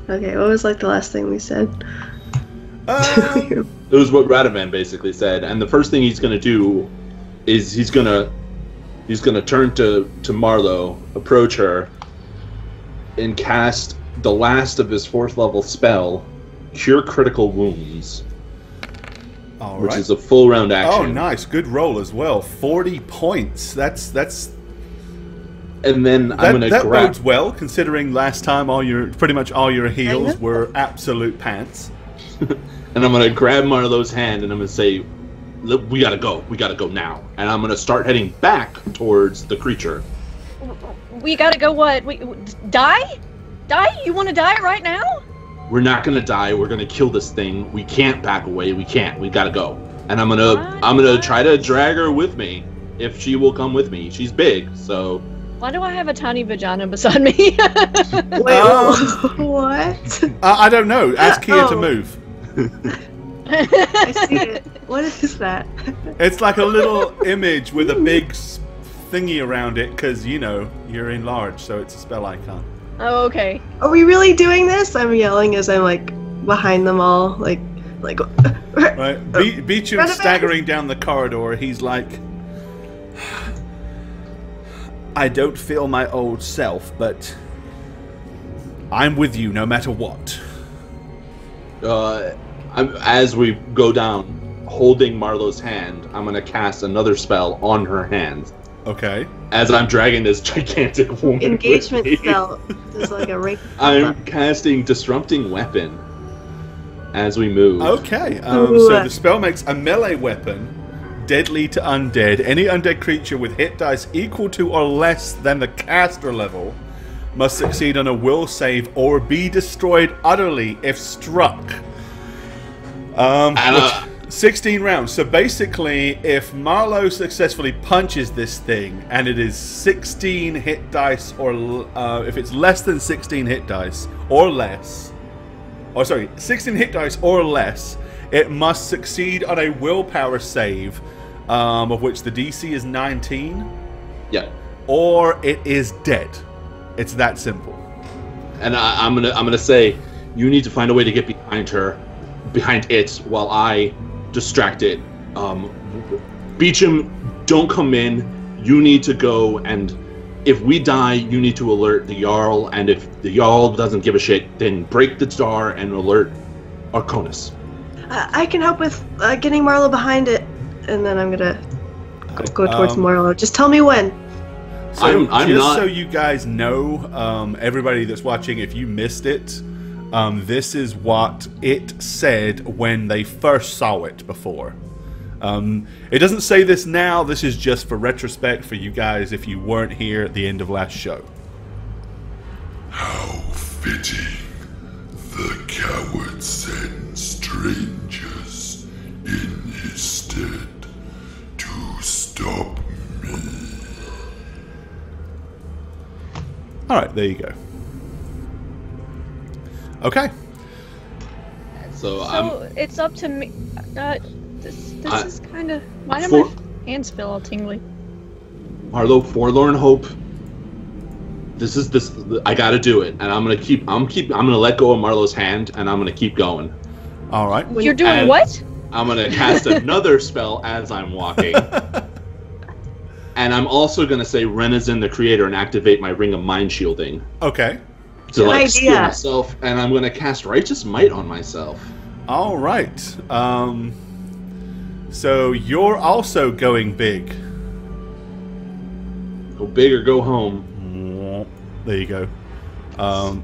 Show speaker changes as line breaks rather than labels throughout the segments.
Okay, what was like the last thing we said?
It was what Radovan basically said, and the first thing he's gonna do is he's gonna turn to Marlo, approach her, and cast the last of his 4th level spell, Cure Critical Wounds.
All
which
right.
is a full round action.
Oh, nice. Good roll as well. 40 points. That's
And then I'm gonna
that
grab.
bodes well, considering last time pretty much all your heals were absolute pants.
And I'm gonna grab Marlowe's hand and I'm gonna say, "Look, we gotta go. We gotta go now." And I'm gonna start heading back towards the creature.
We gotta go. What? Die? Die? You want to die right now?
We're not gonna die. We're gonna kill this thing. We can't back away. We can't. We gotta go. And I'm gonna try to drag her with me if she will come with me. She's big, so.
Why do I have a tiny vagina beside me?
Wait, what?
I don't know. Ask Kia to move.
I see it. What is that?
It's like a little image with a big thingy around it, because, you know, you're enlarged, so it's a spell icon.
Oh, okay.
Are we really doing this? I'm yelling as I'm like behind them all, like.
Right. Beecham staggering down the corridor. He's like, I don't feel my old self, but I'm with you no matter what.
As we go down, holding Marlowe's hand, I'm gonna cast another spell on her hand.
Okay.
As I'm dragging this gigantic woman.
Engagement spell is like a rape.
I'm casting Disrupting Weapon as we move.
Okay. So the spell makes a melee weapon deadly to undead. Any undead creature with hit dice equal to or less than the caster level must succeed on a will save or be destroyed utterly if struck. 16 rounds. So basically, if Marlowe successfully punches this thing and it is 16 hit dice, or if it's less than 16 hit dice or less, 16 hit dice or less, it must succeed on a willpower save, of which the DC is 19.
Yeah.
Or it is dead. It's that simple.
And I'm gonna say, you need to find a way to get behind it, while I distract it. Beecham, don't come in. You need to go, and if we die, you need to alert the Jarl, and if the Jarl doesn't give a shit, then break the star and alert Arconis.
I can help with getting Marlo behind it, and then I'm gonna go towards Marlo. Just tell me when.
So so you guys know, everybody that's watching, if you missed it, this is what it said when they first saw it before. It doesn't say this now. This is just for retrospect for you guys if you weren't here at the end of last show.
How fitting. The coward sends strangers in his stead to stop me.
Alright, there you go. Okay.
So
it's up to me. This is kind of. Why do my hands feel all tingly?
Marlo, Forlorn Hope. This. I gotta do it, and I'm gonna let go of Marlo's hand, and I'm gonna keep going.
All right.
You're doing what?
I'm gonna cast another spell as I'm walking. And I'm also gonna say Renazin the Creator and activate my Ring of Mind Shielding.
Okay.
To steal myself, and I'm gonna cast Righteous Might on myself.
All right. So you're also going big.
Go big or go home.
There you go.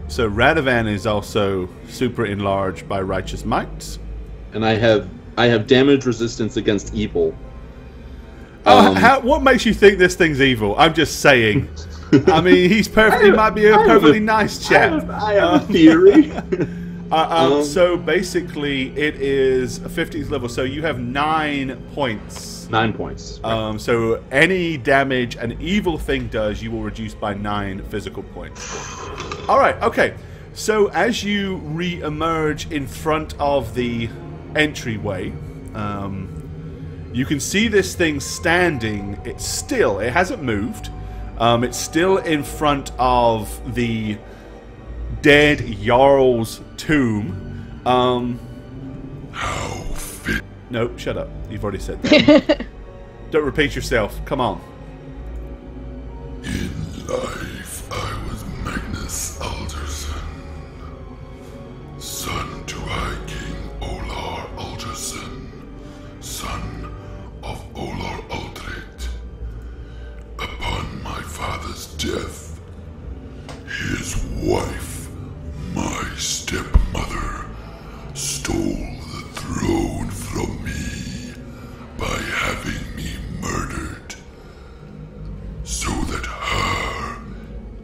So Radovan is also super enlarged by Righteous Might.
And I have damage resistance against evil.
What makes you think this thing's evil? I'm just saying. I mean, he might be a perfectly nice chap.
I have a theory.
So basically, it is a 50th level. So you have 9 points.
9 points.
So any damage an evil thing does, you will reduce by 9 physical points. All right. Okay. So as you re-emerge in front of the entryway, you can see this thing standing. It hasn't moved. It's still in front of the dead Jarl's tomb.
How fit.
Nope, shut up. You've already said that. Don't repeat yourself. Come on.
In life, I was Magnus Alderson, son to High King Olar Alderson, son of Olar Aldred. Upon my father's death, his wife, my stepmother, stole the throne from me by having me murdered, so that her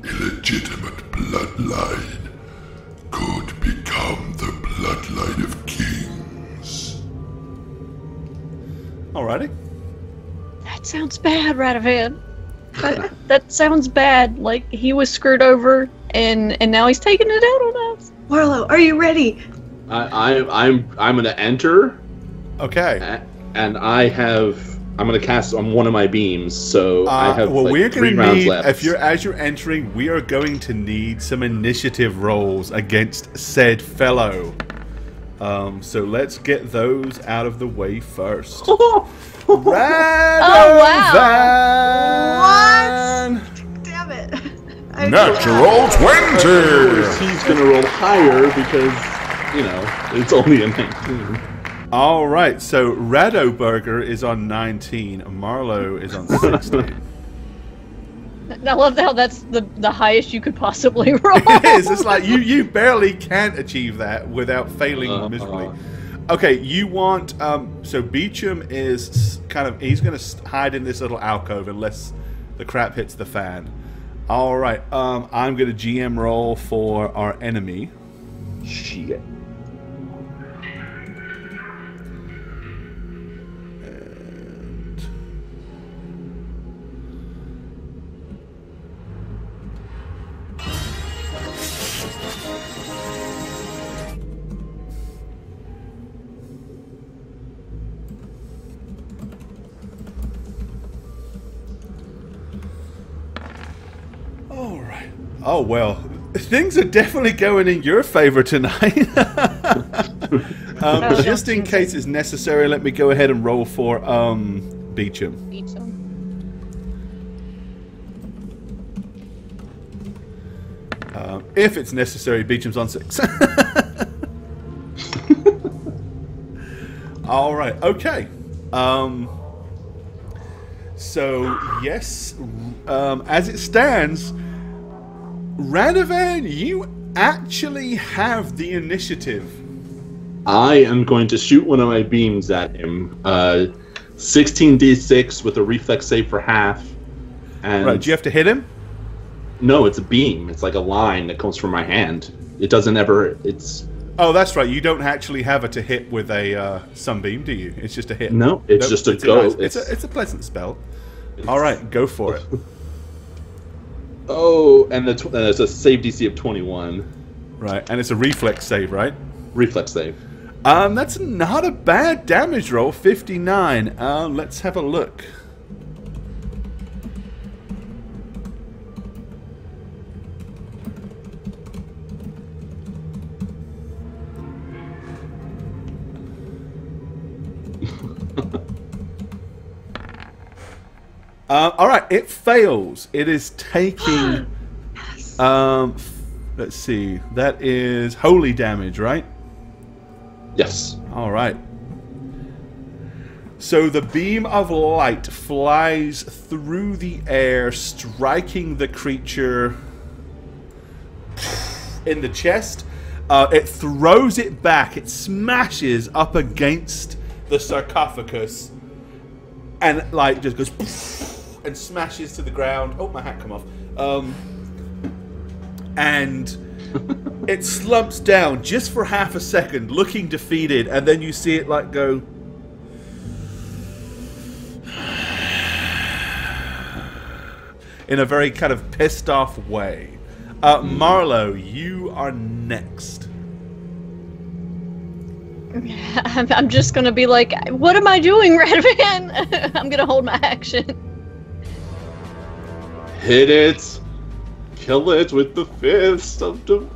illegitimate bloodline could become the bloodline of kings.
Alrighty.
That sounds bad, Radovan. That sounds bad. Like he was screwed over, and now he's taking it out on us.
Marlo, are you ready?
I'm gonna enter.
Okay.
And I'm gonna cast on one of my beams, so I have
we're
3
gonna
rounds
need,
left.
as you're entering, we are going to need some initiative rolls against said fellow. So let's get those out of the way first. Radovan!
What? Damn it.
Natural 20!
He's gonna roll higher because, it's only a 19.
All right, so Radoburger is on 19, Marlo is on 16.
I love how that's the highest you could possibly roll.
It is. It's like you barely can achieve that without failing miserably. Okay, you want so Beecham is he's going to hide in this little alcove unless the crap hits the fan. All right, I'm going to GM roll for our enemy.
Shit.
All right. Oh well, things are definitely going in your favor tonight. Just in case it's necessary, let me go ahead and roll for Beecham. If it's necessary, Beecham's on 6. All right. Okay. So yes, as it stands, Radovan, you actually have the initiative.
I am going to shoot one of my beams at him. 16d6 with a reflex save for half. And
Right, do you have to hit him?
No, it's a beam. It's like a line that comes from my hand. It doesn't ever. It's.
Oh, that's right. You don't actually have it to hit with a sunbeam, do you? It's just a hit.
No, it's just a go.
It's a pleasant spell. All right, go for it.
Oh, and it's a save DC of 21.
Right, and it's a reflex save, right?
Reflex save.
That's not a bad damage roll. 59. Let's have a look. All right, it fails. It is taking. Let's see. That is holy damage, right?
Yes.
All right. So the beam of light flies through the air, striking the creature in the chest. It throws it back. It smashes up against the sarcophagus, and like just goes and smashes to the ground. Oh, my hat come off. And it slumps down just for half a second, looking defeated, and then you see it like go. In a very kind of pissed off way. Marlo, you are next.
I'm just gonna be like, what am I doing, Radovan? I'm gonna hold my action.
Hit it. Kill it with the fist of the...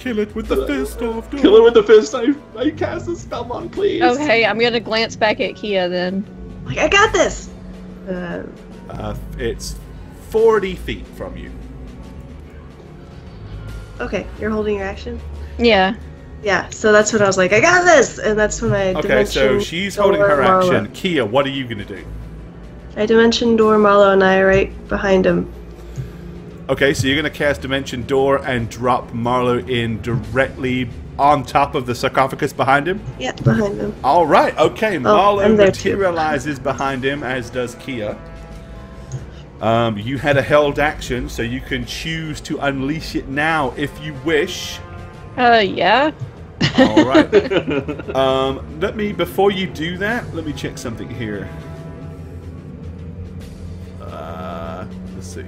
Kill it with the fist of doom.
Kill it with the fist. I cast a spell on, please.
Okay, I'm gonna glance back at Kia then.
Like, I got this!
It's 40 feet from you.
Okay, you're holding your action?
Yeah.
Yeah, so that's when I was like, I got this! And that's when I
Okay, so she's holding her
Marlo.
action. Kia, what are you going to do?
I dimension door Marlo and I are right behind him.
Okay, so you're going to cast Dimension Door and drop Marlo in directly on top of the sarcophagus behind him?
Yeah, behind him.
All right, okay. Marlo
I'm there too.
materializes behind him, as does Kia. You had a held action, so you can choose to unleash it now if you wish.
Yeah.
All right. Before you do that, let me check something here. Let's see.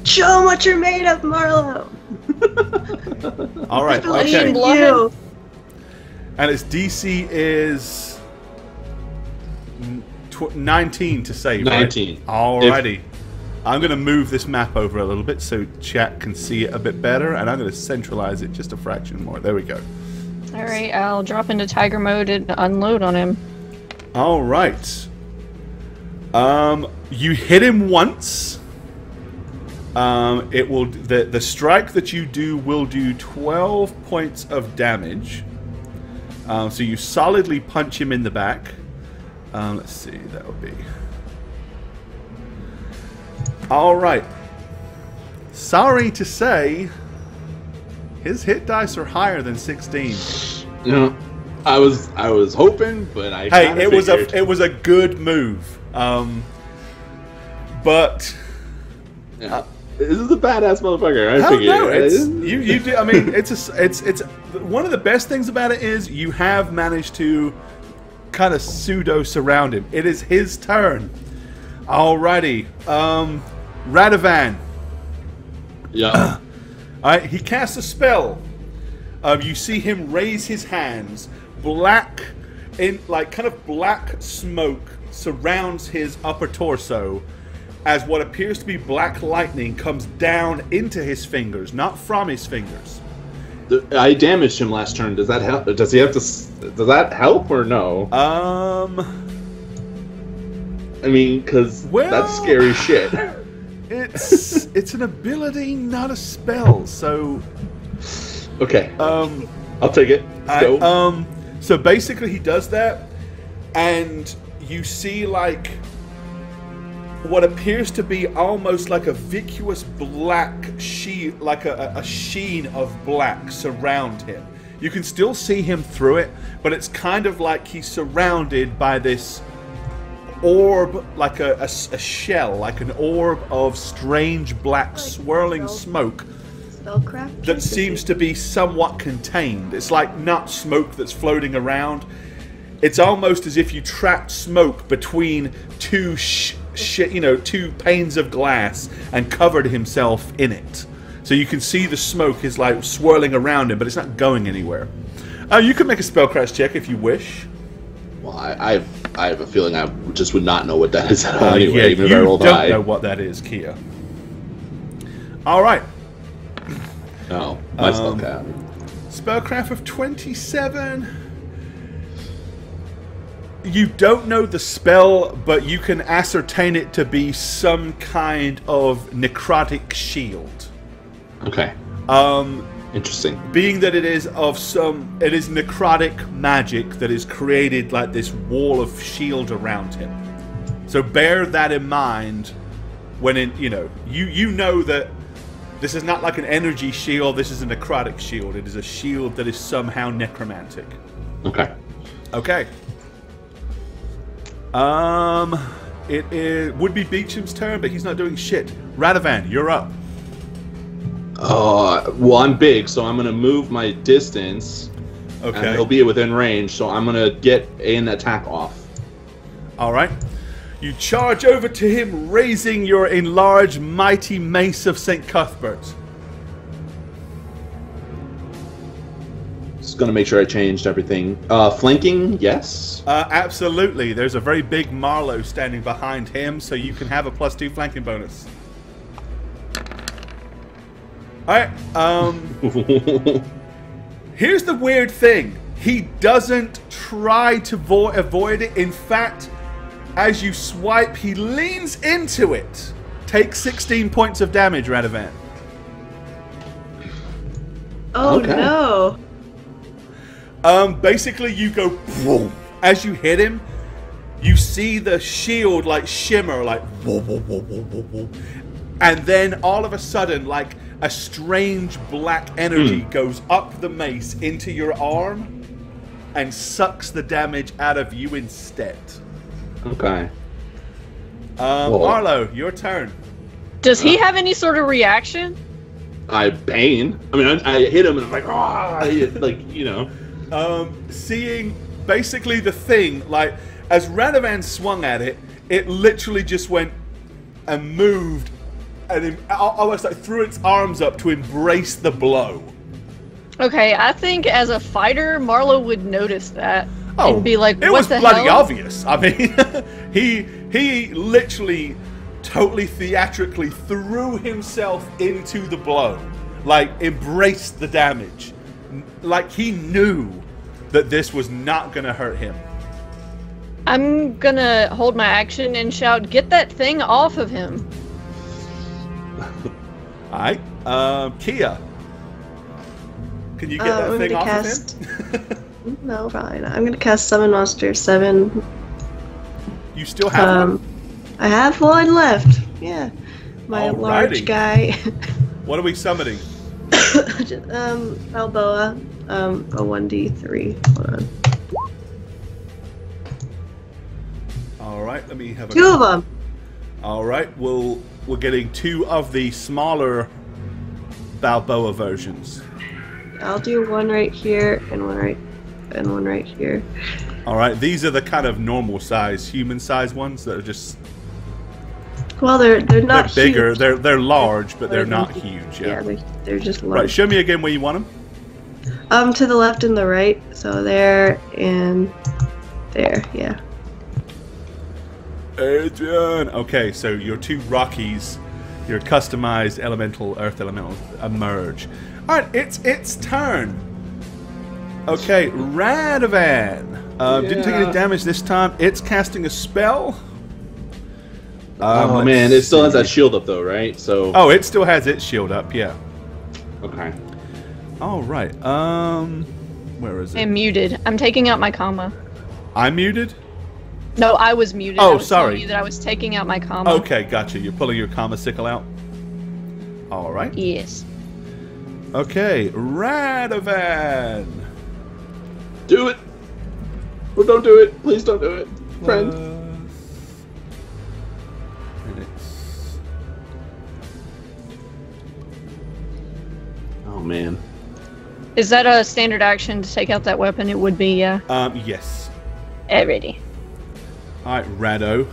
Show 'em what you're made of, Marlo!
All right,
Believe
okay.
in you.
And its DC is 19 to save,
19.
Right? Alrighty. I'm going to move this map over a little bit so chat can see it a bit better, and I'm going to centralize it just a fraction more. There we go.
Alright, I'll drop into tiger mode and unload on him.
Alright. You hit him once. It will the strike that you do will do 12 points of damage. So you solidly punch him in the back. Let's see, that would be. Alright. Sorry to say, his hit dice are higher than 16.
You know, I was hoping, but I
Hey, it
figured.
was a good move. But
Yeah. This is a badass motherfucker. I
hell
figured.
no, it's you do. I mean, it's one of the best things about it is you have managed to kind of pseudo surround him. It is his turn. Alrighty, Radovan.
Yeah.
Alright, he casts a spell. You see him raise his hands. Black, kind of black smoke surrounds his upper torso, as what appears to be black lightning comes down into his fingers, not from his fingers.
I damaged him last turn. Does that help? Does he have to? Does that help or no? I mean, because that's scary shit.
It's an ability, not a spell. So
Okay. I'll take it. Let's go.
So basically, he does that, and you see like what appears to be almost like a vitreous black sheen, like a sheen of black surround him. You can still see him through it, but it's kind of like he's surrounded by this orb, like a shell, like an orb of strange black swirling smoke
Spellcraft?
that seems to be somewhat contained. It's like not smoke that's floating around. It's almost as if you trapped smoke between two two panes of glass and covered himself in it. So you can see the smoke is like swirling around him, but it's not going anywhere. You can make a spellcraft check if you wish.
Well, I have a feeling I just would not know what that is at all anyway,
Yeah,
even if
you
I rolled
don't
high.
know what that is, Kia. All right.
No, my spellcraft.
Spellcraft of 27. You don't know the spell, but you can ascertain it to be some kind of necrotic shield.
Okay. Interesting.
Being that it is necrotic magic that is created like this wall of shield around him. So bear that in mind when you know that this is not like an energy shield, this is a necrotic shield. It is a shield that is somehow necromantic.
Okay.
Okay. It would be Beecham's turn, but he's not doing shit. Radovan, you're up.
Well, I'm big, so I'm gonna move my distance.
Okay.
And he'll be within range, so I'm gonna get an attack off.
All right. You charge over to him, raising your enlarged mighty mace of St. Cuthbert.
Just gonna make sure I changed everything. Flanking, yes.
Absolutely. There's a very big Marlowe standing behind him, so you can have a +2 flanking bonus. Alright, here's the weird thing. He doesn't try to avoid it. In fact, as you swipe, he leans into it. Take 16 points of damage, Radovan.
Oh no.
Basically you go boom. As you hit him, you see the shield like shimmer, like whoa, whoa, whoa, whoa, whoa, whoa. And then all of a sudden, like a strange black energy goes up the mace into your arm and sucks the damage out of you instead.
Okay.
Marlo, your turn.
Does he have any sort of reaction?
I bane. I mean, I hit him and I'm like, like, you know.
Seeing basically the thing, like, as Radovan swung at it, it literally just went and moved and it almost like threw its arms up to embrace the blow.
Okay, I think as a fighter, Marlo would notice that and be like,
it
what
was
the
bloody
hell?
obvious. I mean, he literally totally theatrically threw himself into the blow, like embraced the damage, like he knew that this was not gonna hurt him.
I'm gonna hold my action and shout, get that thing off of him.
Alright, Kia. Can you get that thing off of him?
No, probably not. I'm gonna cast Summon Monster 7.
You still have one?
I have one left. Yeah. My large guy.
What are we summoning?
Balboa. A 1d3. Hold on.
Alright, let me have a...
2 of them!
Alright, we're getting 2 of the smaller Balboa versions.
I'll do one right here and one right here.
Alright, these are the kind of normal size, human size ones that are just...
Well, they're not
they're bigger.
huge.
They're large, but they're not huge. Yeah,
they're just large.
Right, show me again where you want them.
To the left and the right. So there and there. Yeah.
Adrian. Okay, so your 2 Rockies, your customized earth elemental emerge. Alright, it's its turn. Okay, Radovan. Didn't take any damage this time. It's casting a spell.
Oh man, it still has that shield up though, right? So.
Oh, it still has its shield up, yeah.
Okay.
All right. Where is it?
I'm muted. I'm taking out my comma.
I'm muted?
No, I was muted.
Oh,
I was
sorry.
telling you that I was taking out my comma.
Okay, gotcha. You're pulling your comma sickle out. All right.
Yes.
Okay, Radovan.
Do it. Or don't do it. Please don't do it, friend. Oh man.
Is that a standard action to take out that weapon? It would be, yeah.
Yes.
Alrighty.
Alright, Rado.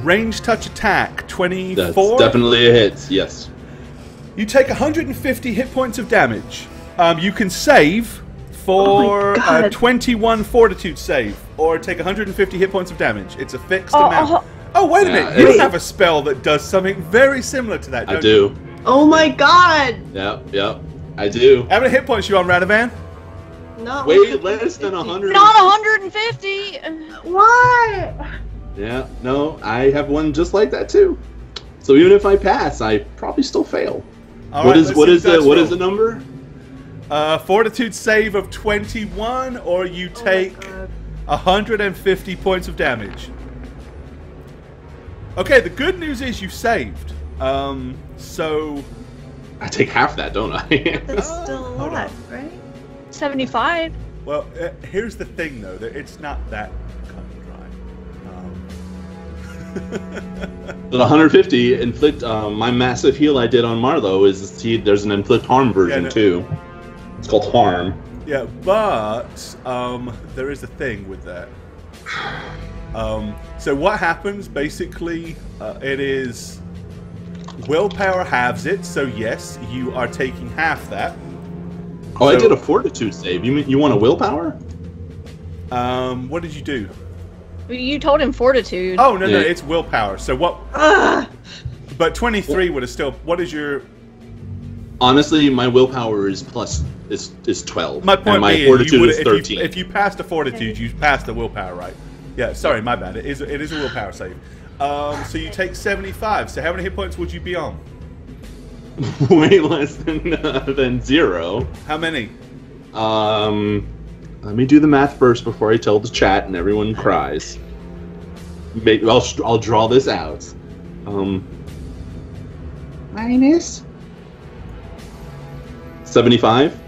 Range touch attack, 24.
That's definitely a hit, yes.
You take 150 hit points of damage. You can save for a 21 fortitude save, or take 150 hit points of damage. It's a fixed amount. Oh, wait a minute. You have a spell that does something very similar to that, don't you?
I do.
Oh my god!
Yep, I do.
How many hit points you on, Radovan?
Not
way less than 100.
Not 150!
Why?
Yeah, no, I have one just like that too. So even if I pass, I probably still fail. What is the number?
Fortitude save of 21, or you take 150 points of damage. Okay, the good news is you saved. So
I take half that, don't I?
That's still a lot, right?
75.
Well, here's the thing, though, that it's not that cut and dry.
The 150 inflict. My massive heal I did on Marlo is there's an inflict harm version too. It's called harm.
Yeah, but there is a thing with that. So what happens? Basically, it is willpower halves it. So yes, you are taking half that.
Oh, so, I did a fortitude save. You want a willpower?
What did you do?
You told him fortitude.
Oh no, it's willpower. So what? But 23 would have still. What is your?
Honestly, my willpower is 12.
My point
and my
being,
fortitude is 13.
If you passed the fortitude, you passed the willpower, right? Yeah. Sorry, my bad. It is a willpower save. So you take 75. So how many hit points would you be on?
Way less than 0.
How many?
Let me do the math first before I tell the chat and everyone cries. Maybe I'll draw this out. Minus 75.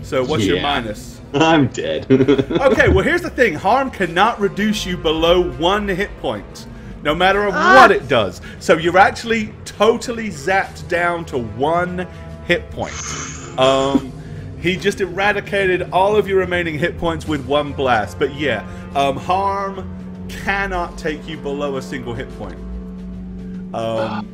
So what's your minus?
I'm dead.
Okay, well here's the thing. Harm cannot reduce you below 1 hit point, no matter what it does. So you're actually totally zapped down to 1 hit point. He just eradicated all of your remaining hit points with 1 blast. But yeah, Harm cannot take you below a single hit point.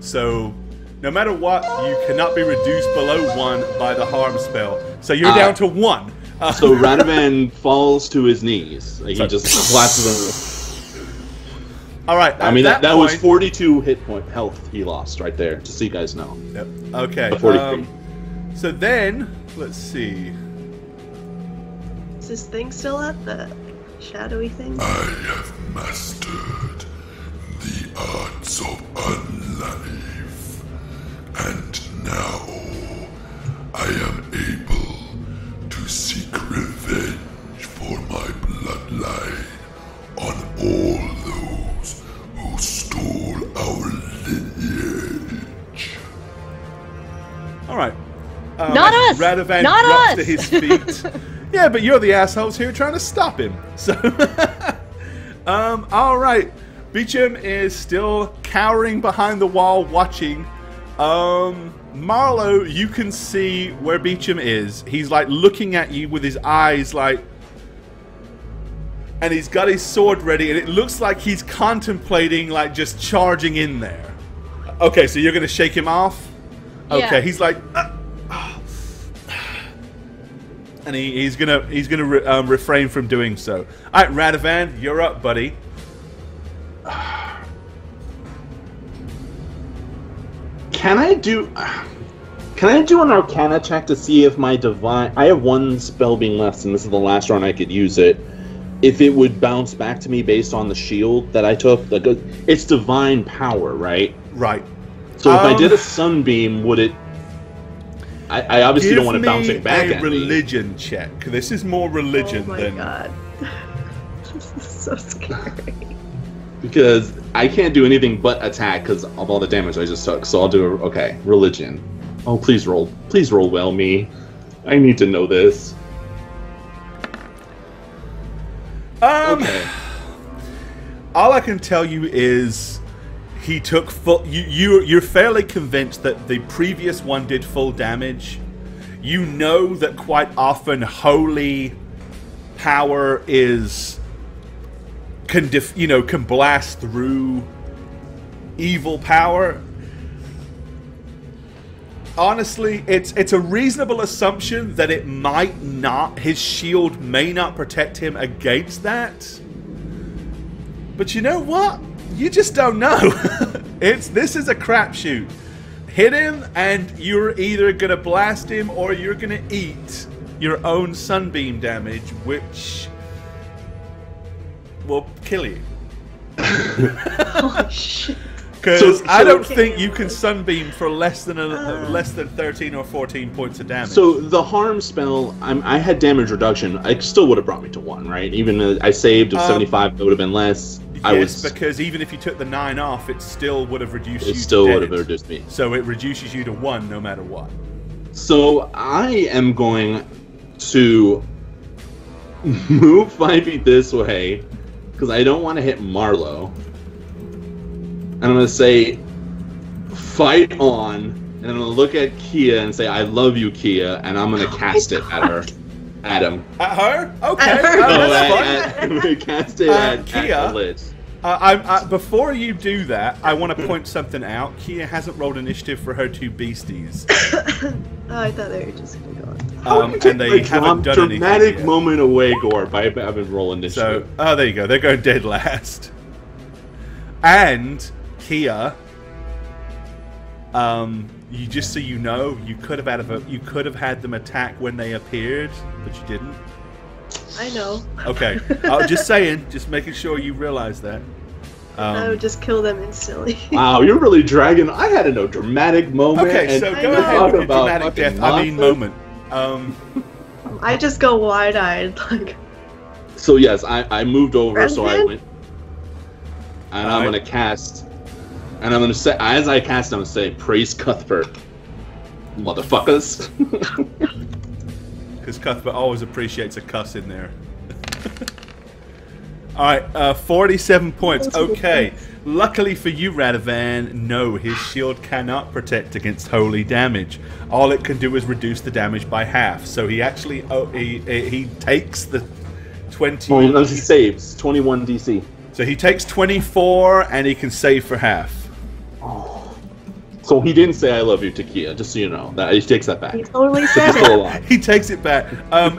So no matter what, you cannot be reduced below 1 by the Harm spell. So you're down to 1.
So Radovan falls to his knees. Like he just collapses on.
All right.
I mean, that was 42 hit point health he lost right there, just so you guys know.
Yep. Okay.
43.
So then, let's see.
Is this thing still up? The shadowy thing?
I have mastered the arts of unlife, and now I am able to seek revenge for my bloodline on all those who stole our lineage.
All right.
Not us!
Radovan
Not
drops
us!
to his feet. Yeah, but you're the assholes here trying to stop him. So, all right. Beecham is still cowering behind the wall, watching. Marlowe, you can see where Beecham is. He's like looking at you with his eyes, like, and he's got his sword ready, and it looks like he's contemplating, like, just charging in there. Okay, so you're gonna shake him off. Okay,
Yeah.
he's like. And he's gonna refrain from doing so. All right, Radovan, you're up, buddy.
Can I do an Arcana check to see if my divine? I have 1 spell being left, and this is the last round I could use it. If it would bounce back to me based on the shield that I took, like it's divine power, right?
Right.
So if I did a sunbeam, would it? I obviously don't want to bounce it back
Give
at
me a
me.
religion check. This is more religion
Oh my
than.
god. This is so scary.
Because I can't do anything but attack because of all the damage I just took. So I'll do religion. Oh, please roll well, me. I need to know this. Okay.
All I can tell you is he took full. You're fairly convinced that the previous one did full damage. You know that quite often holy power can blast through evil power. Honestly, it's a reasonable assumption that it might not. His shield may not protect him against that. But you know what? You just don't know. This is a crapshoot. Hit him, and you're either gonna blast him or you're gonna eat your own sunbeam damage, which will kill you.
Holy shit.
Because
So-
I don't think you can sunbeam for less than 13 or 14 points of damage.
So the harm spell, I had damage reduction. It still would have brought me to 1, right? Even I saved of 75, it would have been less.
Yes, because even if you took the 9 off, it still would have reduced you
It
to
still would
dead.
have reduced me.
So it reduces you to 1 no matter what.
So I am going to move 5 feet this way because I don't want to hit Marlowe. And I'm going to say, fight on. And I'm going to look at Kia and say, I love you, Kia. And I'm going to cast it at her. At him.
At her? Okay.
At her?
That's fine.
I'm going to cast it at
Kia?
the lich.
Before you do that, I want to point something out. Kia hasn't rolled initiative for her 2 beasties.
Oh, I thought they were just gonna go on.
And they haven't done anything
dramatic
yet.
moment away, Gorp. I haven't rolled initiative.
So, there you go. They're going dead last. And Kia, You just so you know, you could have had them attack when they appeared, but you didn't.
I know.
Okay, just saying, just making sure you realize that.
I would just kill them instantly.
Wow, you're really dragging. I had a dramatic moment.
Okay, so go ahead with your dramatic death. I mean moment.
I just go wide-eyed, like.
So yes, I moved over, so I went, and I'm
Alright.
gonna cast, and I'm gonna say, as I cast, I'm gonna say, "Praise Cuthbert, motherfuckers."
Because Cuthbert always appreciates a cuss in there. Alright, 47 points. Okay. Luckily for you, Radovan, no, his shield cannot protect against holy damage. All it can do is reduce the damage by half. So he actually, he takes the 20...
Well, no, he saves 21 DC.
So he takes 24 and he can save for half.
So he didn't say "I love you" to Kia, just so you know. That he takes that back.
He totally
He's
said
still
it.
alive.
He takes it back.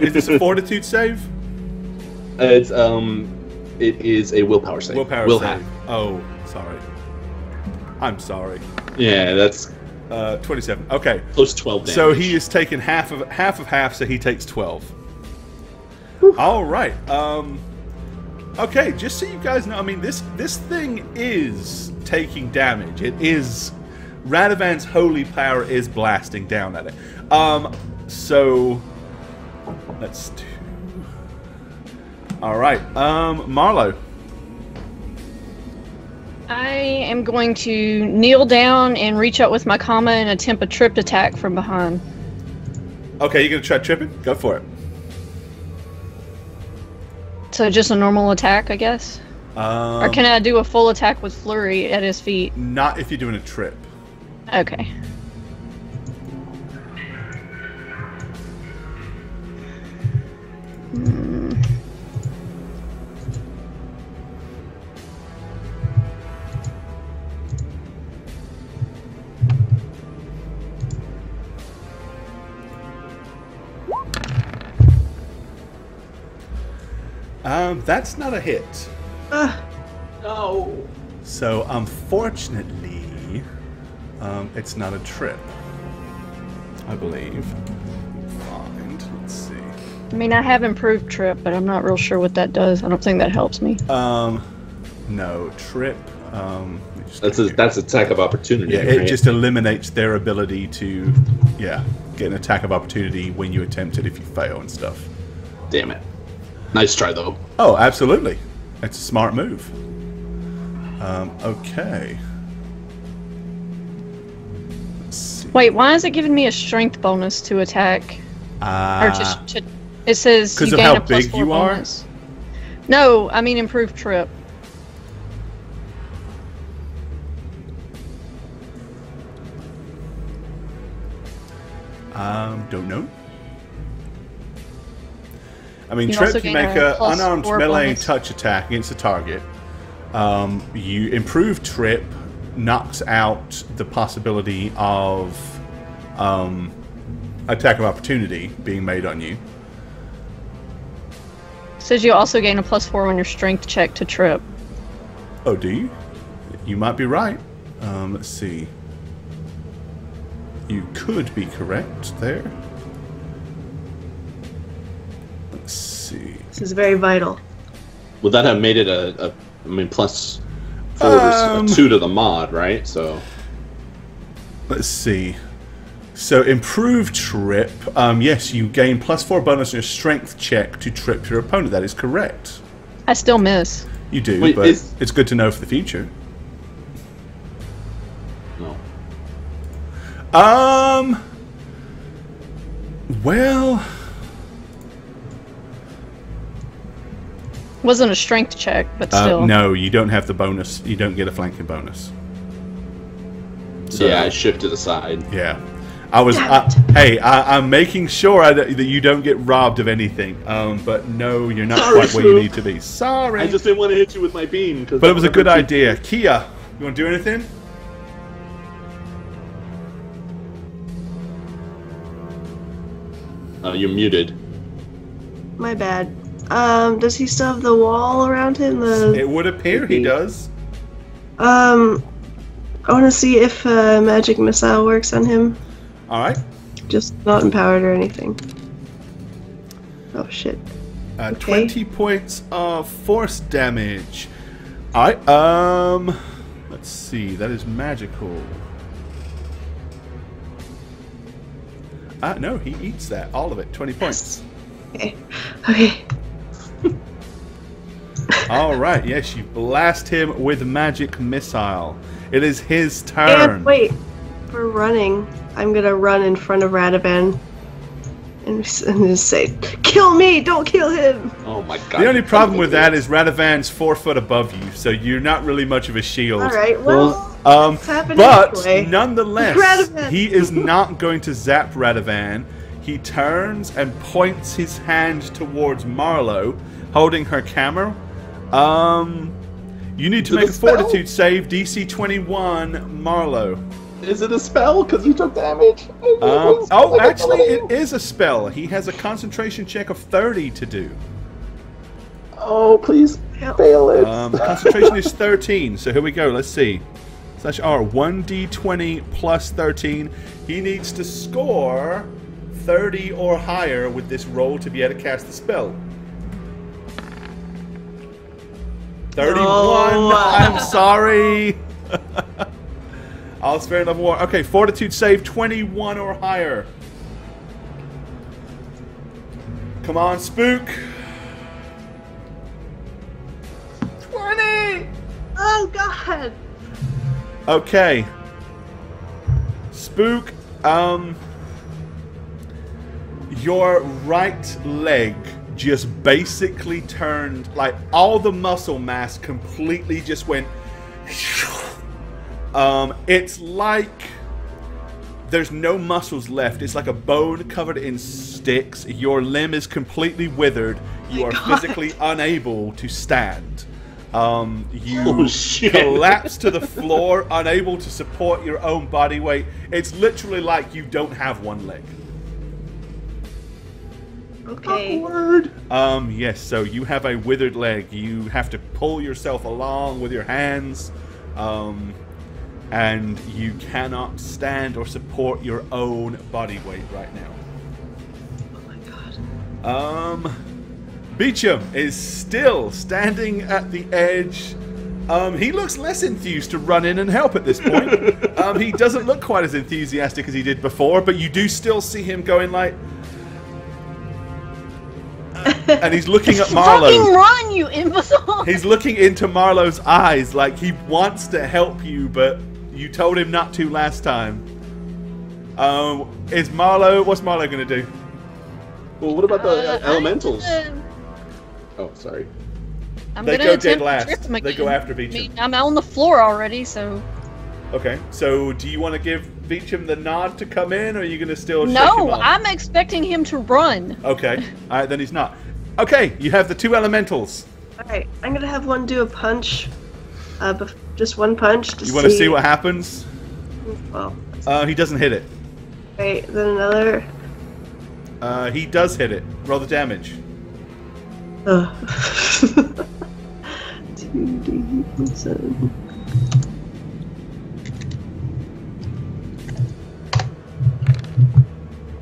Is this a fortitude save?
It's it is a willpower save.
Willpower
Will
save.
have.
Oh, sorry. I'm sorry.
Yeah, that's
27. Okay.
close to 12 damage.
So he is taking half of half, so he takes 12. All right. Okay, just so you guys know, I mean, this thing is taking damage. It is... Radovan's holy power is blasting down at it. So... Let's do... Alright, Marlo.
I am going to kneel down and reach out with my comma and attempt a tripped attack from behind.
Okay, you're going to try tripping? Go for it.
So just a normal attack, I guess? Or can I do a full attack with flurry at his feet?
Not if you're doing a trip.
Okay.
That's not a hit.
no.
So, unfortunately, it's not a trip. I believe. Let's see.
I mean, I have improved trip, but I'm not real sure what that does. I don't think that helps me.
No, trip.
That's attack of opportunity.
Yeah,
right?
it just eliminates their ability to, get an attack of opportunity when you attempt it if you fail and stuff.
Damn it. Nice try, though.
Oh, absolutely. That's a smart move. Okay. Let's see.
Wait, why is it giving me a strength bonus to attack? Or just to, it says
'cause
you
of
gain
how
a plus
big
4
you are?
bonus. No, I mean improved trip.
Don't know. I mean,
You also
trip, you
gain
make
a
an
plus
unarmed
4
melee
bonus.
touch attack against a target. You improve trip, knocks out the possibility of attack of opportunity being made on you.
Says you also gain a plus 4 on your strength check to trip.
Oh, do you? You might be right. Let's see. You could be correct there. Let's see.
This is very vital.
Would that have made it plus 4 a 2 to the mod, right? So
Let's see. So improved trip. Yes, you gain plus 4 bonus on your strength check to trip your opponent. That is correct.
I still miss.
You do,
Wait,
but it's good to know for the future.
no.
Well,
Wasn't a strength check, but still.
no, you don't have the bonus. You don't get a flanking bonus. So,
Yeah, I shifted aside.
yeah. I was. I'm making sure that you don't get robbed of anything. But no, you're not
Sorry,
quite where you
Snoop.
need to be. Sorry.
I just didn't want to hit you with my beam.
But it was a good idea. Kia, you want to do anything?
You're muted.
My bad. Does he still have the wall around him?
It would appear he does.
I want to see if magic missile works on him.
All right.
Just not empowered or anything. Oh shit.
20 points of force damage. All right. Let's see. That is magical. No, he eats that. All of it. 20 points.
Okay. Okay.
All right. Yes, you blast him with magic missile. It is his turn.
And wait, for running, I'm gonna run in front of Radovan and just say, "Kill me! Don't kill him!"
Oh my god.
The only problem with that is Radovan's 4 foot above you, so you're not really much of a shield.
All right. Well, it's happening
but
anyway.
nonetheless,
Radovan.
he is not going to zap Radovan. He turns and points his hand towards Marlowe, holding her camera. You need to make a fortitude save, DC 21, Marlowe.
Is it a spell? Because you took damage.
Actually, it is a spell. He has a concentration check of 30 to do.
Oh, please fail it.
Concentration is 13, so here we go. Let's see. /R, 1d20 plus 13. He needs to score 30 or higher with this roll to be able to cast the spell. 31.
No.
I'm sorry. I'll spare another one. Okay, fortitude save 21 or higher. Come on, Spook. 20.
Oh god.
Okay. Spook, your right leg just basically turned, like all the muscle mass completely just went. It's like there's no muscles left. It's like a bone covered in sticks. Your limb is completely withered. You are physically unable to stand. You collapse to the floor, unable to support your own body weight. It's literally like you don't have one leg.
Okay.
Awkward.
Yes, so you have a withered leg. You have to pull yourself along with your hands. And you cannot stand or support your own body weight right now.
Oh my god.
Beecham is still standing at the edge. He looks less enthused to run in and help at this point. He doesn't look quite as enthusiastic as he did before, but you do still see him going like... and he's looking at Marlowe.
Fucking run, you imbecile!
He's looking into Marlowe's eyes like he wants to help you, but you told him not to last time. What's Marlowe going to do?
Well, what about the elementals? Oh, sorry.
They go dead last. They go after Beecham.
I mean, I'm on the floor already, so...
Okay, so do you want to give Beecham the nod to come in, or are you going to still shake him
No,
off?
I'm expecting him to run.
Okay, alright, then he's not. Okay, you have the 2 elementals.
Alright, I'm gonna have one do a punch. Just one punch to see...
You want to see what happens?
Well...
He doesn't hit it.
Right, then another...
He does hit it. Roll the damage.
2d7.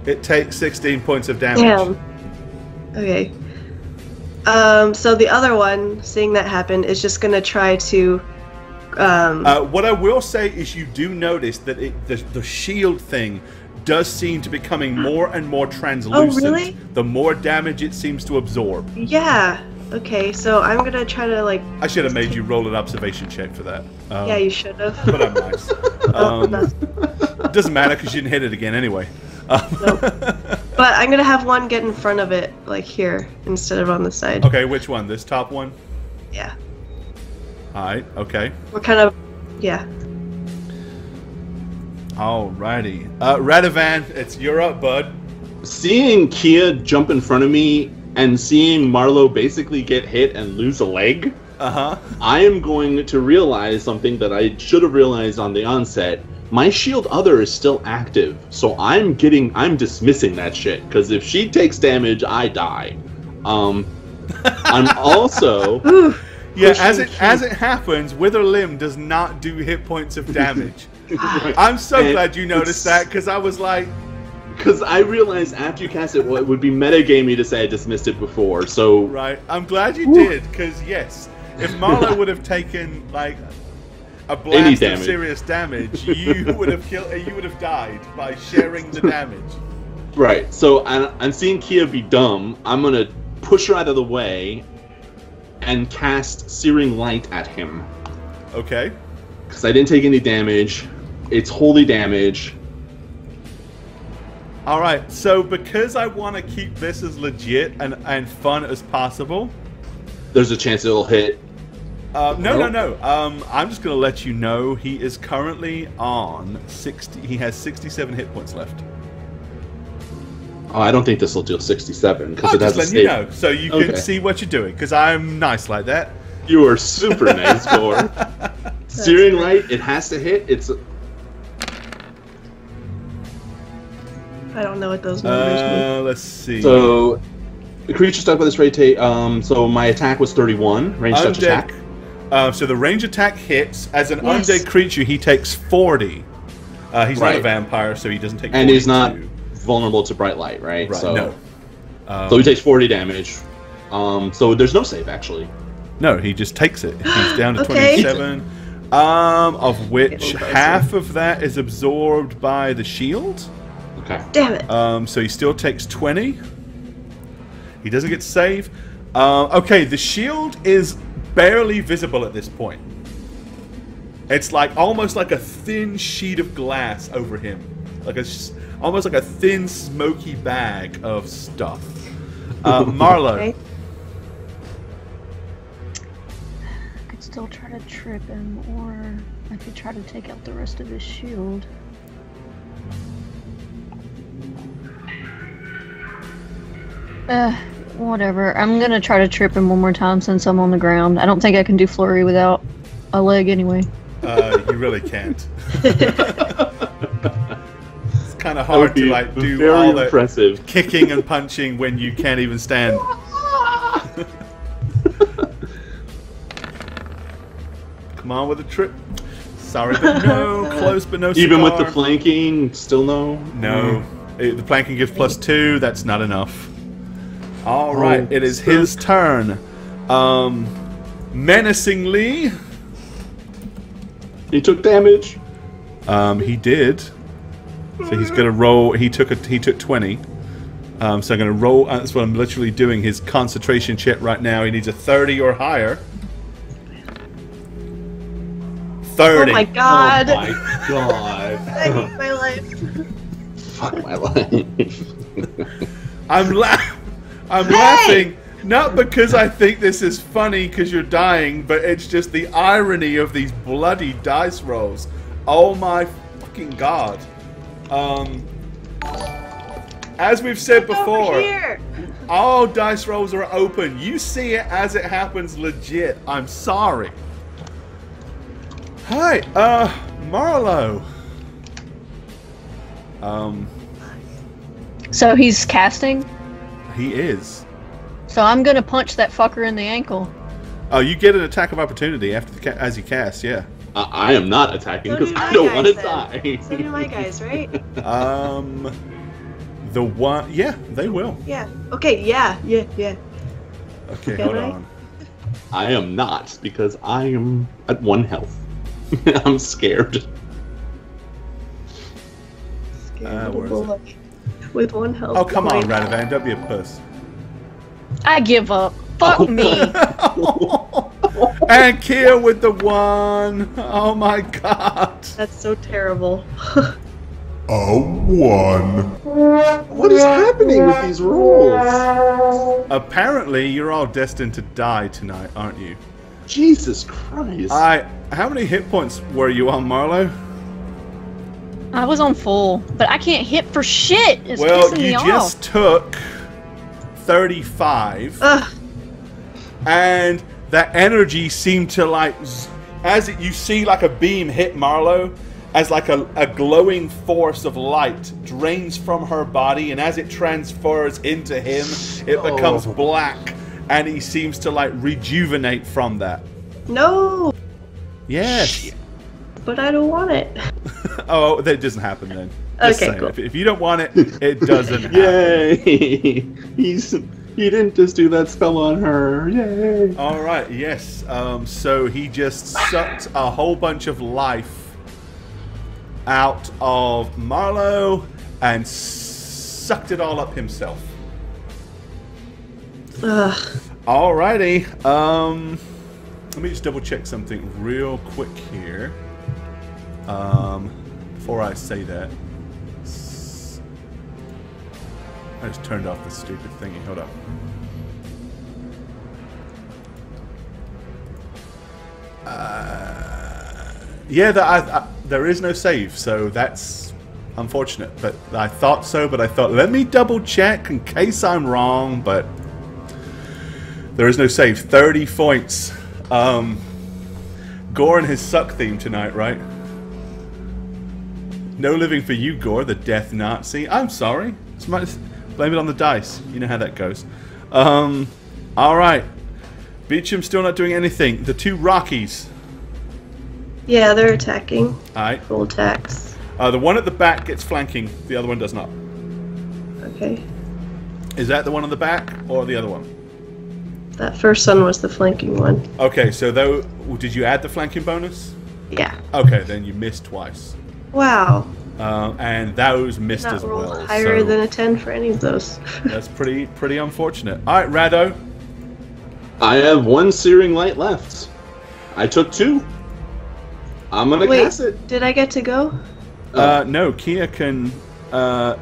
It takes 16 points of damage.
Damn. Okay. So the other one, seeing that happen, is just gonna try to...
What I will say is you do notice that the shield thing does seem to be becoming more and more translucent.
Oh, really?
The more damage it seems to absorb.
Yeah. Okay, so I'm gonna try to, like...
I should have made you roll an observation check for that.
yeah, you should have.
But I'm nice. It doesn't matter because you didn't hit it again anyway.
Nope. But I'm gonna have one get in front of it, like here, instead of on the side.
Okay, which one? This top one?
Yeah.
Alright, okay.
We're kind of... Yeah.
Alrighty. Radovan, you're up, bud.
Seeing Kia jump in front of me and seeing Marlowe basically get hit and lose a leg, I am going to realize something that I should have realized on the onset. My shield other is still active, so I'm dismissing that shit, because if she takes damage, I die. I'm also
Yeah, as it happens, Wither Limb does not do hit points of damage.
Right.
I'm so
And
glad you noticed that, because I was like...
Because I realized after you cast it, it would be metagamey to say I dismissed it before, so...
Right, I'm glad you did, because yes, if Marlo would have taken, like, a blast of serious damage, you would have died by sharing the damage.
Right, so I'm seeing Kia be dumb. I'm going to push her out of the way and cast Searing Light at him.
Okay.
Because I didn't take any damage. It's holy damage.
Alright, so because I want to keep this as legit and fun as possible...
There's a chance it'll hit.
No. I'm just going to let you know he is currently on 60... He has 67 hit points left.
Oh, I don't think this will do 67 because
I'm
it has
just
a
letting
save.
you know, so you can see what you're doing, because I'm nice like that.
You are super nice, Gore. Searing Light, it has to hit. It's...
I don't know what those numbers mean.
Let's see.
So, the creature stuck with this rate so my attack was 31, range touch attack.
So the range attack hits. As an undead creature, he takes 40. He's not a vampire, so he doesn't take 42.
And he's not vulnerable to bright light, right?
Right,
so,
no.
So he takes 40 damage. So there's no save, actually.
No, he just takes it. He's down to 27. Of which half of that is absorbed by the shield.
Okay.
Damn it.
So he still takes 20. He doesn't get to save. Okay, the shield is barely visible at this point. It's like almost like a thin sheet of glass over him, like almost like a thin, smoky bag of stuff. Marlo.
Okay.
I could still try to trip him, or I could try to take out the rest of his shield. Whatever. I'm gonna try to trip him one more time since I'm on the ground. I don't think I can do flurry without a leg anyway.
You really can't. It's kind of hard to like do all the kicking and punching when you can't even stand. Come on with a trip. Sorry, but no. Close, but no cigar.
Even with the flanking, still no?
No. The flanking gives +2. That's not enough. All right, it is his turn. Menacingly.
He took damage.
He did. So he's gonna roll. He took 20. So I'm gonna roll. That's what I'm literally doing. His concentration check right now. He needs a 30 or higher. 30.
Oh my god.
Oh my god.
I hate my life.
Fuck my life.
I'm laughing, not because I think this is funny because you're dying, but it's just the irony of these bloody dice rolls. Oh my fucking god. As we've said before, all dice rolls are open. You see it as it happens legit. I'm sorry. Hi, Marlo.
So he's casting?
He is.
So I'm gonna punch that fucker in the ankle.
Oh, you get an attack of opportunity after as you cast, yeah.
I am not attacking because I don't want to die.
So do my guys, right?
The one, yeah, they will.
Yeah. Okay. Yeah.
Okay,
Can
hold
I?
on.
I am not because I am at 1 health. I'm scared.
Where is it?
With 1 health.
Oh, come on, Radovan, don't be a puss.
I give up. Fuck me.
And Kia with the 1. Oh my god.
That's so terrible.
A 1.
What is happening with these rolls?
Apparently, you're all destined to die tonight, aren't you?
Jesus Christ.
How many hit points were you on, Marlo?
I was on full, but I can't hit for shit. It's
Well,
pissing
you
me
just
off.
took 35.
Ugh.
And that energy seemed to like, you see like a beam hit Marlo, as like a glowing force of light drains from her body, and as it transfers into him, it becomes black, and he seems to like rejuvenate from that.
No,
Yes.
but I don't want it.
Oh, that doesn't happen then. Just
Okay,
saying.
cool.
If you don't want it, it doesn't happen.
Yay! He didn't just do that spell on her. Yay!
All right. Yes. So he just sucked a whole bunch of life out of Marlowe and sucked it all up himself.
Ugh.
Alrighty. Let me just double check something real quick here. Before I say that, I just turned off the stupid thingy. Hold up. Yeah, there is no save, so that's unfortunate. But I thought so, but I thought, let me double check in case I'm wrong, but there is no save. 30 points. Gore and his suck theme tonight, right? No living for you, Gore, the death Nazi. I'm sorry. Blame it on the dice. You know how that goes. Alright. Beecham still not doing anything. The two Rockies.
Yeah, they're attacking.
Alright.
Full attacks.
The one at the back gets flanking. The other one does not.
Okay.
Is that the one on the back or the other one?
That first one was the flanking one.
Okay, so though, did you add the flanking bonus?
Yeah.
Okay, then you missed twice.
Wow.
And those missed
Not
as
rolled
well.
higher
so
than a 10 for any of those.
that's pretty unfortunate. Alright, Rado.
I have one Searing Light left. I took 2. I'm gonna
Wait,
cast it.
did I get to go?
No, Kia can.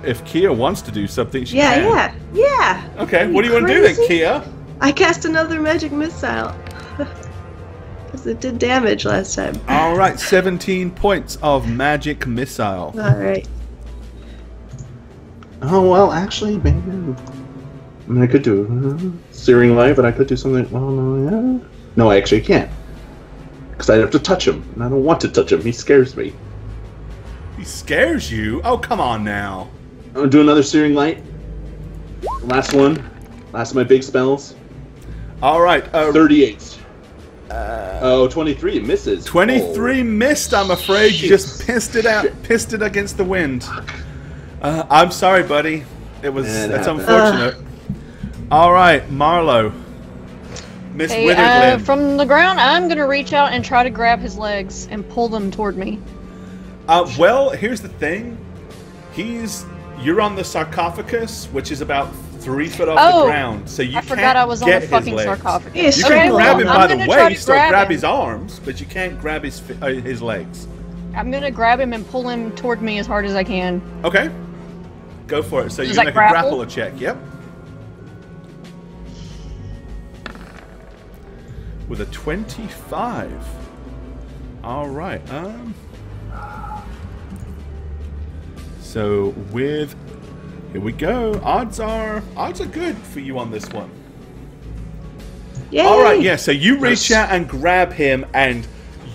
If Kia wants to do something, she can.
Yeah.
Okay,
Are
what do
you
you want to do then,
crazy?
Kia?
I cast another magic missile. Because it did damage last time.
Alright, 17 points of magic missile.
Alright.
Oh well, actually, maybe. I mean, I could do Searing Light, but I could do something. Oh no, yeah. No, I actually can't. Because I'd have to touch him, and I don't want to touch him. He scares me.
He scares you? Oh, come on now.
I'm gonna do another Searing Light. Last one. Last of my big spells.
Alright,
38. 23. It misses.
23 missed, I'm afraid. You just pissed it out. Pissed it against the wind. I'm sorry, buddy. That's unfortunate. Alright, Marlowe. Miss Witherglen.
From the ground, I'm gonna reach out and try to grab his legs and pull them toward me.
Well, here's the thing. You're on the sarcophagus, which is about 3 foot off the ground, so you
I forgot I was on the fucking sarcophagus.
Yes,
You can grab him by the waist or grab
him.
his arms, but you can't grab his legs.
I'm gonna grab him and pull him toward me as hard as I can.
Okay. Go for it. So
Does
you
that
make
grapple?
a grapple check. Yep. With a 25. All right. So with, here we go. Odds are good for you on this one.
Yay!
All right. Yeah. So you reach out and grab him and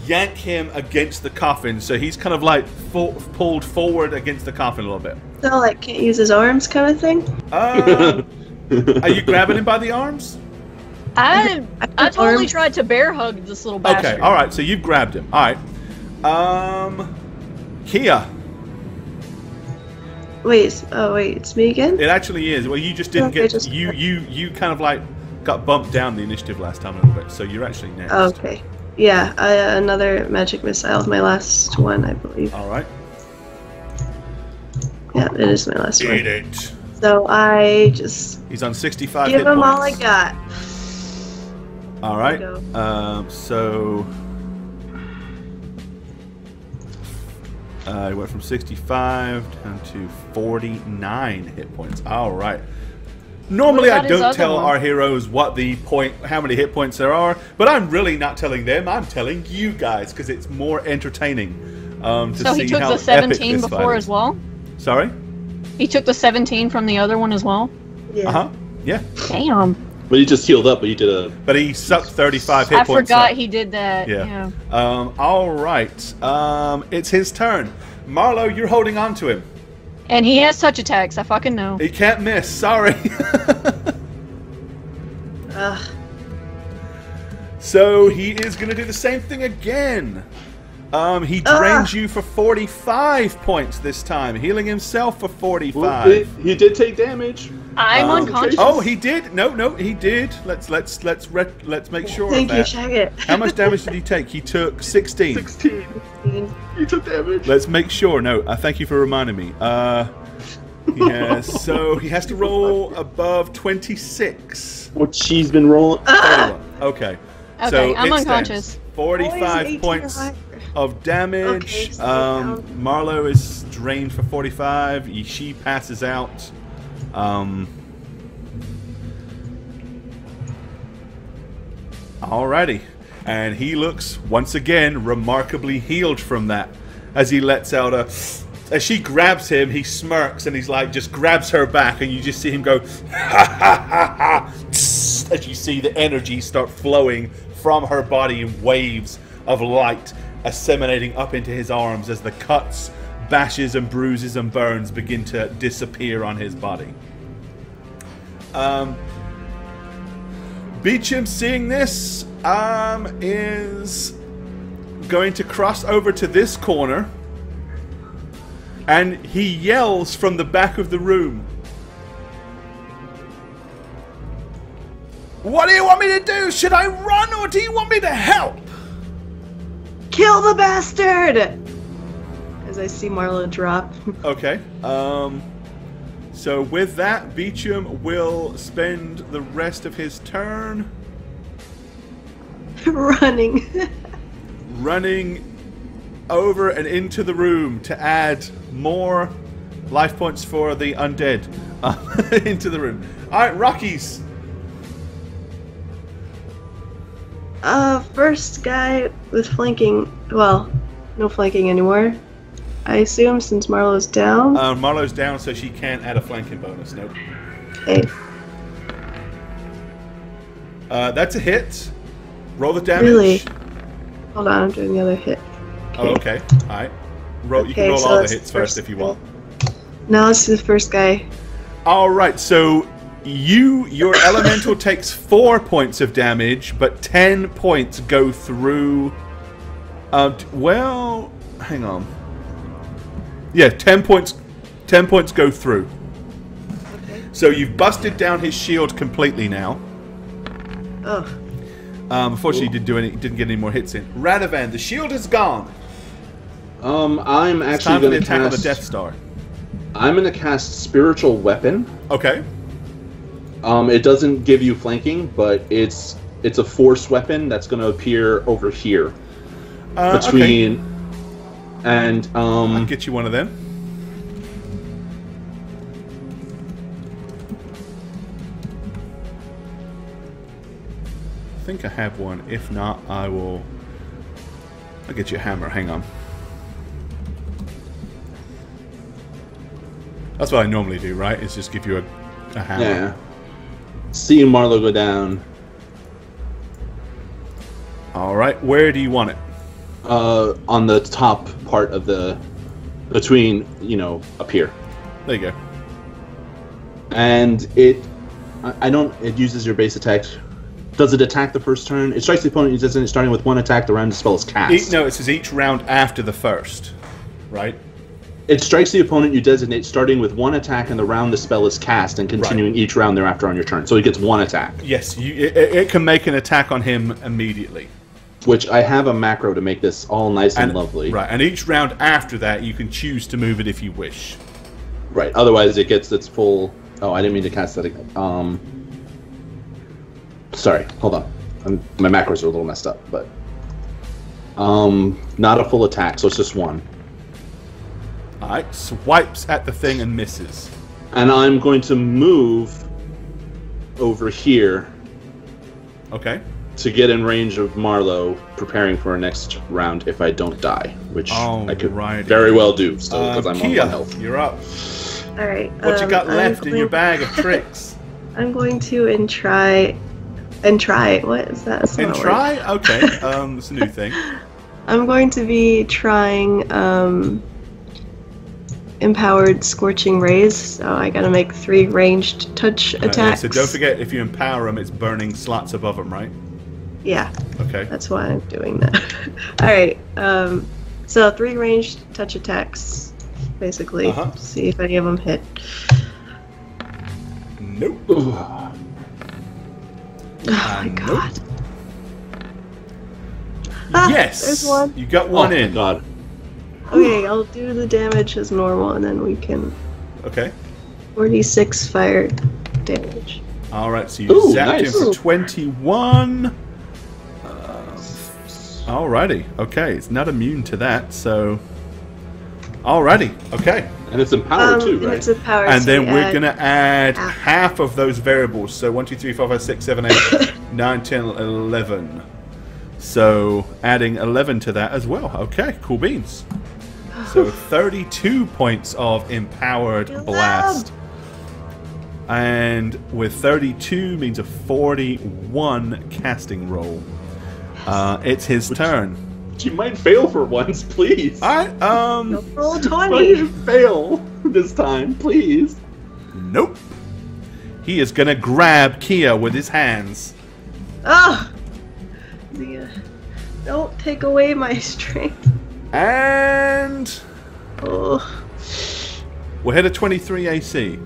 yank him against the coffin. So he's kind of like pulled forward against the coffin a little bit.
So, like, can't use his arms kind of thing?
Are you grabbing him by the arms?
I totally
arm.
tried to bear hug this little bastard.
Okay, alright, so you've grabbed him. Alright. Kia.
Wait, it's me again?
It actually is. Well, you just didn't
Okay,
get...
just-
You kind of like got bumped down the initiative last time a little bit, so you're actually next.
Okay. Yeah, another magic missile. My last one, I believe.
Alright.
Yeah, it is my last
Eat
one.
it.
So I just
He's on 65
give
hit
him
points.
all I got.
Alright.
There you
So... he went from 65 down to 49 hit points. Alright. Normally
What
I
about his
don't
other
tell
one?
our heroes how many hit points there are, but I'm really not telling them. I'm telling you guys because it's more entertaining to
So
see
he took
how
the 17
epic this
before
fight
as
is.
well?
Sorry?
He took the 17 from the other one as well?
Yeah.
Uh-huh. Yeah.
Damn.
But he just healed up, but he did a...
But he sucked 35 hit
I
points.
forgot
up.
he did that.
Yeah.
Yeah.
All right. It's his turn. Marlowe, you're holding on to him.
And he has touch attacks, I fucking know.
He can't miss. Sorry.
Ugh.
So he is going to do the same thing again. He drains you for 45 points this time, healing himself for 45.
Well, he did take damage.
I'm unconscious.
Oh, he did. No, he did. Let's make sure
Thank
of
you,
that.
Shagget.
How much damage did he take? He took 16.
16. He took damage.
Let's make sure. No, thank you for reminding me. So he has to roll above 26.
What she's been rolling.
31. Okay.
Okay,
So
I'm
it
unconscious.
stands 45 points of damage.
Okay, so
Marlo is drained for 45. She passes out. Alrighty. And he looks, once again, remarkably healed from that. As he lets out a... As she grabs him, he smirks and he's like, just grabs her back, and you just see him go, ha ha ha ha, as you see the energy start flowing from her body in waves of light, disseminating up into his arms as the cuts, bashes and bruises and burns begin to disappear on his body. Beecham, seeing this, is going to cross over to this corner, and he yells from the back of the room, "What do you want me to do? Should I run, or do you want me to help?"
Kill the bastard! As I see Marlo drop.
Okay. So with that, Beecham will spend the rest of his turn
Running.
running over and into the room to add more life points for the undead into the room. Alright, Rockies.
First guy with flanking. Well, no flanking anymore. I assume since Marlo's down.
Marlo's down, so she can't add a flanking bonus. Nope.
Okay.
That's a hit. Roll the damage.
Really? Hold on, I'm doing the other hit.
Oh, okay. Alright. You can roll
so
all the
that's
hits
the
first if you want.
No, let's do the first guy.
Alright, so your elemental takes 4 points of damage, but 10 points go through. Well, hang on. Yeah, 10 points go through.
Okay.
So you've busted down his shield completely now.
Oh.
Unfortunately, didn't get any more hits in. Radovan, the shield is gone.
I'm
It's
actually
time for the
going to
attack on the
cast.
Death Star.
I'm going to cast Spiritual Weapon.
Okay.
It doesn't give you flanking, but it's a force weapon that's going to appear over here between.
Okay.
And
I'll get you one of them. I think I have one. If not, I'll get you a hammer. Hang on. That's what I normally do, right? Is just give you a hammer.
yeah, seeing Marlo go down.
All right. Where do you want it?
On the top part of the between, up here.
There you go.
And it uses your base attack. Does it attack the first turn? It strikes the opponent using starting with one attack the round the spell is cast.
No, it says each round after the first, right?
It strikes the opponent you designate starting with one attack in the round the spell is cast and continuing each round thereafter on your turn. So he gets one attack.
Yes, it can make an attack on him immediately.
Which I have a macro to make this all nice and lovely.
Right, and each round after that, you can choose to move it if you wish.
Right, otherwise it gets its full... Oh, I didn't mean to cast that again. Sorry, hold on. My macros are a little messed up, but... not a full attack, so it's just one.
Alright, swipes at the thing and misses.
And I'm going to move over here
Okay.
to get in range of Marlo, preparing for our next round if I don't die, which I could very well do still because I'm on
Kia,
1 health.
You're up.
Alright.
What you got left in your bag of tricks?
I'm going to try. What is that? That's not a word.
Try? Okay. It's a new thing.
I'm going to be trying empowered Scorching Rays, so I gotta make 3 ranged touch attacks.
Yeah, so don't forget, if you empower them, it's burning slots above them, right?
Yeah.
Okay.
That's why I'm doing that. Alright, so 3 ranged touch attacks, basically. See if any of them hit.
Nope.
Oh my god. Ah,
Yes!
there's one.
You got one in.
God.
Okay, I'll do the damage as normal and then we can...
Okay.
46 fire damage.
Alright, so you
Ooh,
zapped
nice.
him for 21. Alrighty. Okay, it's not immune to that, so... Alrighty. Okay.
And it's empowered too,
and
right?
it's empowered,
And
so
then
we
we're
add
going to add
half.
half of those variables. So 1, 2, 3, 4, 5, 6, 7, 8, 9, 10, 11. So adding 11 to that as well. Okay, cool beans. So 32 points of empowered blast. And with 32 means a 41 casting roll. It's his turn.
You might fail for once, please.
Roll 20.
Don't fail this time, please.
Nope. He is gonna grab Kia with his hands.
Ah! Don't take away my strength.
And
Oh.
we'll hit a 23 AC.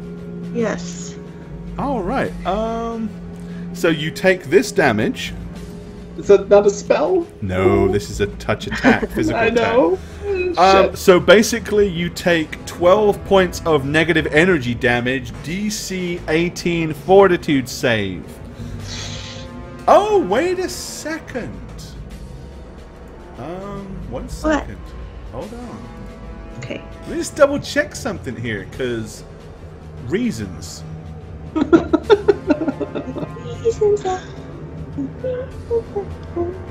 Yes.
Alright. So you take this damage.
Is that not a spell?
No, this is a touch attack, physical
I know.
attack. So basically you take 12 points of negative energy damage, DC 18 fortitude save. Oh, wait a second. 1 second. Hold on.
Okay.
Let me just double check something here, because reasons.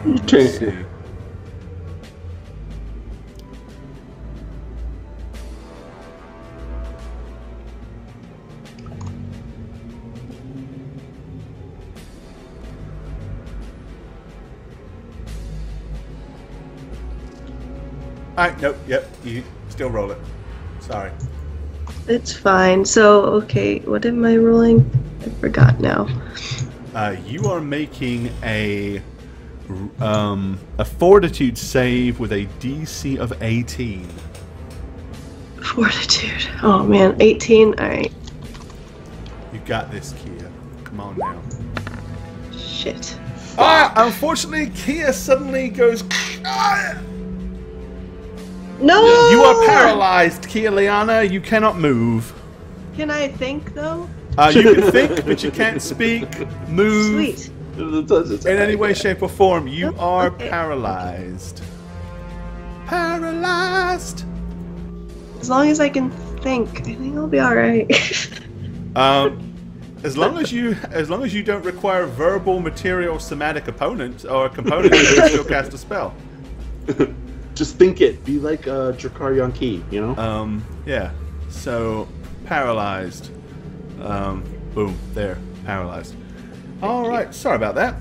Let's see. Alright, nope, yep, you still roll it. Sorry.
It's fine. So, okay, what am I rolling? I forgot now.
You are making a fortitude save with a DC of 18.
Fortitude. Oh man, 18. Alright.
You got this, Kia. Come on now.
Shit.
Unfortunately, Kia suddenly goes.
No!
You are paralyzed, Kia Liana. You cannot move.
Can I think though?
You can think, but you can't speak, move,
Sweet.
in any way, shape, or form. You are
Okay.
paralyzed. Paralyzed.
As long as I can think, I think I'll be alright.
As long as you don't require verbal, material, somatic opponent or component, you can still cast a spell.
Just think it. Be like Drakar Yonki, you know?
Yeah. So paralyzed. Boom. There. Paralyzed. All right. Sorry about that.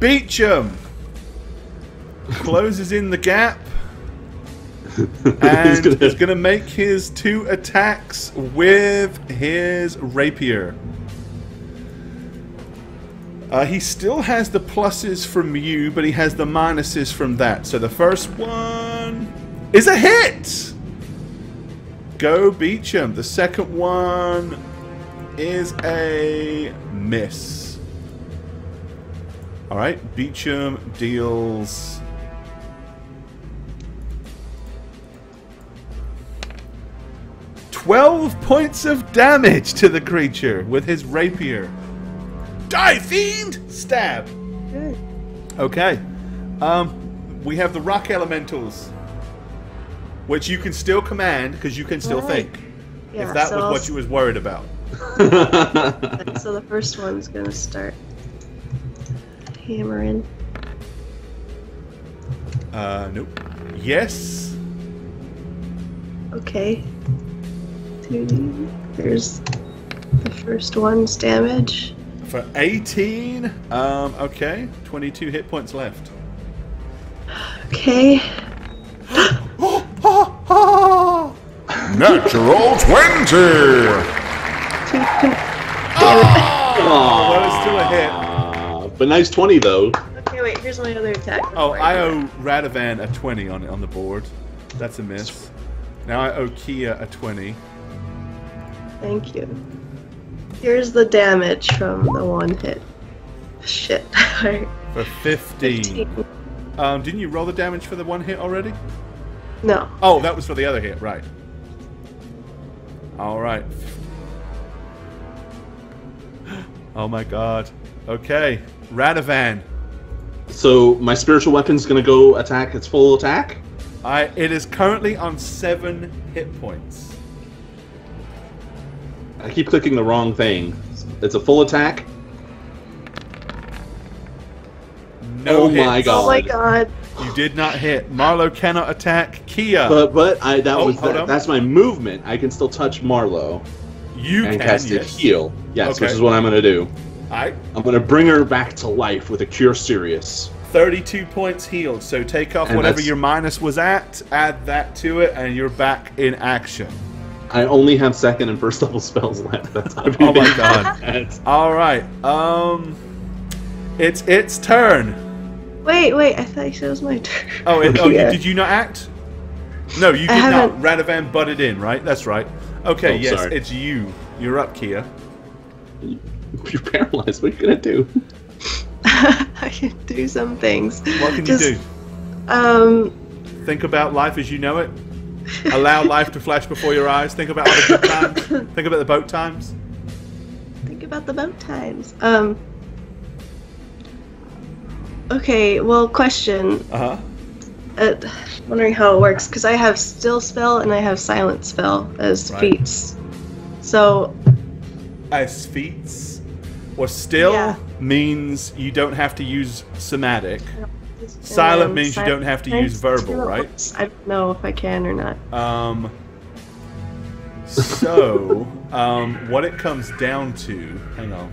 Beecham closes in the gap. And is going to make his 2 attacks with his rapier. He still has the pluses from you, but he has the minuses from that. So the first one is a hit! Go Beecham. The second one is a miss. Alright, Beecham deals... "12 points of damage to the creature with his rapier. Die, fiend! Stab.
Good.
Okay. We have the rock elementals, which you can still command because you can still
Right.
think.
Yeah,
If that
so
was
I'll
what you was worried about.
So the first one's gonna start hammering.
Nope. Yes.
Okay. 2D. There's the first one's damage.
For 18. Okay. 22 hit points left.
Okay.
Natural 20!
Well, it's still a hit.
But nice 20 though.
Okay, wait, here's my other attack.
Oh, I owe Radovan a 20 on the board. That's a miss. Now I owe Kia a 20.
Thank you. Here's the damage from the one hit. Shit. Alright.
For 15. Didn't you roll the damage for the one hit already?
No.
Oh, that was for the other hit, right. Alright. Oh my god. Okay. Radovan.
So my spiritual weapon's gonna go attack its full attack?
It is currently on 7 hit points.
I keep clicking the wrong thing. It's a full attack?
No hits.
My god.
Oh my god.
You did not hit. Marlowe cannot attack Kia.
That's my movement. I can still touch Marlowe.
You
and
can,
cast a
yes.
heal. Yes,
Okay.
which is what I'm gonna do.
Alright.
I'm gonna bring her back to life with a Cure Serious.
32 points healed. So take off
And
whatever
that's-
your minus was at, add that to it, and you're back in action.
I only have second and first level spells left. That's
Oh my god.
That's-
Alright. It's its turn.
Wait, I thought you said it was my turn.
Oh,
Yeah.
did you not act? No, you did
I
not.
haven't-
Radovan butted in, right? That's right. Okay,
Oh,
yes,
sorry.
it's you. You're up, Kia.
You're paralyzed. What are you gonna do?
I can do some things.
What can
Just,
you do? Think about life as you know it. Allow life to flash before your eyes. Think about all the good times. Think about the boat times.
Think about the boat times. Okay, well, question.
Uh-huh.
Wondering how it works, because I have Still Spell and I have Silent Spell as
Right.
feats. So,
As feats. Or still
Yeah.
means you don't have to use somatic. Silent means you don't have to use verbal, right?
I don't know if I can or not.
So, what it comes down to, hang on.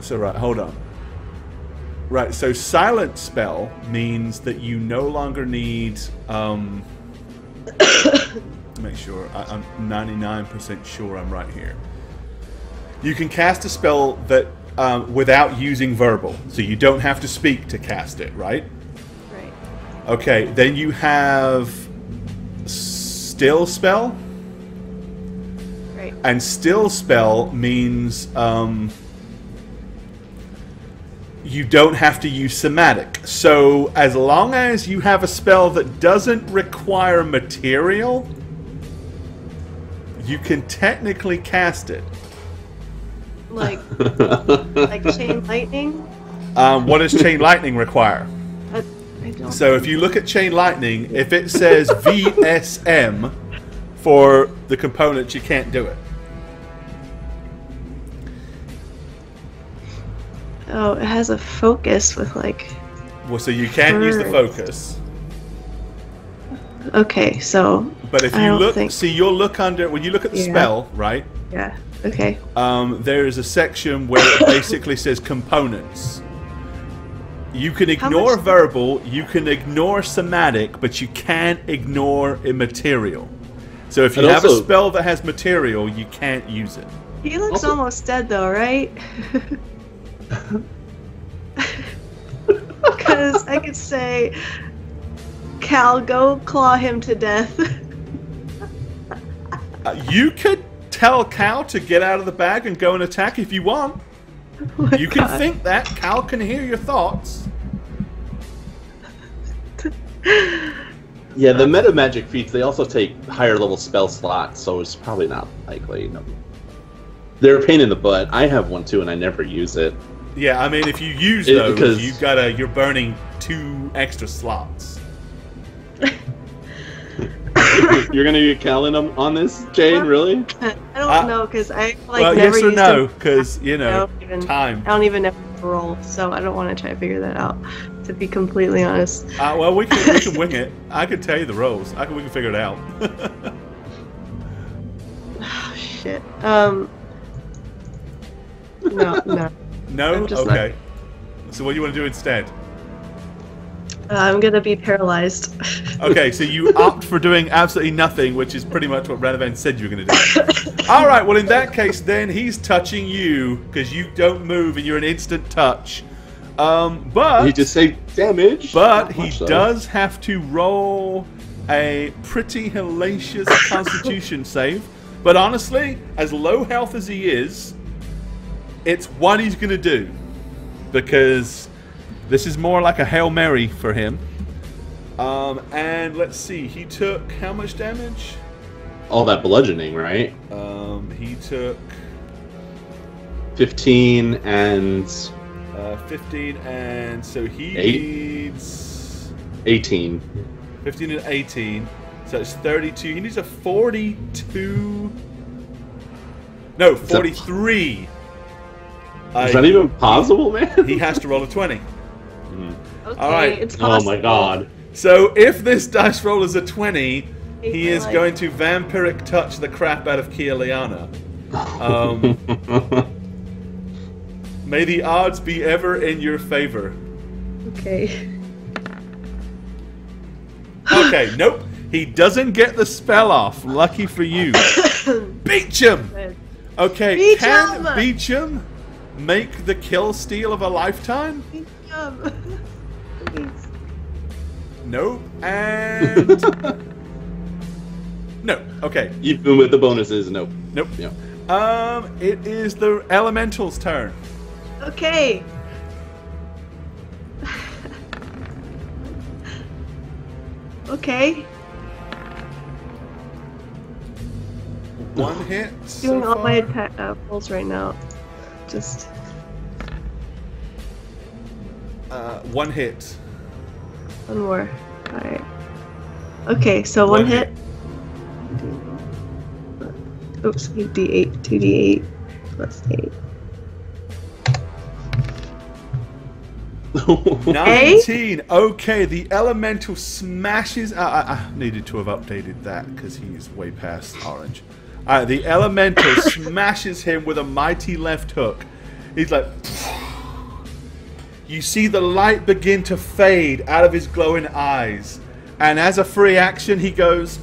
So, right, hold on. Right, so silent spell means that you no longer need, make sure, I'm 99% sure I'm right here. You can cast a spell that, without using verbal, so you don't have to speak to cast it, right?
Right.
Okay, then you have still spell,
Right.
and still spell means you don't have to use somatic. So as long as you have a spell that doesn't require material, you can technically cast it.
Like Chain Lightning?
What does Chain Lightning require?
I don't
So if you look at Chain Lightning, if it says VSM for the component, you can't do it.
Oh, it has a focus with like...
Well, so you can't use the
Birds.
focus.
Okay, so...
But if
I
you
don't
look,
think-
see, you'll look under, when you look at the
Yeah.
spell, right?
Yeah, okay.
There is a section where it basically says components. You can
How
ignore
much-
verbal, you can ignore somatic, but you can't ignore immaterial. So if you
And
have a
also-
spell that has material, you can't use it.
He looks
Also-
almost dead though, right? Because I could say, Cal, go claw him to death.
You could tell Cal to get out of the bag and go and attack if you want.
Oh my
You can
God.
think that. Cal can hear your thoughts.
Yeah, the meta magic feats, they also take higher level spell slots, so it's probably not likely. No. They're a pain in the butt. I have one too, and I never use it.
Yeah, I mean, if you use
It-
those,
because-
you're burning 2 extra slots.
You're gonna get Cal in on this, Jane?
Well,
Really?
I don't know, because I like
Well,
never
yes or
used
no,
him.
because, you know, time.
I don't even know how to roll, so I don't want to try to figure that out, to be completely honest.
Well, we can wing it. I can tell you the rolls. We can figure it out.
Oh, shit. No.
No?
I'm just
Okay. So what do you want to do instead?
I'm gonna be paralyzed.
Okay, so you opt for doing absolutely nothing, which is pretty much what Radovan said you were going to do. All right, well, in that case, then, he's touching you, because you don't move and you're an instant touch. But...
He just say damage.
But he does have to roll a pretty hellacious Constitution save. But honestly, as low health as he is, it's what he's going to do. Because this is more like a Hail Mary for him. And let's see, he took how much damage?
All that bludgeoning, right?
He took
15 and
15, and so he needs
18.
15 and 18, so it's 32. He needs a 42. No, 43.
Is that even possible, man?
He has to roll a 20.
Okay,
All right.
it's possible.
Oh my god.
So if this dice roll is a 20, he is
my
going to vampiric touch the crap out of Kieliana. May the odds be ever in your favor.
Okay.
Okay, nope. He doesn't get the spell off. Lucky for you. Beecham! Okay,
Beecham!
can Beecham make the kill steal of a lifetime?
Please.
Nope. And... no. Okay.
Even with the bonuses, nope.
Nope.
Yeah.
It is the elemental's turn.
Okay. Okay.
One hit.
Doing
so
all my
far.
attack rolls right now. Just
One hit.
one more. Alright. Okay, so one hit. Oops, 8d8, 2d8 plus 8.
19. Okay, the elemental smashes. I needed to have updated that because he's way past orange. The elemental smashes him with a mighty left hook. He's like. You see the light begin to fade out of his glowing eyes, and as a free action, he goes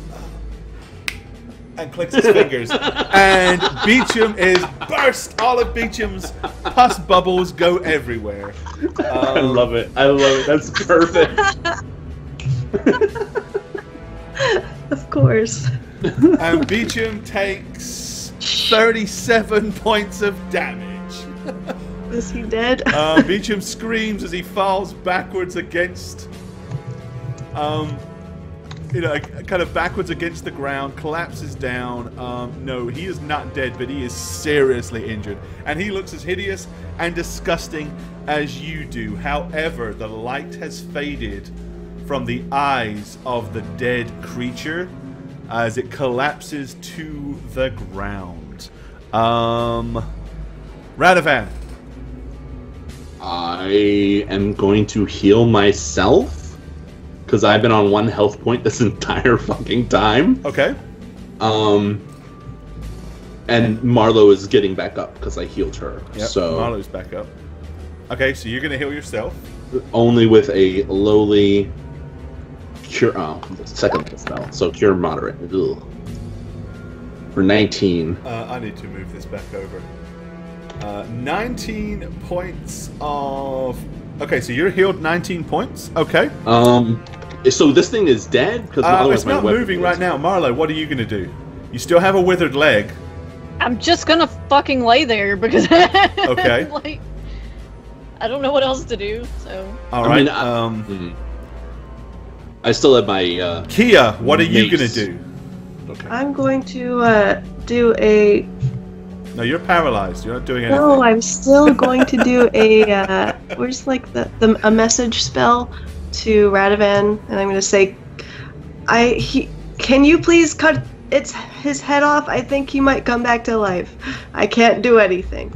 and clicks his fingers, and Beecham is burst. All of Beecham's pus bubbles go everywhere.
I love it. I love it. That's perfect.
Of course.
And Beecham takes 37 points of damage.
Is he dead?
Beecham screams as he falls backwards against, kind of backwards against the ground, collapses down. No, he is not dead, but he is seriously injured. And he looks as hideous and disgusting as you do. However, the light has faded from the eyes of the dead creature as it collapses to the ground. Radovan.
I am going to heal myself because I've been on 1 health point this entire fucking time.
Okay.
And Marlo is getting back up because I healed her.
Yep,
so
Marlo's back up. Okay, so you're gonna heal yourself.
only with a lowly cure. Oh, second spell. So cure moderate. Ugh. For 19.
I need to move this back over. 19 points of... Okay, so you're healed 19 points. Okay.
So this thing is dead? Because
it's not moving right now. Marlo, what are you going to do? You still have a withered leg.
I'm just gonna fucking lay there because
Okay.
like, I don't know what else to do, so...
Alright,
I still have my,
Kia, what are you
mace.
going to do? Okay.
I'm going to do a...
No, you're paralyzed. You're not doing anything.
No, I'm still going to do a... where's like a message spell to Radovan, and I'm going to say, can you please cut his head off? I think he might come back to life. I can't do anything.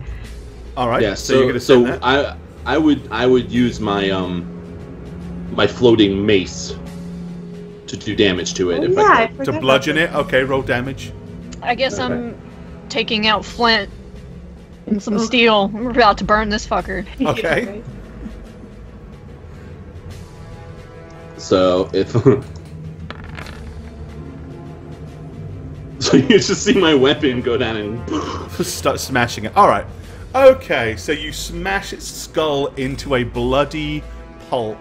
All right.
Yeah.
So you're gonna send that?
I would use my my floating mace to do damage to it. If I could.
To bludgeon it. Okay. Roll damage.
I guess I'm taking out flint and some steel. We're about to burn this fucker.
Okay.
So if so, you just see my weapon go down and
start smashing it. All right. Okay, so you smash its skull into a bloody pulp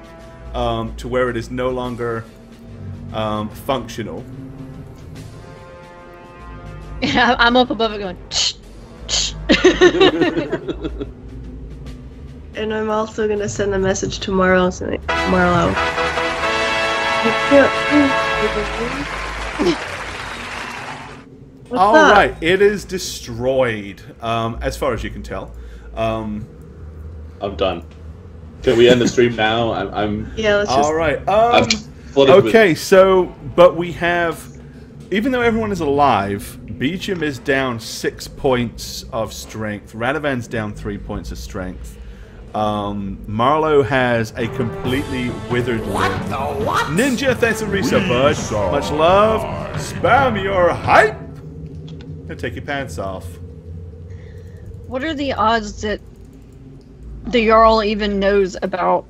to where it is no longer functional.
Yeah, I'm up above it going.
And I'm also gonna send a message to Marlo saying, Marlo. You can't
All right, it is destroyed, as far as you can tell.
I'm done. Can we end the stream now? I'm
Yeah, let's just...
All right.
I'm flooded
Okay, so, but we have, even though everyone is alive, Beecham is down 6 points of strength. Radovan's down 3 points of strength. Marlo has a completely withered limb. Ninja, thanks for resub, bud. Much love. Spam your hype. And take your pants off.
What are the odds that the Jarl even knows about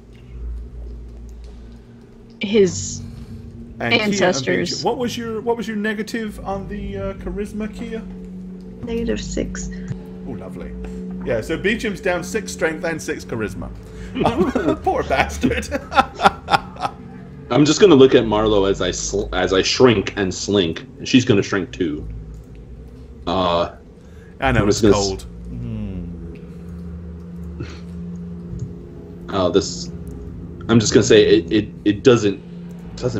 his
And
ancestors?
Kia, what was your negative on the charisma, Kia?
-6.
Oh, lovely. Yeah, so Beecham's down 6 strength and 6 charisma. Poor bastard.
I'm just gonna look at Marlo as I shrink and slink. She's gonna shrink too.
I know it's cold.
I'm just gonna say it doesn't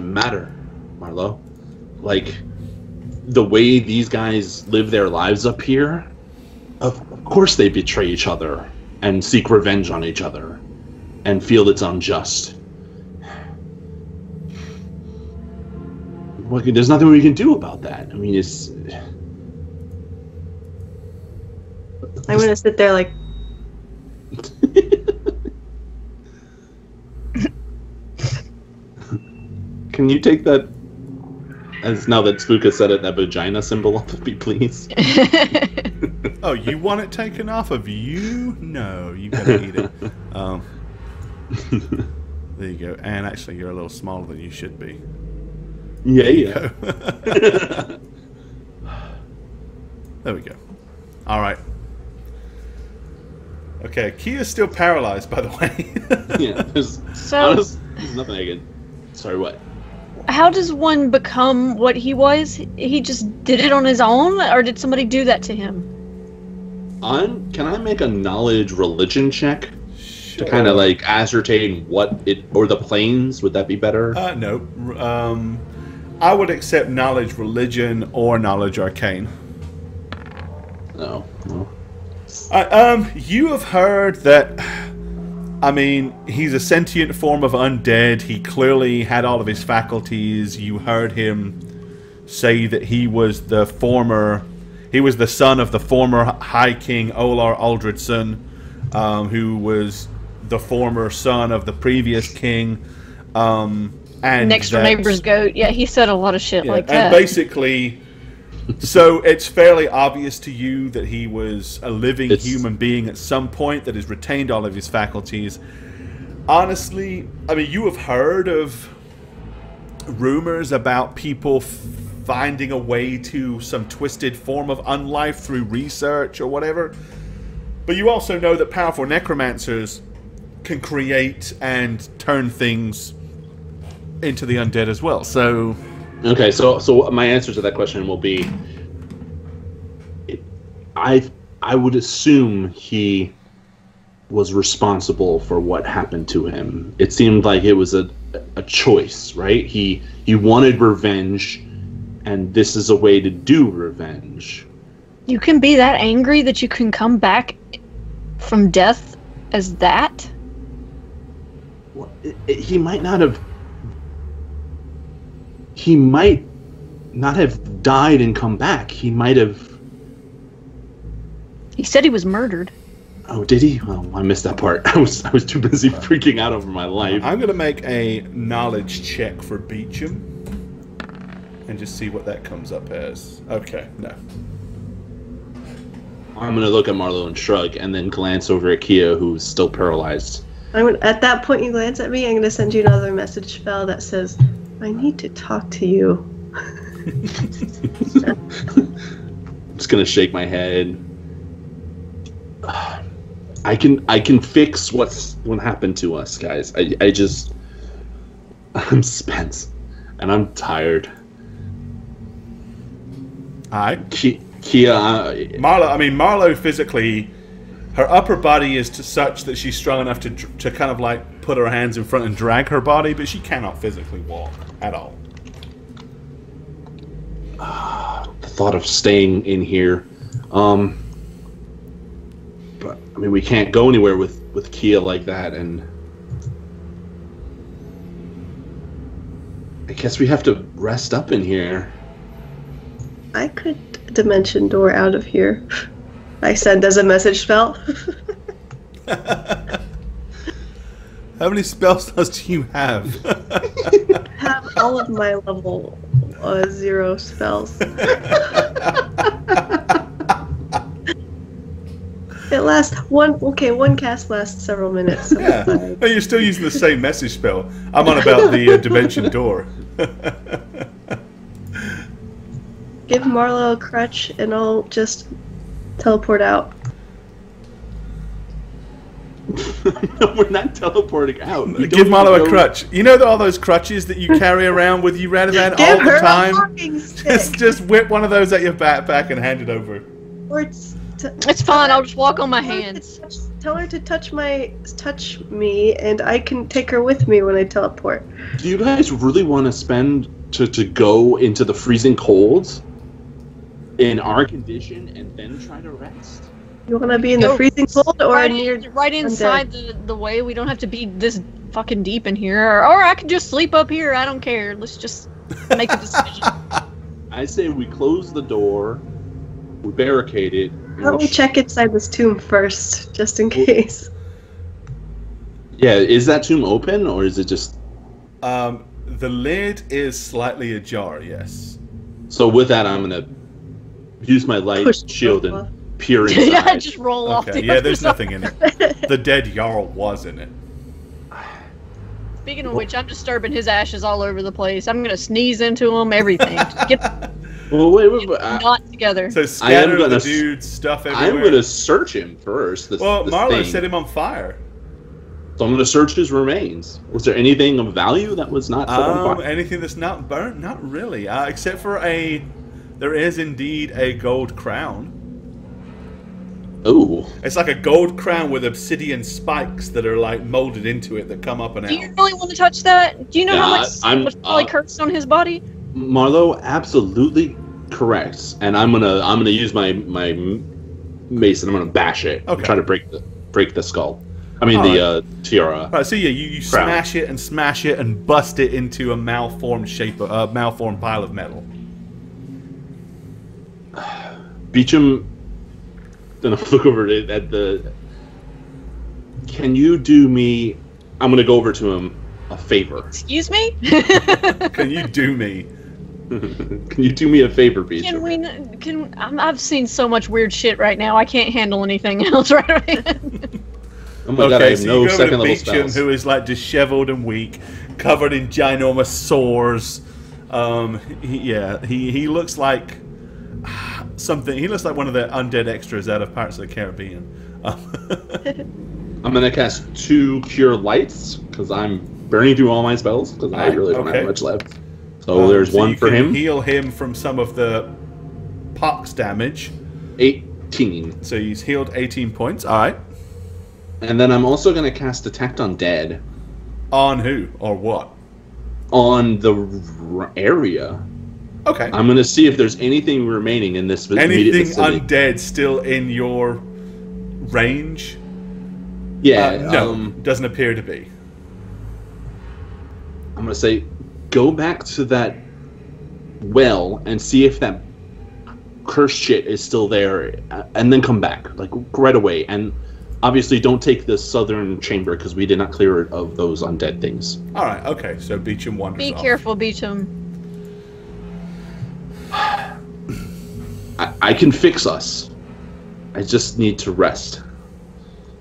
matter, Marlo. Like the way these guys live their lives up here, of course they betray each other and seek revenge on each other and feel it's unjust. Well, there's nothing we can do about that. I mean, it's...
I'm gonna sit there like...
Can you take that, as now that Spooka said it, that vagina symbol off of me, please?
Oh, you want it taken off of you? No, you gotta eat it. There you go. And actually, you're a little smaller than you should be.
Yeah.
There we go. All right. Okay, Kia's still paralyzed, by the way.
Yeah, there's nothing I can... Sorry, what?
How does one become what he was? He just did it on his own, or did somebody do that to him?
Can I make a knowledge religion check? Sure. To kind of like ascertain what it... Or the planes, would that be better?
No. I would accept knowledge religion or knowledge arcane.
No.
You have heard that, I mean, he's a sentient form of undead. He clearly had all of his faculties. You heard him say that he was the son of the former High King Olar Aldridsson, who was the former son of the previous king. And
next door neighbor's goat. Yeah, he said a lot of shit like that.
And basically... So it's fairly obvious to you that he was a living human being at some point that has retained all of his faculties. Honestly, I mean, you have heard of rumors about people finding a way to some twisted form of unlife through research or whatever. But you also know that powerful necromancers can create and turn things into the undead as well. So...
Okay, so my answer to that question will be, I would assume he was responsible for what happened to him. It seemed like it was a choice, right? He wanted revenge, and this is a way to do revenge.
You can be that angry that you can come back from death as that?
Well, he might not have... He might not have died and come back. He might have...
He said he was murdered.
Oh, did he? Oh, I missed that part. I was too busy freaking out over my life.
I'm going to make a knowledge check for Beecham and just see what that comes up as. Okay, no.
I'm going to look at Marlo and shrug and then glance over at Kia, who's still paralyzed.
At that point, you glance at me. I'm gonna send you another message spell that says, "I need to talk to you."
I'm just gonna shake my head. I can fix what happened to us, guys. I'm spent, and I'm tired.
Aye.
Kia.
Marlo physically, her upper body is such that she's strong enough to kind of like put her hands in front and drag her body, but she cannot physically walk at all.
The thought of staying in here, but I mean, we can't go anywhere with Kia like that, and I guess we have to rest up in here.
I could dimension door out of here. I send as a message spell.
How many spell slots do you have?
Have all of my level 0 spells. It lasts one cast lasts several minutes. So
Yeah, but you're still using the same message spell. I'm on about the dimension door.
Give Marlo a crutch and I'll just teleport out.
No, we're not teleporting out.
Give Marlo a crutch. You know all those crutches that you carry around with you, Radovan, all the time?
A walking stick.
Just whip one of those at your backpack and hand it over.
Or
It's fine. I'll just walk on my hands.
Tell her to touch me, and I can take her with me when I teleport.
Do you guys really want to spend to go into the freezing cold in our condition and then try to rest?
You want to be in the freezing cold or
right inside the way? We don't have to be this fucking deep in here, or I can just sleep up here. I don't care. Let's just make a decision.
I say we close the door, we barricade it.
Why don't we check inside this tomb first, just in case?
Yeah, is that tomb open or is it just?
The lid is slightly ajar. Yes.
So with that, I'm gonna use my light shield and peer inside.
Yeah, just roll off.
Okay. Yeah, there's nothing in it. The dead Jarl was in it.
Speaking of which, I'm disturbing his ashes all over the place. I'm gonna sneeze into him. Everything. Just get.
Well, wait,
not together.
So scatter the dude's stuff everywhere.
I'm gonna search him first.
Marlo set him on fire.
So I'm gonna search his remains. Was there anything of value that was not set on fire?
Anything that's not burnt? Not really. Except for there is indeed a gold crown.
Oh.
It's like a gold crown with obsidian spikes that are like molded into it that come up and out.
Do you really want to touch that? Do you know how much probably cursed on his body?
Marlo, absolutely correct. And I'm gonna use my mace and I'm gonna bash it.
Okay.
Try to break the skull. I mean tiara.
Right. So yeah, you smash it and bust it into a malformed malformed pile of metal.
Beecham, gonna look over at the. Can you do me? I'm gonna go over to him a favor.
Excuse me?
Can you do me?
Can you do me a favor, Beecham?
I've seen so much weird shit right now. I can't handle anything else right away.
Oh my god, I have no second level
Beecham,
spells.
who is like disheveled and weak, covered in ginormous sores. He looks like something. He looks like one of the undead extras out of Pirates of the Caribbean.
I'm gonna cast 2 Cure Lights because I'm burning through all my spells because I really don't have much left. So there's one for him.
Heal him from some of the pox damage.
18.
So he's healed 18 points. All right.
And then I'm also going to cast Detect Undead.
On who or what?
On the area.
Okay.
I'm going to see if there's anything remaining in this immediate vicinity.
Undead still in your range?
Yeah.
No, doesn't appear to be.
I'm going to say, go back to that well and see if that cursed shit is still there, and then come back, like, right away. And obviously don't take the southern chamber, because we did not clear it of those undead things.
Alright, okay, so Beecham wanders
Be
off.
careful, Beecham.
I can fix us. I just need to rest.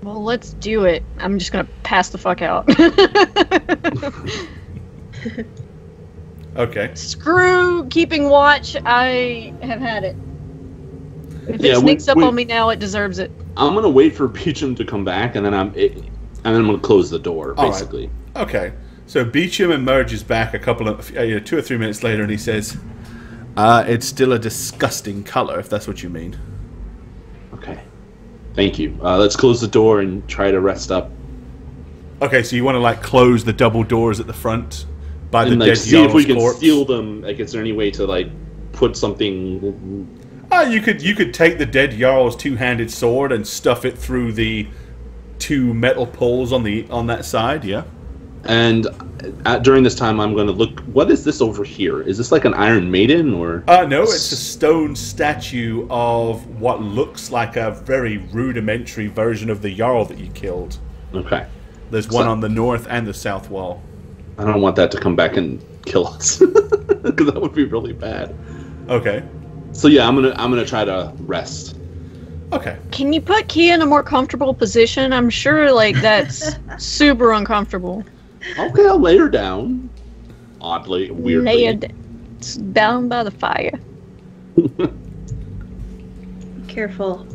Well, let's do it. I'm just gonna pass the fuck out.
Okay.
Screw keeping watch. I have had it. If it sneaks up on me now, it deserves it.
I'm gonna wait for Beecham to come back, and then I'm gonna close the door, basically.
Right. Okay. So Beecham emerges back a couple of 2 or 3 minutes later, and he says, "It's still a disgusting color, if that's what you mean."
Okay. Thank you. Let's close the door and try to rest up.
Okay, so you want to like close the double doors at the front by the
and
dead
see if we can
corpse?
steal them. Like, is there any way to like put something?
You could take the dead Jarl's two-handed sword and stuff it through the 2 metal poles on that side. Yeah.
And during this time, I'm going to look. What is this over here? Is this like an Iron Maiden or?
No, it's a stone statue of what looks like a very rudimentary version of the Jarl that you killed.
Okay.
There's one on the north and the south wall.
I don't want that to come back and kill us, because that would be really bad.
Okay.
So yeah, I'm gonna try to rest.
Okay.
Can you put Kia in a more comfortable position? I'm sure like that's super uncomfortable.
Okay, I'll lay her down. Oddly, weirdly.
Bound by the fire.
Careful.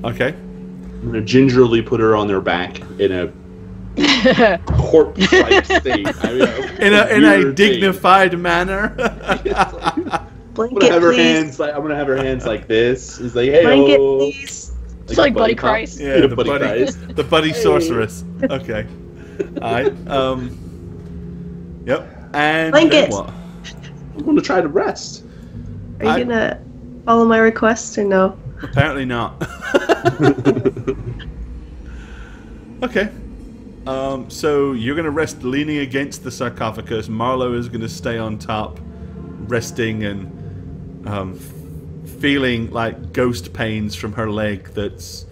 Okay.
I'm gonna gingerly put her on their back in a corpse-like state. I mean,
in a dignified manner.
Blanket,
I'm
please.
gonna have her hands like this. It's like, hey,
Blanket, please.
It's like Buddy Christ.
Yeah, the
Buddy Christ.
The buddy sorceress. Okay. Alright. Yep. And
Blanket.
then what?
I'm gonna try to rest.
Are you gonna follow my request or no?
Apparently not. Okay. So you're gonna rest leaning against the sarcophagus. Marlowe is gonna stay on top, resting and feeling like ghost pains from her leg that's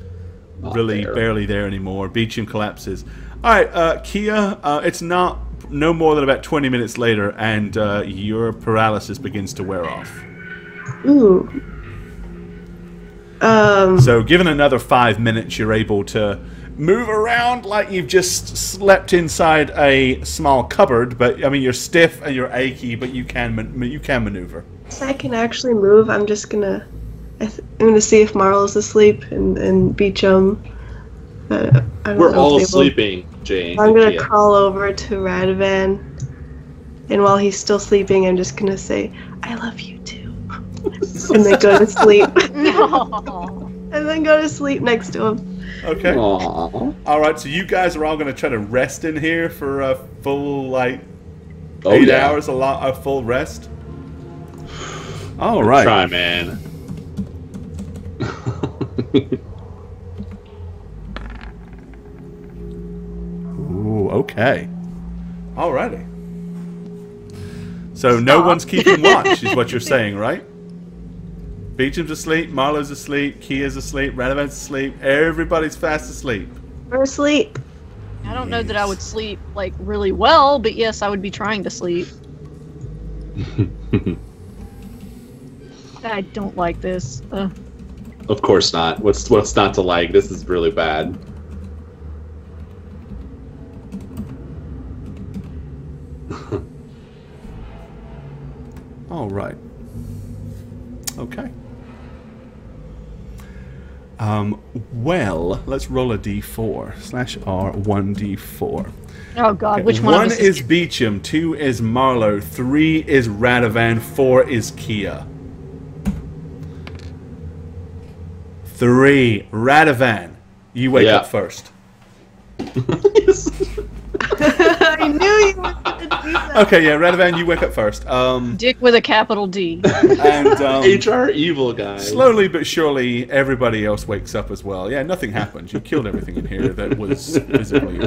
really barely there anymore. Beecham collapses. Alright, Kia, it's no more than about 20 minutes later, and your paralysis begins to wear off.
Ooh.
So given another 5 minutes, you're able to move around like you've just slept inside a small cupboard, but I mean you're stiff and you're achy, but you can maneuver.
So I can actually move. I'm just gonna. I'm gonna see if Marlo's asleep and Beecham.
We're all sleeping, Jane.
I'm gonna crawl over to Radovan, and while he's still sleeping, I'm just gonna say, "I love you too," and then go to sleep. And then go to sleep next to him.
Okay.
Aww.
All right. So you guys are all going to try to rest in here for a full 8 hours, a full rest. All right.
Try, man.
Ooh. Okay. Alrighty. So no one's keeping watch, is what you're saying, right? Beecham's asleep, Marlowe's asleep, Kia's asleep, Radovan's asleep, everybody's fast asleep.
We're asleep.
I don't know that I would sleep like really well, but yes, I would be trying to sleep. I don't like this.
Of course not. What's not to like? This is really bad.
All right. Okay. Well, let's roll a d4. /R 1d4.
Oh God,
Okay.
which one?
1
of us
is Beecham, 2 is Marlowe, 3 is Radovan, 4 is Kia. 3, Radovan. You wake up first.
I knew you were gonna do that.
Okay, yeah, Radovan, you wake up first.
Dick with a capital D.
And
HR evil guy.
slowly but surely, everybody else wakes up as well. Yeah, nothing happened. You killed everything in here that was physically.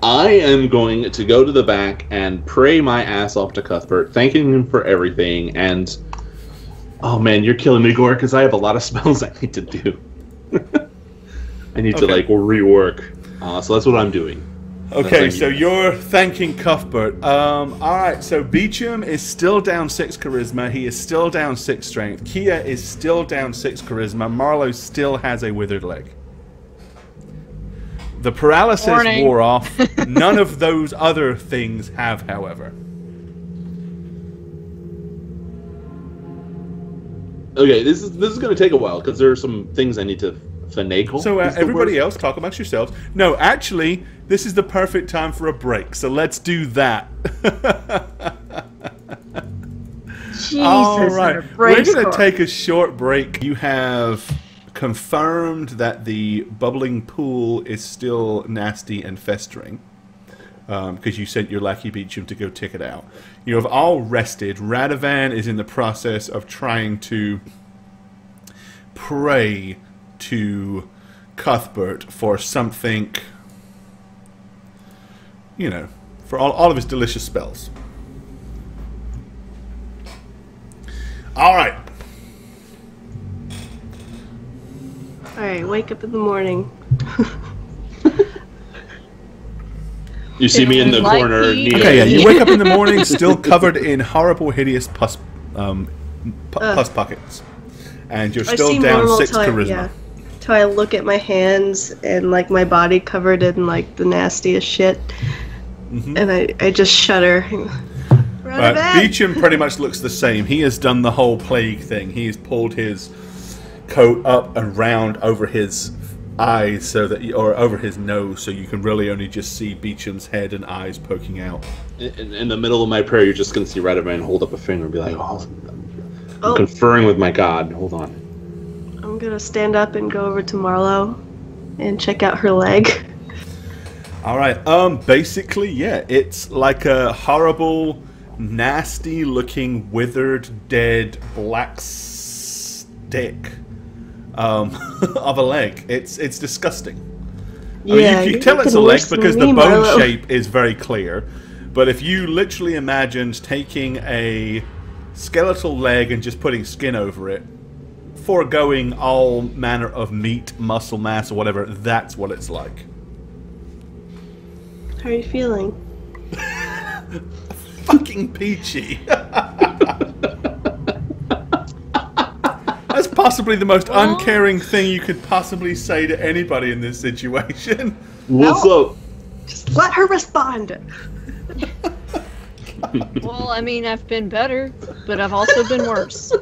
I am going to go to the back and pray my ass off to Cuthbert, thanking him for everything. And oh man, you're killing me, Gore, because I have a lot of spells I need to do. I need to like rework. So that's what I'm doing.
Okay, so you're thanking Cuthbert. Alright, so Beecham is still down 6 charisma. He is still down 6 strength. Kia is still down 6 charisma. Marlowe still has a withered leg. The paralysis wore off. None of those other things have, however.
Okay, this is going to take a while because there are some things I need to finagle.
So everybody else, talk amongst yourselves. No, actually, this is the perfect time for a break. So let's do that.
Jesus,
all right, we're going to
score.
take a short break. You have confirmed that the bubbling pool is still nasty and festering. Because you sent your lackey Beecham to go tick it out. You have all rested. Radovan is in the process of trying to pray to Cuthbert for something, you know, for all of his delicious spells. Alright.
Alright, wake up in the morning.
You see me in the corner.
Okay, yeah, you wake up in the morning still covered in horrible, hideous pus pockets. And you're still down 6 charisma.
Yeah. Till I look at my hands and like my body covered in like the nastiest shit. And I just shudder.
Beecham pretty much looks the same. He has done the whole plague thing. He has pulled his coat up and round over his eyes so that, or over his nose, so you can really only just see Beecham's head and eyes poking out.
In the middle of my prayer, you're just going to see Radovan hold up a finger and be like, I'm conferring with my god. Hold on.
I'm going to stand up and go over to Marlowe and check out her leg.
Alright, basically, yeah, it's like a horrible, nasty looking, withered, dead, black stick of a leg. It's disgusting.
Yeah,
you tell it's a leg because the bone shape is very clear. But if you literally imagined taking a skeletal leg and just putting skin over it, foregoing all manner of meat, muscle mass, or whatever, that's what it's like.
How are you feeling?
Fucking peachy. That's possibly the most uncaring thing you could possibly say to anybody in this situation.
What's up?
Just let her respond.
Well, I mean, I've been better, but I've also been worse.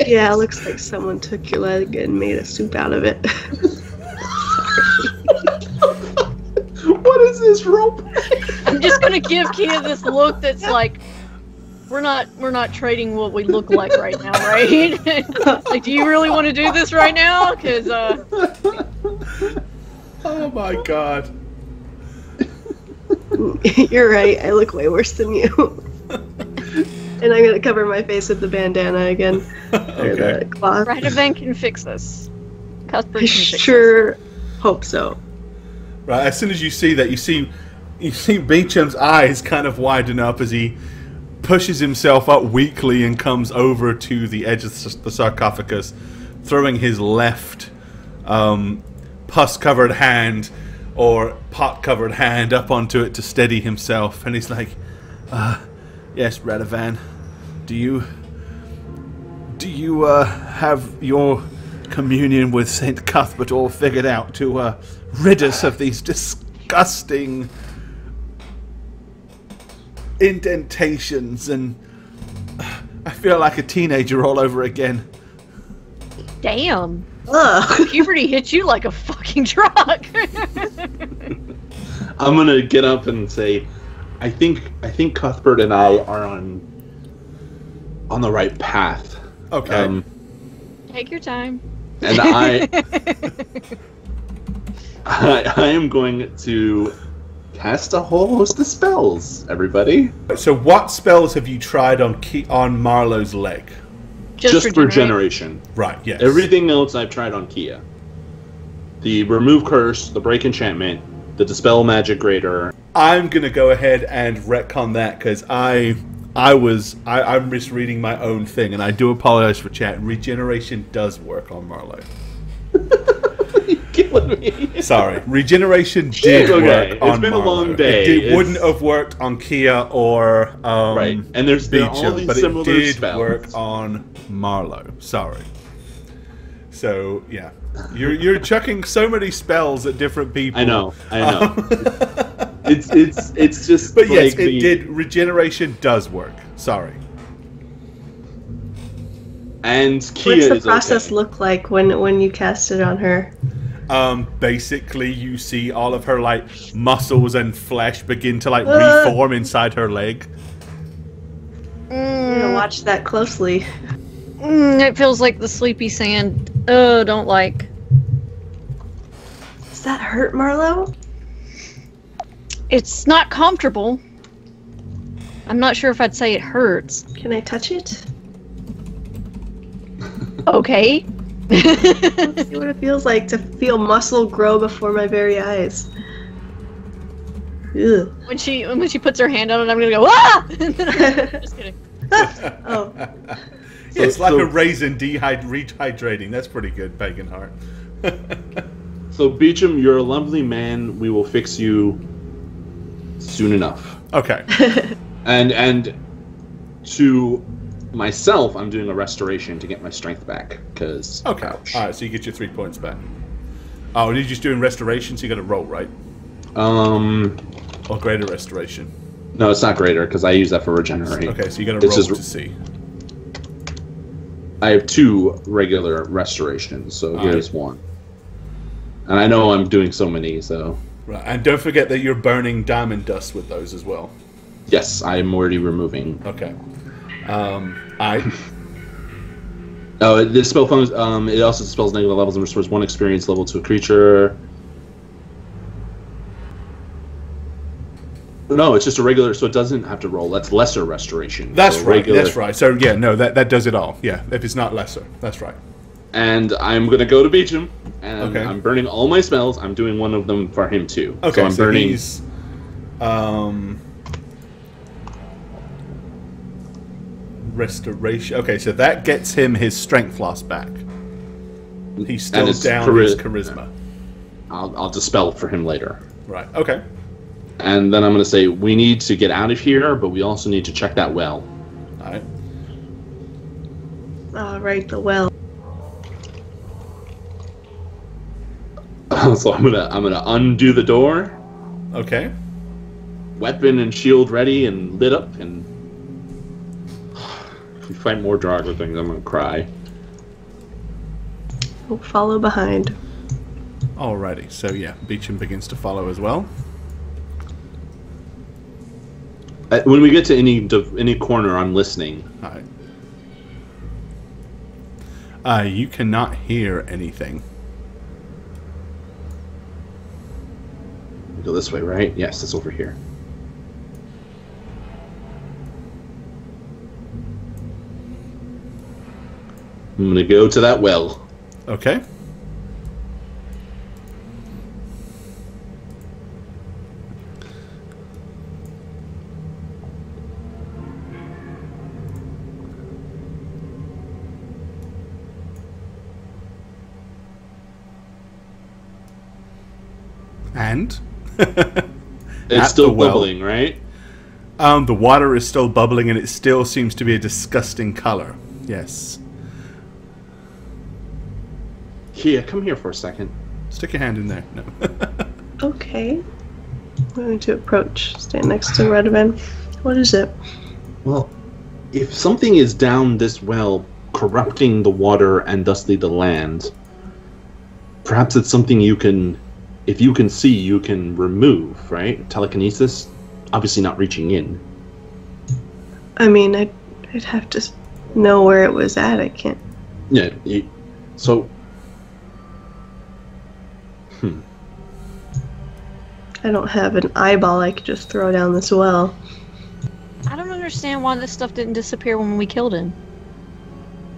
Yeah, it looks like someone took your leg and made a soup out of it.
What is this rope?
I'm just gonna give Kia this look that's like, we're not trading what we look like right now, right? Like, do you really want to do this right now? Because
oh my god.
You're right, I look way worse than you. And I'm gonna cover my face with the bandana again.
Okay.
Or the cloth.
Radovan can fix this. Cuthbert can
I
fix
sure hope so.
Right, as soon as you see that, you see Beecham's eyes kind of widen up as he pushes himself up weakly and comes over to the edge of the sarcophagus, throwing his left pus-covered hand or pot-covered hand up onto it to steady himself. And he's like, yes, Radovan, do you have your communion with Saint Cuthbert all figured out to rid us of these disgusting indentations? And I feel like a teenager all over again.
Damn.
Ugh.
Puberty hit you like a fucking truck.
I'm gonna get up and say, I think Cuthbert and I are on the right path.
Okay.
Take your time.
And I am going to cast a whole host of spells, everybody.
So what spells have you tried on Marlowe's leg?
Just for generation.
Right, yes.
Everything else I've tried on Kia. The remove curse, the break enchantment, the dispel magic greater.
I'm gonna go ahead and retcon that because I'm misreading my own thing, and I do apologize for chat. Regeneration does work on Marlowe. Sorry, regeneration did work on
It's been
Marlo.
a long day.
It wouldn't have worked on Kia or
right. And there are all
Beecham,
these
but it
similar
did
spells.
work on Marlo. Sorry. So yeah, you're chucking so many spells at different people.
I know. It's just.
But yes, it did. Regeneration does work. Sorry.
And Kia
What's the
is
process
okay.
look like when you cast it on her?
Basically, you see all of her like muscles and flesh begin to like reform inside her leg.
I'm gonna watch that closely.
It feels like the sleepy sand. Oh, don't like.
Does that hurt, Marlo?
It's not comfortable. I'm not sure if I'd say it hurts.
Can I touch it?
Okay.
Let's see what it feels like to feel muscle grow before my very eyes. Ugh.
When she puts her hand on it, I'm gonna go ah! Just kidding.
Oh.
It's like a raisin rehydrating. That's pretty good, Bacon Heart.
So Beecham, you're a lovely man. We will fix you soon enough.
Okay.
And to myself, I'm doing a restoration to get my strength back. Cause
Okay.
ouch.
All right. So you get your 3 points back. Oh, and you're just doing restoration, so you got to roll, right? Or greater restoration.
No, it's not greater because I use that for regenerate.
Okay, so you got to roll to see.
I have 2 regular restorations, so here's one. And I know I'm doing so many, so.
Right, and don't forget that you're burning diamond dust with those as well.
Yes, I'm already removing.
Okay.
Oh, this spell functions. It also dispels negative levels and restores 1 experience level to a creature. No, it's just a regular, so it doesn't have to roll. That's lesser restoration.
That's
so
right.
regular.
That's right. So yeah, no, that does it all. Yeah, if it's not lesser, that's right.
And I'm gonna go to Beecham, and
Okay.
I'm burning all my spells. I'm doing one of them for him too.
Okay,
so I'm burning.
He's, restoration. Okay, so that gets him his strength loss back. He's still
his
down his charisma.
I'll dispel for him later.
Right. Okay.
And then I'm going to say, we need to get out of here, but we also need to check that well.
All right.
Right, the well.
So I'm gonna undo the door,
Okay.
weapon and shield ready and lit up, and if we fight more Drago things, I'm gonna cry.
We'll follow behind.
Alrighty. So yeah, Beecham begins to follow as well.
When we get to any corner, I'm listening.
All right. You cannot hear anything.
We go this way, right? Yes, it's over here. I'm gonna go to that well.
Okay. And
It's still bubbling, right?
The water is still bubbling, and it still seems to be a disgusting color. Yes.
Kia, come here for a second.
Stick your hand in there. No.
Okay. I'm going to approach. Stand next to Radovan. What is it?
Well, if something is down this well, corrupting the water and thusly the land, perhaps it's something you can, if you can see, you can remove, right? Telekinesis? Obviously not reaching in.
I mean, I'd have to know where it was at. I can't.
Yeah, so...
I don't have an eyeball I could just throw down this well.
I don't understand why this stuff didn't disappear when we killed him.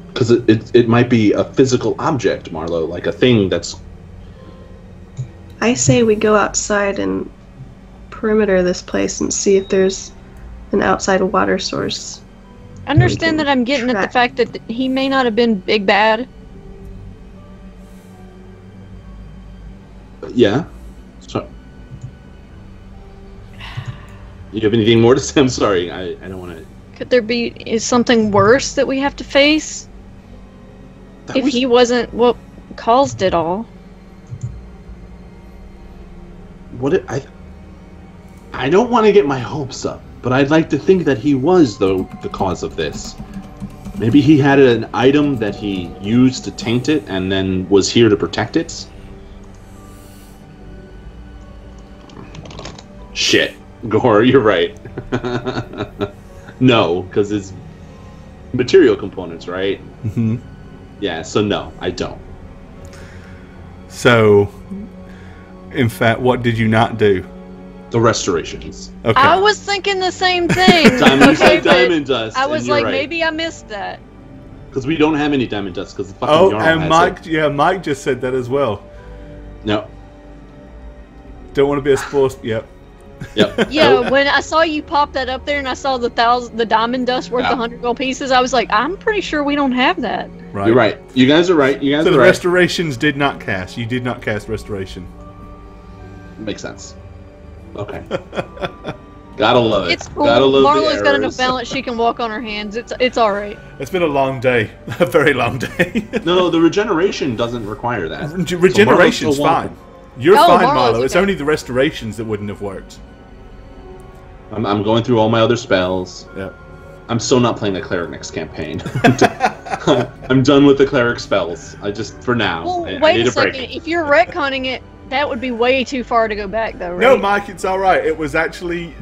Because it might be a physical object, Marlo, like a thing that's...
I say we go outside and perimeter this place and see if there's an outside water source.
I understand that I'm getting at the fact that he may not have been big bad.
Yeah. So, you have anything more to say? I'm sorry. I don't want to.
Could there be something worse that we have to face? If he wasn't what caused it all.
I don't want to get my hopes up, but I'd like to think that he was the cause of this. Maybe he had an item that he used to taint it and then was here to protect it. Shit. Gore, you're right. No, because it's material components, right?
Mm-hmm.
Yeah, so no, I don't.
So, in fact, what did you not do?
The restorations.
Okay.
I was thinking the same thing.
You said diamond dust.
I was like,
right.
maybe I missed that.
Because we don't have any diamond dust. Because the fucking Jarl
and
has
Mike,
it.
yeah, Mike just said that as well.
No.
Don't want to be a sports. Yep.
Yep.
Yeah,
Nope.
when I saw you pop that up there and I saw the diamond dust worth 100 gold pieces, I was like, I'm pretty sure we don't have that.
Right.
You're right. You guys are right. You guys
So
are
the
right.
restorations did not cast. You did not cast restoration.
Makes sense. Okay. Gotta love it.
It's cool.
Gotta love
Marlo's
the
got enough
errors.
balance; she can walk on her hands. It's all right.
It's been a long day. A very long day.
No, the regeneration doesn't require that.
Regeneration's
So Marlo's
fine. You're
Oh,
fine,
Marlo's
Marlo. It's
okay.
only the restorations that wouldn't have worked.
I'm going through all my other spells.
Yep.
I'm still not playing the cleric next campaign. I'm done with the cleric spells. For now.
Well,
I
wait
need
a second. If you're retconning it, that would be way too far to go back, though, right?
No, Mike, it's all right. It was actually.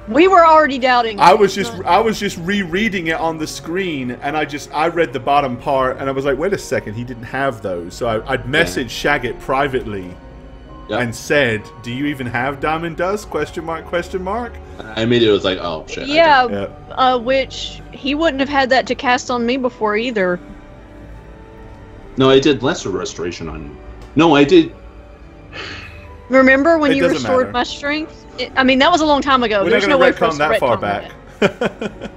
We were already doubting.
I was just rereading it on the screen, and I read the bottom part, and I was like, wait a second, he didn't have those. So I'd messaged Shagget privately.
Yep.
And said, "Do you even have diamond dust?" Question mark.
I immediately was like, oh shit.
Yeah, which he wouldn't have had that to cast on me before either.
No, I did lesser restoration on. No, I did.
Remember when
It
you
doesn't
restored
matter.
my strength? I mean, that was a long time ago.
We're
There's
not
no way
going
for
to
us to
retcon that far
retcon
back.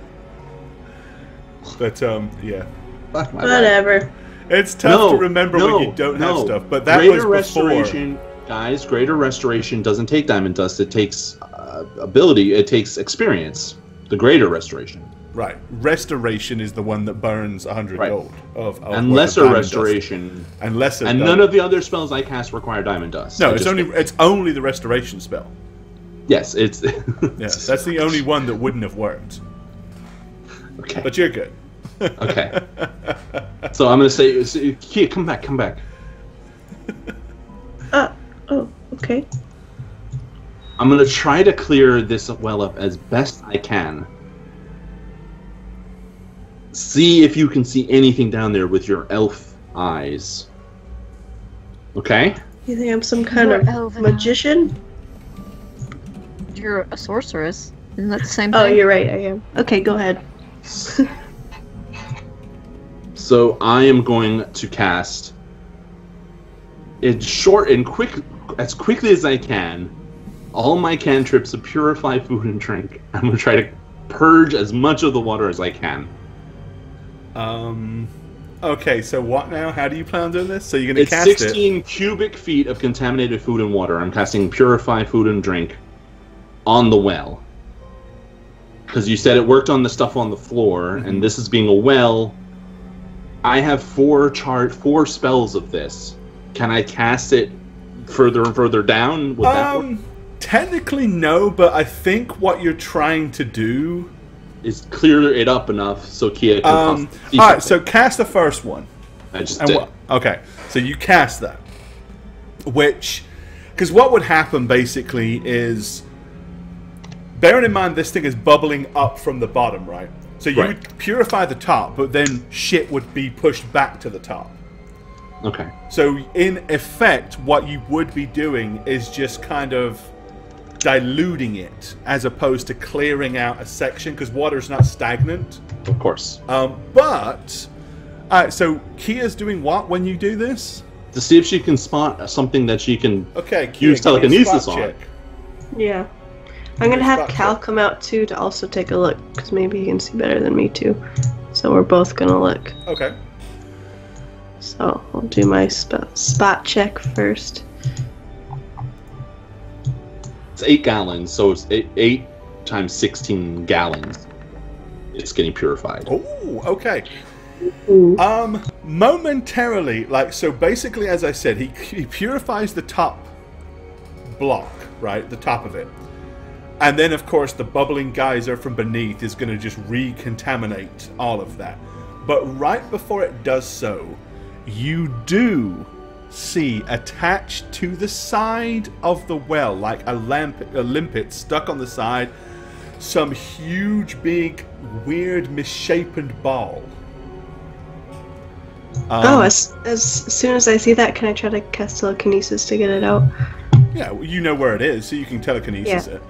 But yeah,
Fuck my
Whatever.
it's tough to remember when you don't have stuff. But that
greater
was before.
restoration, guys. Greater restoration doesn't take diamond dust. It takes ability. It takes experience. The greater restoration.
Right, restoration is the one that burns 100
Right.
gold of
And
worth
lesser
of diamond dust.
restoration.
And lesser.
And none of the other spells I cast require diamond dust.
No,
I
it's
just-
only the restoration spell.
Yes, it's.
Yeah, that's the only one that wouldn't have worked.
Okay.
But you're good.
Okay. So I'm gonna say, Kia, come back.
Oh, okay.
I'm gonna try to clear this well up as best I can. See if you can see anything down there with your elf eyes. Okay?
You think I'm some kind
You're
of
elven.
magician?
You're a sorceress. Isn't that the same thing?
Oh, you're right, I am. Okay, go ahead.
So I am going to cast in short and quick, as quickly as I can, all my cantrips of purify food and drink. I'm going to try to purge as much of the water as I can.
Okay, so what now? How do you plan on doing this? So you're going to
It's
cast
16 cubic feet of contaminated food and water. I'm casting purify food and drink on the well. Because you said it worked on the stuff on the floor, and this is being a well. I have four spells of this. Can I cast it further and further down? Would that work?
Technically, no, but I think what you're trying to do.
Is clear it up enough so Kia can see
Alright, so
something.
cast the first one.
I just
And
did.
okay, so you cast that. Because what would happen basically is, bearing in mind this thing is bubbling up from the bottom, right? So you would purify the top, but then shit would be pushed back to the top.
Okay.
So in effect, what you would be doing is just kind of diluting it, as opposed to clearing out a section, because water's not stagnant.
Of course.
So Kia's doing what when you do this?
To see if she can spot something that she can
Okay, Kia,
use
give me a
telekinesis
spot
on.
check.
Yeah. I'm gonna have
Spot
Cal
check.
come out too to also take a look, because maybe he can see better than me too. So we're both gonna look.
Okay.
So I'll do my spot check first.
It's 8 gallons, so it's 8 times 16 gallons. It's getting purified.
Oh, okay.
Ooh.
Momentarily, like, so basically, as I said, he purifies the top block, right? The top of it. And then, of course, the bubbling geyser from beneath is going to just recontaminate all of that. But right before it does so, you do see attached to the side of the well, like a limpet stuck on the side, some huge, big, weird, misshapen ball.
As soon as I see that, can I try to cast telekinesis to get it out?
Yeah, well, you know where it is, so you can telekinesis it.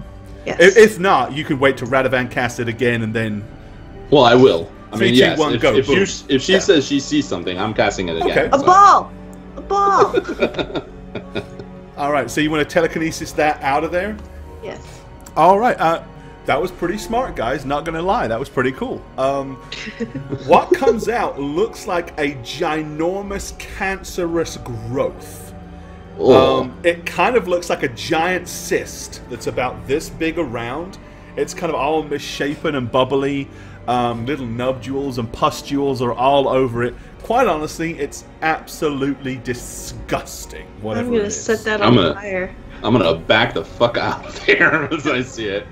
Yes.
If not, you can wait till Radovan casts it again and then...
Well, I will. I mean,
3, 2,
yes.
1, go.
If she says she sees something, I'm casting it again.
Okay.
A ball! A ball!
Alright, so you want to telekinesis that out of there?
Yes.
Alright, that was pretty smart, guys. Not gonna lie, that was pretty cool. What comes out looks like a ginormous cancerous growth. It kind of looks like a giant cyst that's about this big around. It's kind of all misshapen and bubbly. Little nodules and pustules are all over it. Quite honestly, it's absolutely disgusting. Whatever
I'm gonna
it is.
set that on fire.
I'm gonna back the fuck out of there as I see it.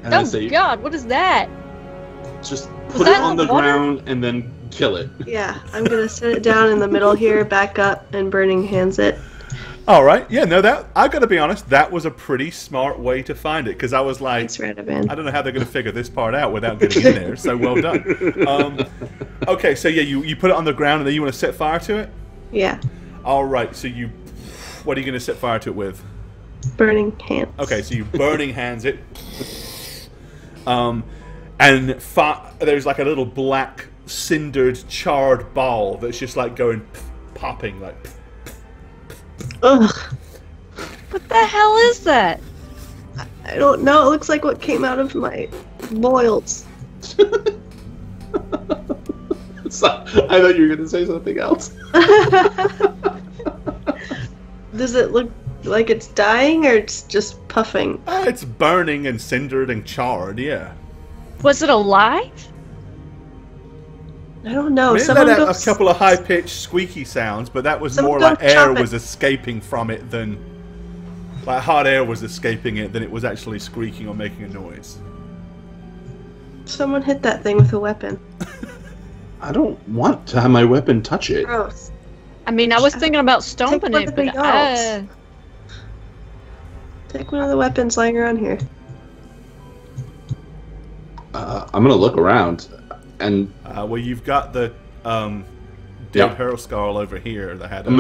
And I say,
God, what is that?
just put it on the ground and then kill it.
Yeah, I'm gonna set it down in the middle here, back up, and burning hands it.
All right, yeah, no, that I gotta be honest, that was a pretty smart way to find it because I was like,
Thanks, Radovan.
I don't know how they're gonna figure this part out without getting in there. So well done. Okay, so yeah, you put it on the ground and then you want to set fire to it.
Yeah.
All right, so what are you gonna set fire to it with?
Burning hands.
Okay, so you burning hands it, and there's like a little black cindered charred ball that's just like going popping like.
Ugh.
What the hell is that?
I don't know. It looks like what came out of my boils.
So, I thought you were gonna say something else.
Does it look like it's dying or it's just puffing?
It's burning and cindered and charred. Yeah.
Was it alive?
I don't know.
I mean, it let out a couple of high-pitched squeaky sounds, but that was more like air was escaping from it than... Like hot air was escaping it than it was actually squeaking or making a noise.
Someone hit that thing with a weapon.
I don't want to have my weapon touch it.
Gross.
I mean, I was thinking about stomping
Take
it,
one
but
of the Take one of the weapons lying around here.
I'm gonna look around, and
well, you've got the dead Hurlskull over here that had.
I'm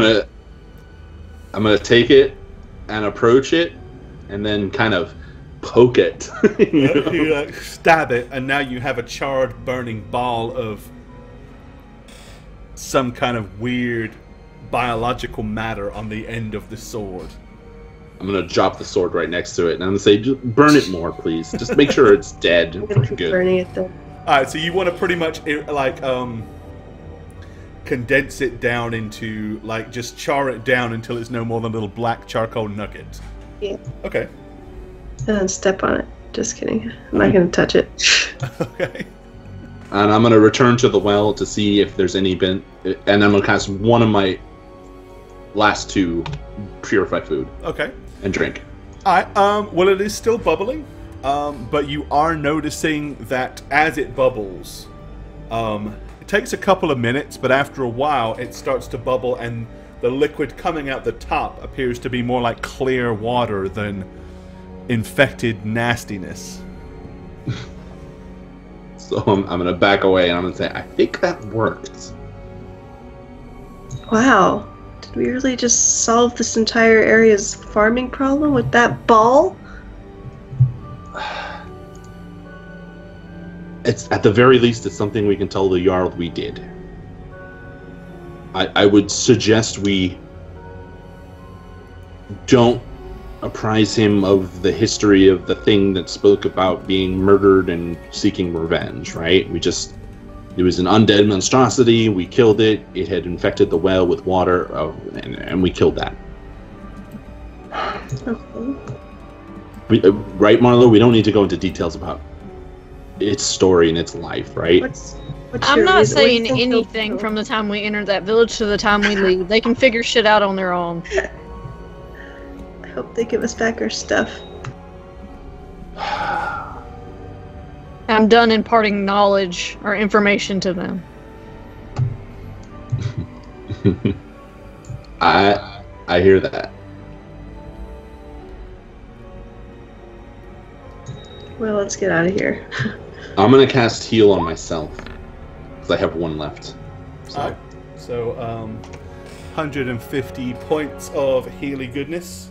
gonna take it and approach it, and then kind of poke it.
You stab it, and now you have a charred, burning ball of some kind of weird biological matter on the end of the sword.
I'm gonna drop the sword right next to it, and I'm gonna say, "Just burn it more, please. Just make sure it's dead
I'm
for
gonna keep
good."
burning it then.
All right, so you want to pretty much like condense it down into like just char it down until it's no more than little black charcoal nuggets.
Yeah.
Okay.
And then step on it. Just kidding. I'm not gonna touch it.
Okay.
And I'm gonna return to the well to see if there's any and I'm gonna cast one of my last 2 purify food.
Okay.
And drink.
Alright, well it is still bubbling, but you are noticing that as it bubbles, it takes a couple of minutes, but after a while it starts to bubble and the liquid coming out the top appears to be more like clear water than infected nastiness.
So I'm gonna back away and I'm gonna say, I think that worked.
Wow. Did we really just solve this entire area's farming problem with that ball?
It's at the very least, it's something we can tell the Jarl we did. I would suggest we don't apprise him of the history of the thing that spoke about being murdered and seeking revenge, right? We just It was an undead monstrosity. We killed it. It had infected the well with water, and we killed that. Right, Marlo? We don't need to go into details about its story and its life, right?
I'm not saying anything from the time we enter that village to the time we leave. They can figure shit out on their own.
I hope they give us back our stuff.
I'm done imparting knowledge or information to them.
I hear that.
Well, let's get out of here.
I'm gonna cast heal on myself because I have one left.
So, 150 points of Healy goodness.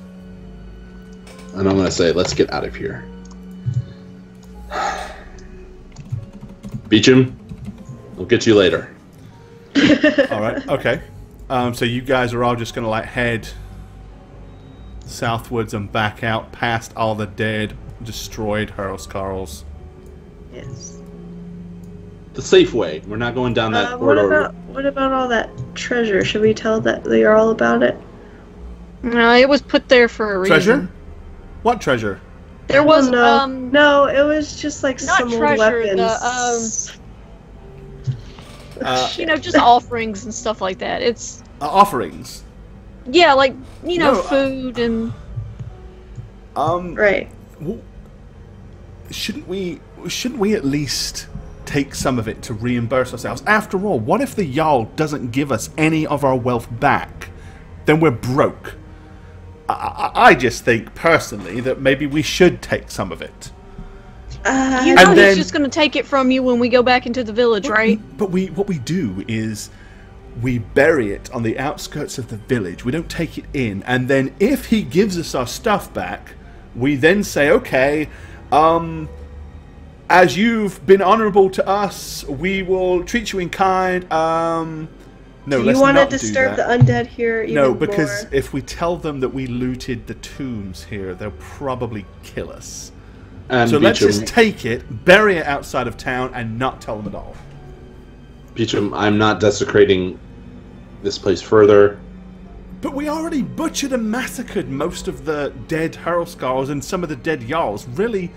And I'm gonna say, let's get out of here. Beecham, we'll get you later.
All right. Okay. So you guys are all just gonna like head southwards and back out past all the dead, destroyed Hurlscarls.
Yes.
The safe way. We're not going down that corridor.
What about all that treasure? Should we tell that they are all about it?
No, it was put there for a reason.
Treasure? What treasure?
There was
no, it was just like
not
some
treasure,
old weapons.
you know, just offerings and stuff like that. It's
offerings.
Yeah, like food and.
Right.
Shouldn't we at least take some of it to reimburse ourselves? After all, what if the Jarl doesn't give us any of our wealth back? Then we're broke. I just think personally that maybe we should take some of it.
You know he's just going to take it from you when we go back into the village, right?
But what we do is we bury it on the outskirts of the village. We don't take it in, and then if he gives us our stuff back, we then say, okay, as you've been honourable to us, we will treat you in kind. No,
do you want to disturb the undead here even
No, because
more?
if we tell them that we looted the tombs here, they'll probably kill us.
And
so
Beecham,
let's just take it, bury it outside of town, and not tell them at all.
Beecham, I'm not desecrating this place further.
But we already butchered and massacred most of the dead Hurlscarls and some of the dead Jarls. Really,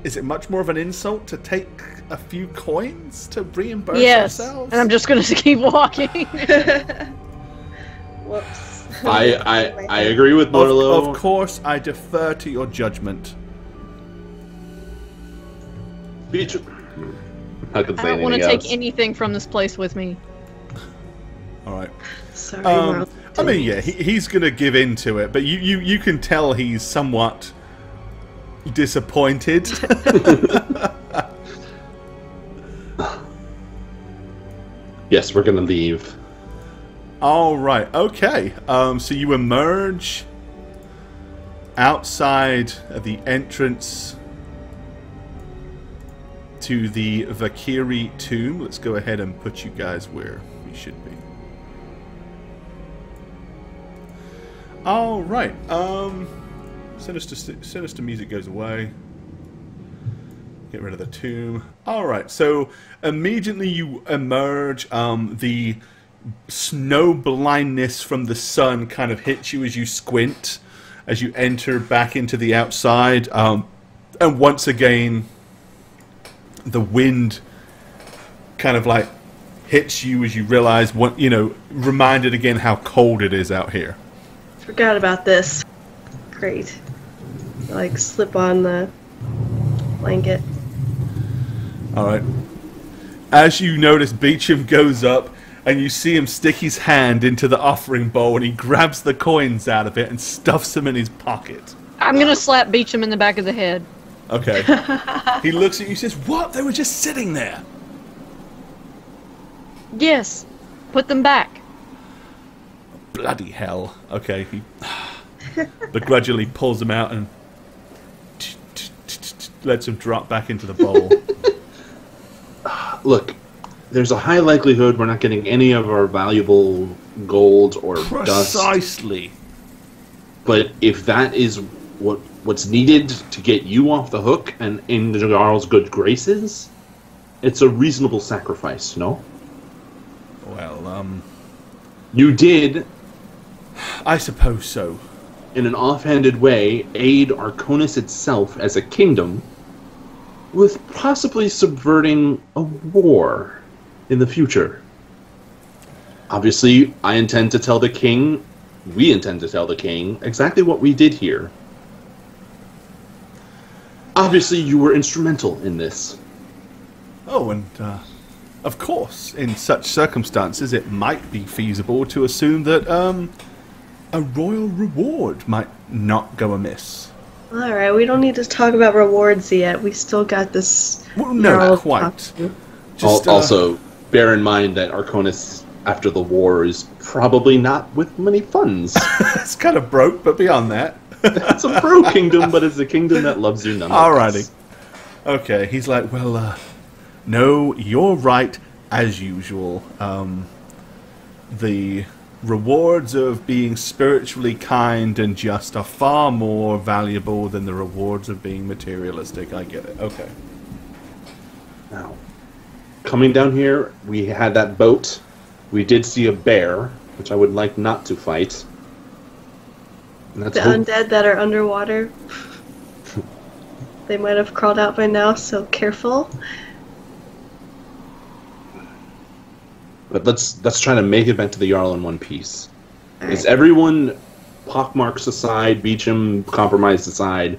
is it much more of an insult to take a few coins to reimburse ourselves?
And I'm just going to keep walking.
Whoops.
I agree with Marlo.
Of course, I defer to your judgment.
Beecham.
I don't want to take anything from this place with me.
All right.
Sorry,
I mean, yeah, he's going to give in to it, but you can tell he's somewhat disappointed.
Yes, we're going to leave.
All right. Okay. So you emerge outside of the entrance to the Vakiri tomb. Let's go ahead and put you guys where we should be. All right. Sinister music goes away. Get rid of the tomb. All right. So immediately you emerge. The snow blindness from the sun kind of hits you as you squint, as you enter back into the outside. And once again, the wind kind of like hits you as you realize what, reminded again how cold it is out here.
Forgot about this. Great. Like slip on the blanket.
All right. As you notice, Beecham goes up and you see him stick his hand into the offering bowl and he grabs the coins out of it and stuffs them in his pocket.
I'm going to slap Beecham in the back of the head.
Okay. He looks at you and says, "What? They were just sitting there."
Yes. Put them back.
Bloody hell. Okay. He begrudgingly pulls them out and lets them drop back into the bowl.
Look, there's a high likelihood we're not getting any of our valuable gold or dust.
Precisely.
But if that is what's needed to get you off the hook and in the Jarl's good graces, it's a reasonable sacrifice, no?
Well,
You did,
I suppose so.
in an offhanded way, aid Arconis itself as a kingdom with possibly subverting a war in the future. Obviously, I intend to tell the king, we intend to tell the king, exactly what we did here. Obviously, you were instrumental in this.
Oh, and of course, in such circumstances, it might be feasible to assume that a royal reward might not go amiss.
Alright, we don't need to talk about rewards yet. We still got this.
Well, no, not quite. Just,
Also, bear in mind that Arconis, after the war, is probably not with many funds.
It's kind of broke, but beyond that.
It's a pro kingdom, but it's a kingdom that loves you nonetheless.
Alrighty. Okay, he's like, well, no, you're right, as usual. The rewards of being spiritually kind and just are far more valuable than the rewards of being materialistic. I get it. Okay.
Now, coming down here, we had that boat. We did see a bear, which I would like not to fight. And that's
The undead that are underwater. They might have crawled out by now, so careful.
But let's try to make it back to the Jarl in one piece.
All
Is
right.
everyone, pockmarks aside, Beecham compromised aside,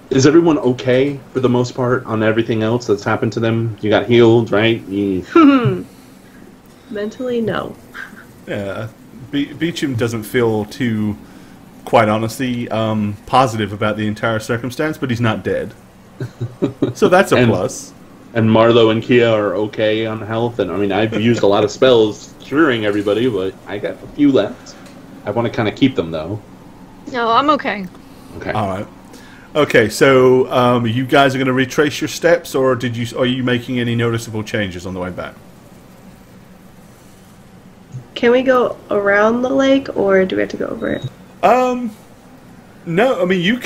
is everyone okay for the most part on everything else that's happened to them? You got healed, right?
Mentally, no.
Yeah, Beecham doesn't feel too, quite honestly, positive about the entire circumstance, but he's not dead. So that's a plus.
And Marlo and Kia are okay on health. And I mean, I've used a lot of spells curing everybody, but I got a few left. I want to kind of keep them, though.
No, I'm okay.
Okay.
All right. Okay, so you guys are going to retrace your steps, or are you making any noticeable changes on the way back?
Can we go around the lake, or do we have to go over it?
No, I mean you've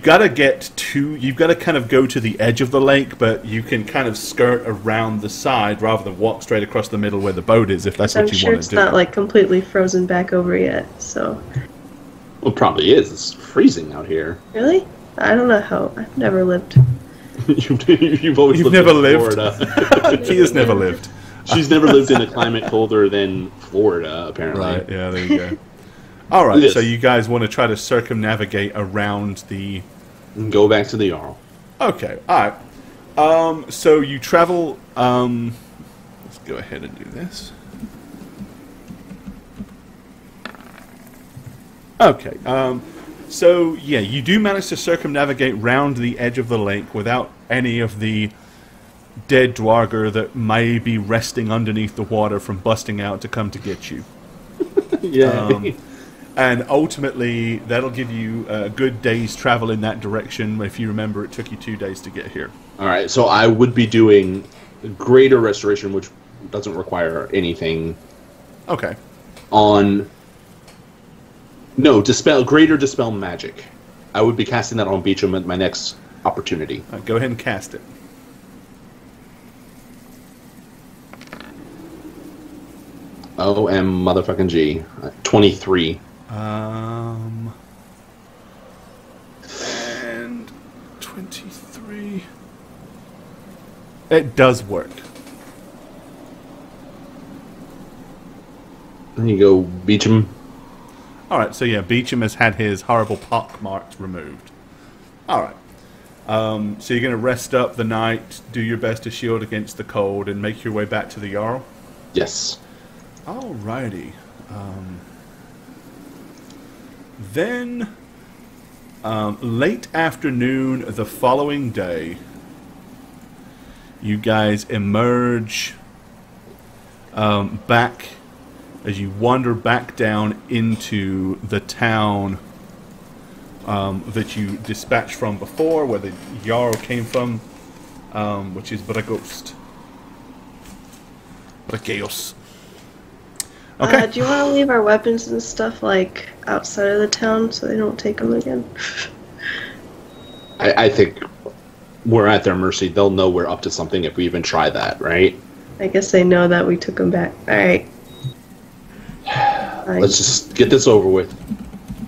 got to kind of go to the edge of the lake, but you can kind of skirt around the side rather than walk straight across the middle where the boat is, if that's
I'm
what you
sure
want
it's
to do.
not like completely frozen back over yet, so.
Well, it probably is. It's freezing out here.
Really? I don't know how. I've never lived.
You've always
You've
lived
never
in
lived.
Florida.
Kia's never lived.
She's never lived in a climate colder than Florida, apparently.
Right, yeah, there you go. All right,
Yes.
so you guys want to try to circumnavigate around the...
And go back to the Jarl.
Okay, all right. So you travel... let's go ahead and do this. Okay, so yeah, you do manage to circumnavigate round the edge of the lake without any of the dead dwarger that may be resting underneath the water from busting out to come to get you.
Yeah.
And ultimately, that'll give you a good day's travel in that direction. If you remember, it took you 2 days to get here.
All right, so I would be doing greater restoration, which doesn't require anything
Okay.
on... No, greater dispel magic. I would be casting that on Beecham at my next opportunity.
Go ahead and cast it.
O-M motherfucking G. 23.
And 23. It does work.
There you go, Beecham.
Alright, so yeah, Beecham has had his horrible pock marks removed. Alright. So you're going to rest up the night, do your best to shield against the cold, and make your way back to the Jarl?
Yes.
Alrighty. Then, late afternoon the following day, you guys emerge back as you wander back down into the town that you dispatched from before, where the Jarl came from, which is Bragost. Brageos. Okay.
Do you want to leave our weapons and stuff, like, outside of the town so they don't take them again?
I think we're at their mercy. They'll know we're up to something if we even try that, right?
I guess they know that we took him back. Alright.
Let's just get this over with.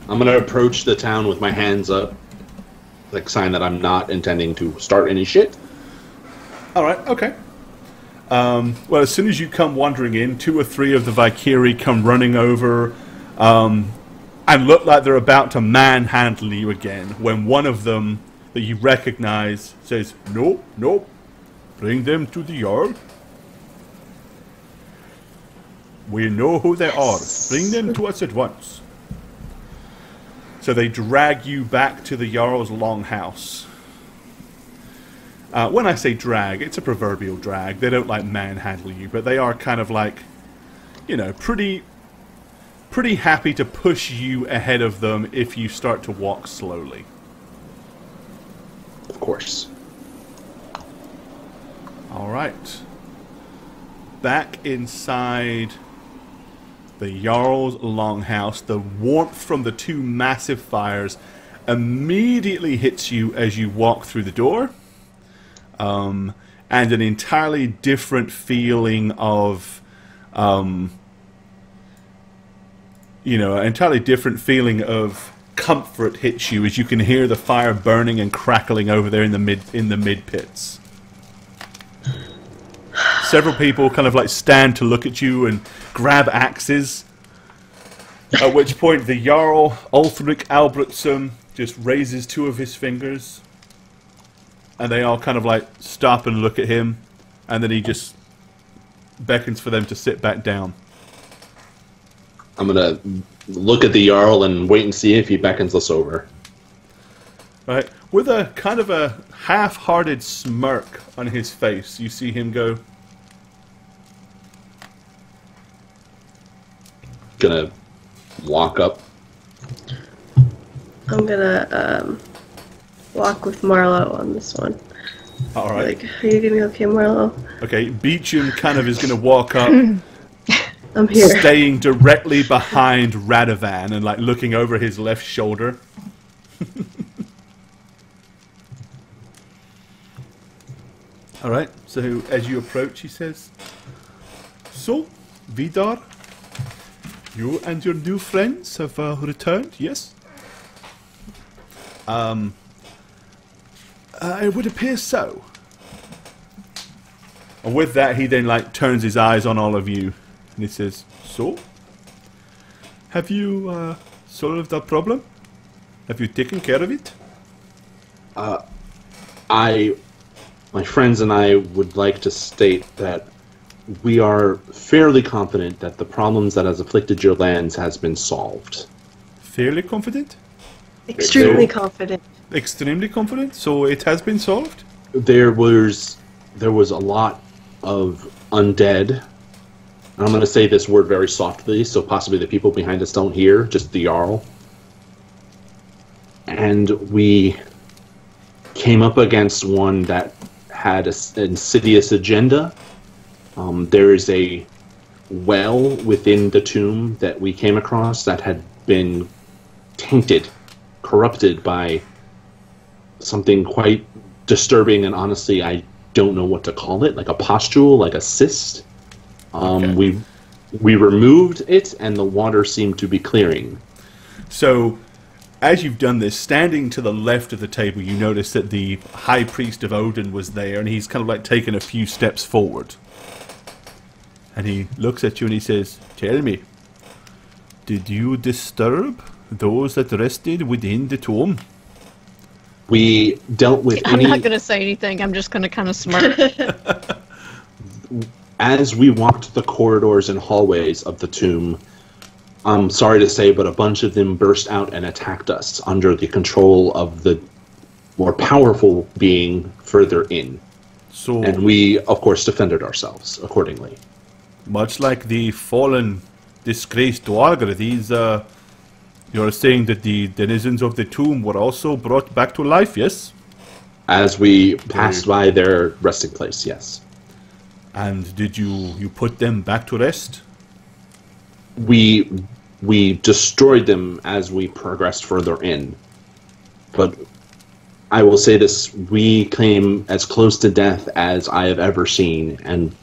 I'm going to approach the town with my hands up, like sign that I'm not intending to start any shit.
Alright, okay. Well, as soon as you come wandering in, 2 or 3 of the Valkyrie come running over and look like they're about to manhandle you again, when one of them that you recognize says, "No, no, bring them to the Jarl. We know who they are. Bring them to us at once." So they drag you back to the Jarl's longhouse. When I say drag, it's a proverbial drag. They don't like manhandle you, but they are kind of like, you know, pretty happy to push you ahead of them if you start to walk slowly.
Of course.
All right. Back inside the Jarl's longhouse, the warmth from the 2 massive fires immediately hits you as you walk through the door. And an entirely different feeling of, an entirely different feeling of comfort hits you as you can hear the fire burning and crackling over there in the mid pits. Several people kind of like stand to look at you and grab axes. At which point the Jarl, Ulfric Albrechtsson, just raises 2 of his fingers. And they all kind of like stop and look at him. And then he just beckons for them to sit back down.
I'm going to look at the Jarl and wait and see if he beckons us over.
Right. With a kind of a half-hearted smirk on his face, you see him go,
Gonna walk up.
I'm gonna walk with Marlo on this one.
all right.
Like, are you gonna be okay, Marlo?
Okay, Beecham kind of is going to walk up,
I'm here.
staying directly behind Radovan and like looking over his left shoulder. All right, so as you approach, he says, "So, Vidar, you and your new friends have returned, yes?" It would appear so. And with that, he then like turns his eyes on all of you, and he says, "So, have you solved the problem? Have you taken care of it?"
My friends and I would like to state that we are fairly confident that the problems that has afflicted your lands has been solved.
Fairly confident?
Extremely confident.
Extremely confident? So it has been solved?
There was a lot of undead. And I'm going to say this word very softly, so possibly the people behind us don't hear, just the Jarl. And we came up against one that had an insidious agenda. There is a well within the tomb that we came across that had been tainted, corrupted by something quite disturbing, and honestly, I don't know what to call it, like a pustule, like a cyst.
Okay.
We removed it, and the water seemed to be clearing.
So, as you've done this, standing to the left of the table, you notice that the High Priest of Odin was there, and he's kind of like taken a few steps forward. And he looks at you and he says, "Tell me, did you disturb those that rested within the tomb?"
We dealt with
I'm not going to say anything. I'm just going to kind of smirk.
As we walked the corridors and hallways of the tomb, I'm sorry to say, but a bunch of them burst out and attacked us under the control of the more powerful being further in.
So,
And we, of course, defended ourselves accordingly.
much like the fallen, disgraced Dwargr, these, you're saying that the denizens of the tomb were also brought back to life, yes?
As we passed by their resting place, yes.
And did you put them back to rest?
We destroyed them as we progressed further in. But I will say this: we came as close to death as I have ever seen, and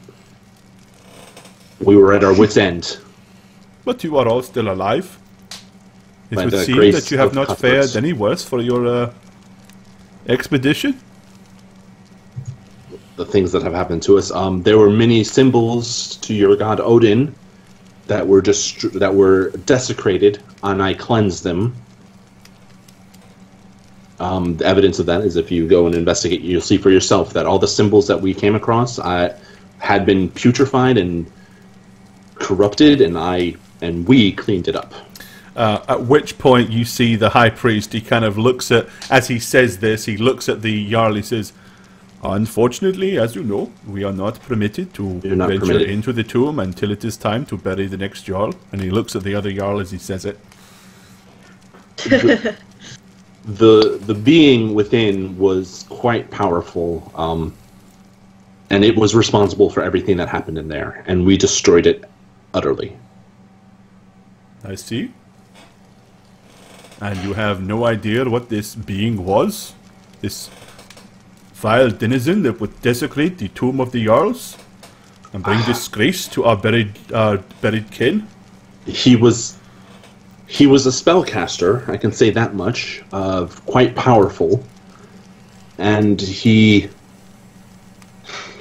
we were at our wits' end.
But you are all still alive. It
By
would
the
seem
grace
that you have
of
not
Cuthbert's.
fared any worse for your expedition.
The things that have happened to us. There were many symbols to your god Odin that were desecrated, and I cleansed them. The evidence of that is if you go and investigate, you'll see for yourself that all the symbols that we came across had been putrefied and corrupted, and we cleaned it up.
At which point you see the high priest, he kind of looks at, as he says this, he looks at the Jarl, he says, unfortunately, as you know, we are not permitted to venture into the tomb until it is time to bury the next Jarl. And he looks at the other Jarl as he says it.
The being within was quite powerful, and it was responsible for everything that happened in there, and we destroyed it utterly.
I see. And you have no idea what this being was? This vile denizen that would desecrate the tomb of the Jarls and bring disgrace to our buried kin?
He was a spellcaster, I can say that much, quite powerful, and he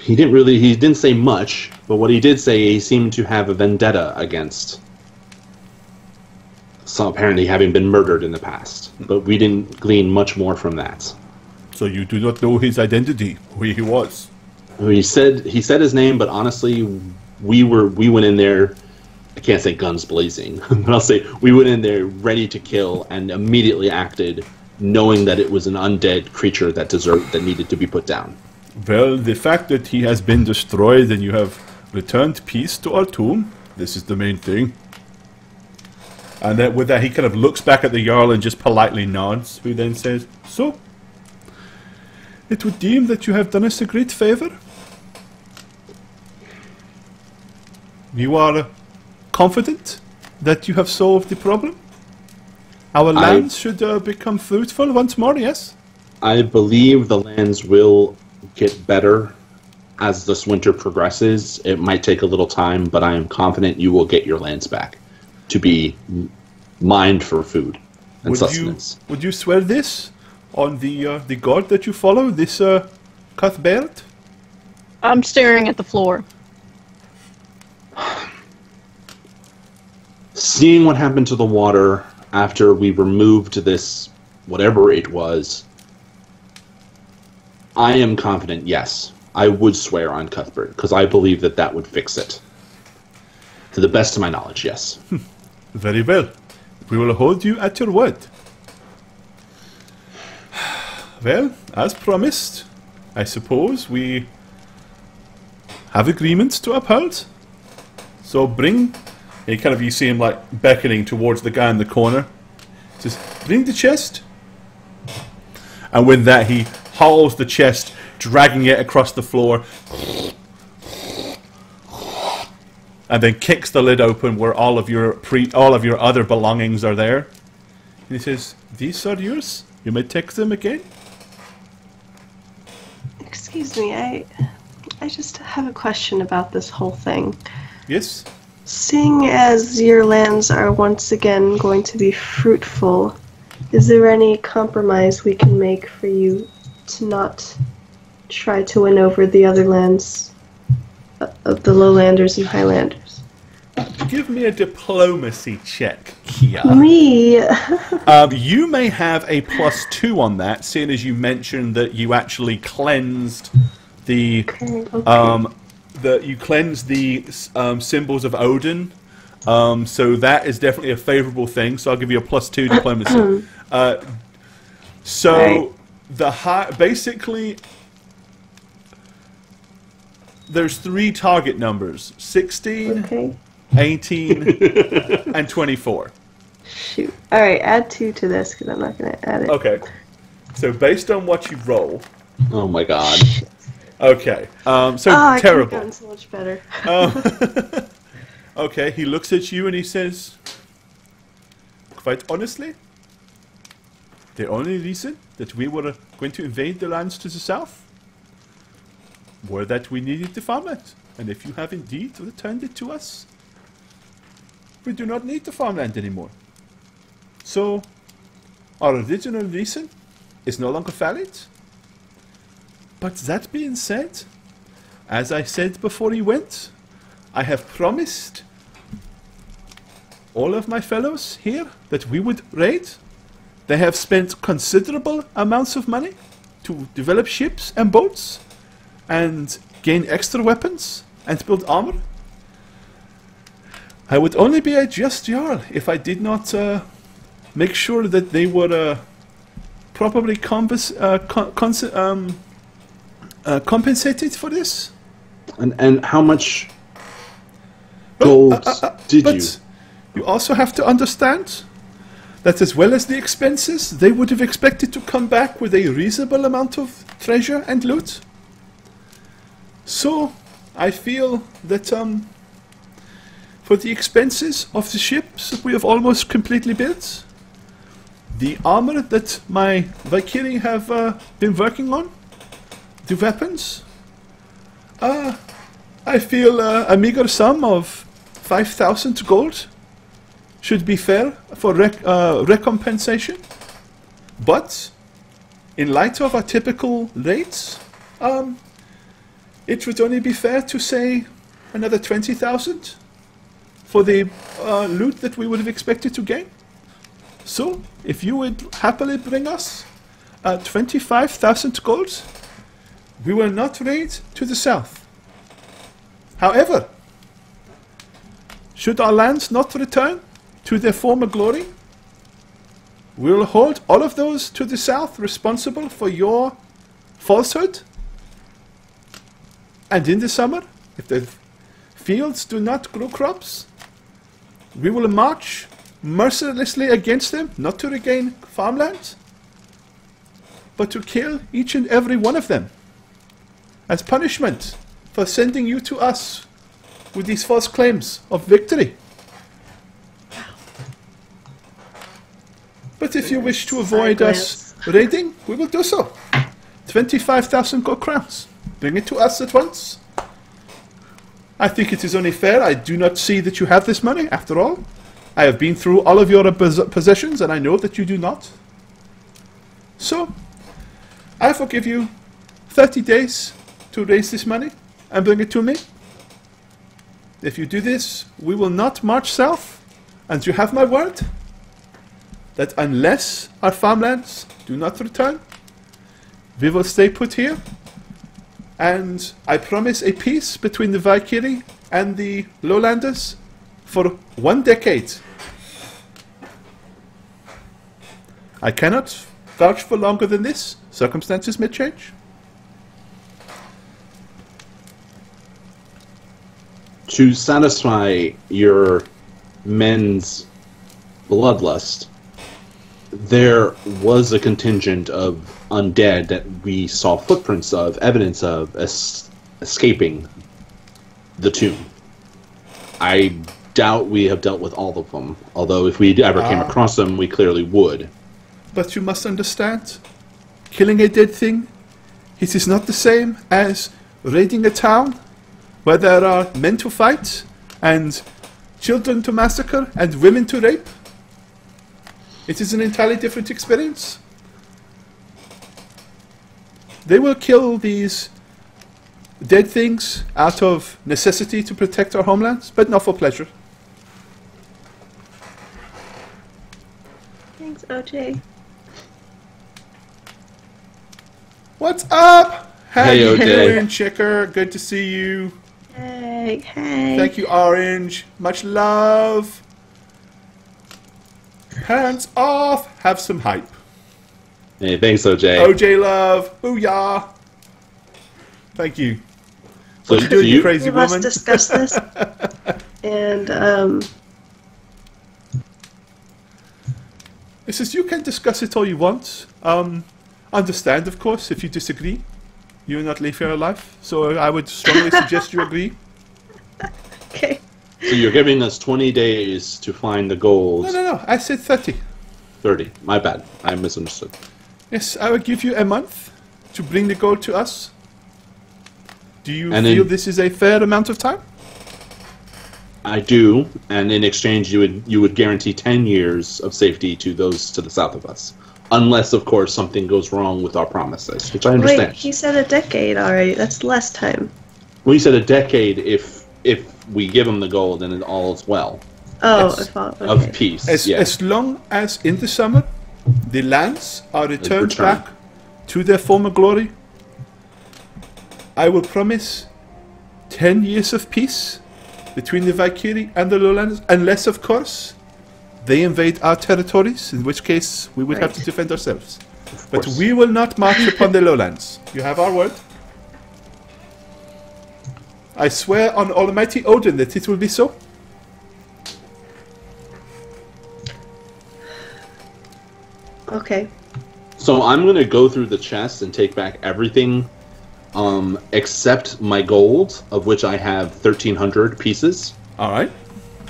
didn't say much, but what he did say, he seemed to have a vendetta against some, apparently having been murdered in the past, but we didn't glean much more from that.
So you do not know his identity, who he was?
He said his name, but honestly, we went in there, I can't say guns blazing, but I'll say we went in there ready to kill and immediately acted, knowing that it was an undead creature that needed to be put down.
Well, the fact that he has been destroyed and you have returned peace to our tomb, this is the main thing. And that with that, he kind of looks back at the Jarl and just politely nods, who then says, so, it would deem that you have done us a great favour. You are confident that you have solved the problem? Our lands should become fruitful once more, yes?
I believe the lands will get better as this winter progresses. It might take a little time, but I am confident you will get your lands back to be mined for food and sustenance.
Would you swear this on the god that you follow, this Cuthbert?
I'm staring at the floor.
Seeing what happened to the water after we removed this, whatever it was, I am confident, yes. I would swear on Cuthbert, because I believe that would fix it. To the best of my knowledge, yes.
Very well. We will hold you at your word. Well, as promised, I suppose we have agreements to uphold. So bring... you see him like beckoning towards the guy in the corner. He says, bring the chest. And with that, he hauls the chest, dragging it across the floor. And then kicks the lid open where all of your other belongings are there. And he says, these are yours. You may take them again.
Excuse me, I just have a question about this whole thing.
Yes?
Seeing as your lands are once again going to be fruitful, is there any compromise we can make for you to not try to win over the other lands of the lowlanders and highlanders?
Give me a diplomacy check, Kia.
Me?
You may have a +2 on that, seeing as you mentioned that you actually cleansed the symbols of Odin. So that is definitely a favourable thing. So I'll give you a +2 diplomacy. Basically, there's 3 target numbers: 16, 18, and 24.
Shoot. Alright, add 2 to this, because I'm not going to add it.
Okay. So based on what you roll...
Oh my god.
Okay.
I
terrible.
could have gotten so much better.
Okay, he looks at you and he says, quite honestly, The only reason that we were going to invade the lands to the south were that we needed the farmland. And if you have indeed returned it to us, we do not need the farmland anymore. So, our original reason is no longer valid. But that being said, as I said before he went, I have promised all of my fellows here that we would raid. They have spent considerable amounts of money to develop ships and boats and gain extra weapons and build armor. I would only be a just Jarl if I did not make sure that they were properly compensated for this.
And how much gold did you?
You also have to understand that as well as the expenses, they would have expected to come back with a reasonable amount of treasure and loot. So, I feel that for the expenses of the ships we have almost completely built, the armor that my Valkyrie have been working on, the weapons, I feel a meager sum of 5,000 gold should be fair for recompensation. But in light of our typical rates, it would only be fair to say another 20,000 for the loot that we would have expected to gain. So, if you would happily bring us 25,000 gold, we will not raid to the south. However, should our lands not return to their former glory, we will hold all of those to the south responsible for your falsehood. And in the summer, if the fields do not grow crops, we will march mercilessly against them, not to regain farmland, but to kill each and every one of them as punishment for sending you to us with these false claims of victory. But if you wish to avoid us raiding, we will do so. 25,000 gold crowns. Bring it to us at once. I think it is only fair. I do not see that you have this money, after all. I have been through all of your possessions, and I know that you do not. So, I forgive you 30 days to raise this money and bring it to me. If you do this, we will not march south, and you have my word that unless our farmlands do not return, we will stay put here. And I promise a peace between the Valkyrie and the Lowlanders for 1 decade. I cannot vouch for longer than this. Circumstances may change.
To satisfy your men's bloodlust, there was a contingent of undead that we saw footprints of, evidence of, escaping the tomb. I doubt we have dealt with all of them, although if we ever came across them, we clearly would.
But you must understand, killing a dead thing, it is not the same as raiding a town where there are men to fight, and children to massacre, and women to rape. It is an entirely different experience. They will kill these dead things out of necessity to protect our homelands, but not for pleasure.
Thanks, OJ.
What's up?
Hey,
you
OJ.
doing, Chicker? Good to see you.
Hey, hey.
Thank you, Orange. Much love. Hands off. Have some hype.
Hey, thanks, OJ.
OJ love. Booyah. Thank you.
So
What you doing, you crazy
We must
woman?
discuss this. And,
It says you can discuss it all you want. Understand, of course, if you disagree. You will not live your life. So I would strongly suggest you agree.
okay.
So you're giving us 20 days to find the gold.
No. I said 30.
30. My bad. I misunderstood.
Yes, I will give you a month to bring the gold to us. Do you feel this is a fair amount of time?
I do, and in exchange, you would guarantee 10 years of safety to those to the south of us, unless, of course, something goes wrong with our promises, which I understand.
Wait, he said a decade already. That's less time.
Well, he said a decade if we give him the gold and it all is well.
Oh,
Yes.
okay.
Of peace.
As long as in the summer the lands are returned back to their former glory, I will promise 10 years of peace between the Valkyrie and the Lowlands, unless, of course, they invade our territories, in which case we would have to defend ourselves. But we will not march upon the Lowlands. You have our word. I swear on Almighty Odin that it will be so.
Okay.
So I'm going to go through the chest and take back everything except my gold, of which I have 1,300 pieces.
All right.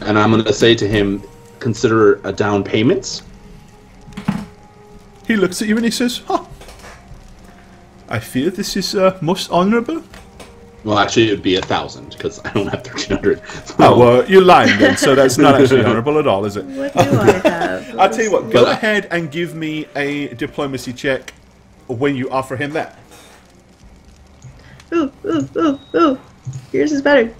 And I'm going to say to him, consider a down payment.
He looks at you and he says, "Huh. I fear this is most honorable."
Well, actually, it would be 1,000, because I don't have 1,300.
Oh, well, you're lying then, so that's not actually honorable at all, is it?
What do I have?
I'll tell you what, go ahead and give me a diplomacy check when you offer him that.
Ooh. Yours is better.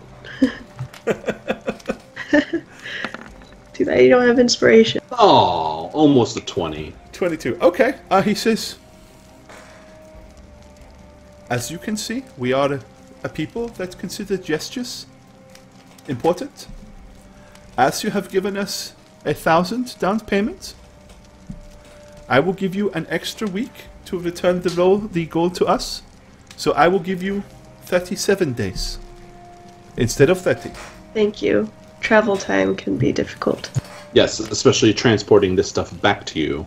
Too bad you don't have inspiration.
Oh, almost a 20.
22. Okay. He says, as you can see, we are a people that consider gestures important. As you have given us 1,000 down payment, I will give you an extra week to return the gold to us. So I will give you 37 days instead of 30.
Thank you. Travel time can be difficult.
Yes, especially transporting this stuff back to you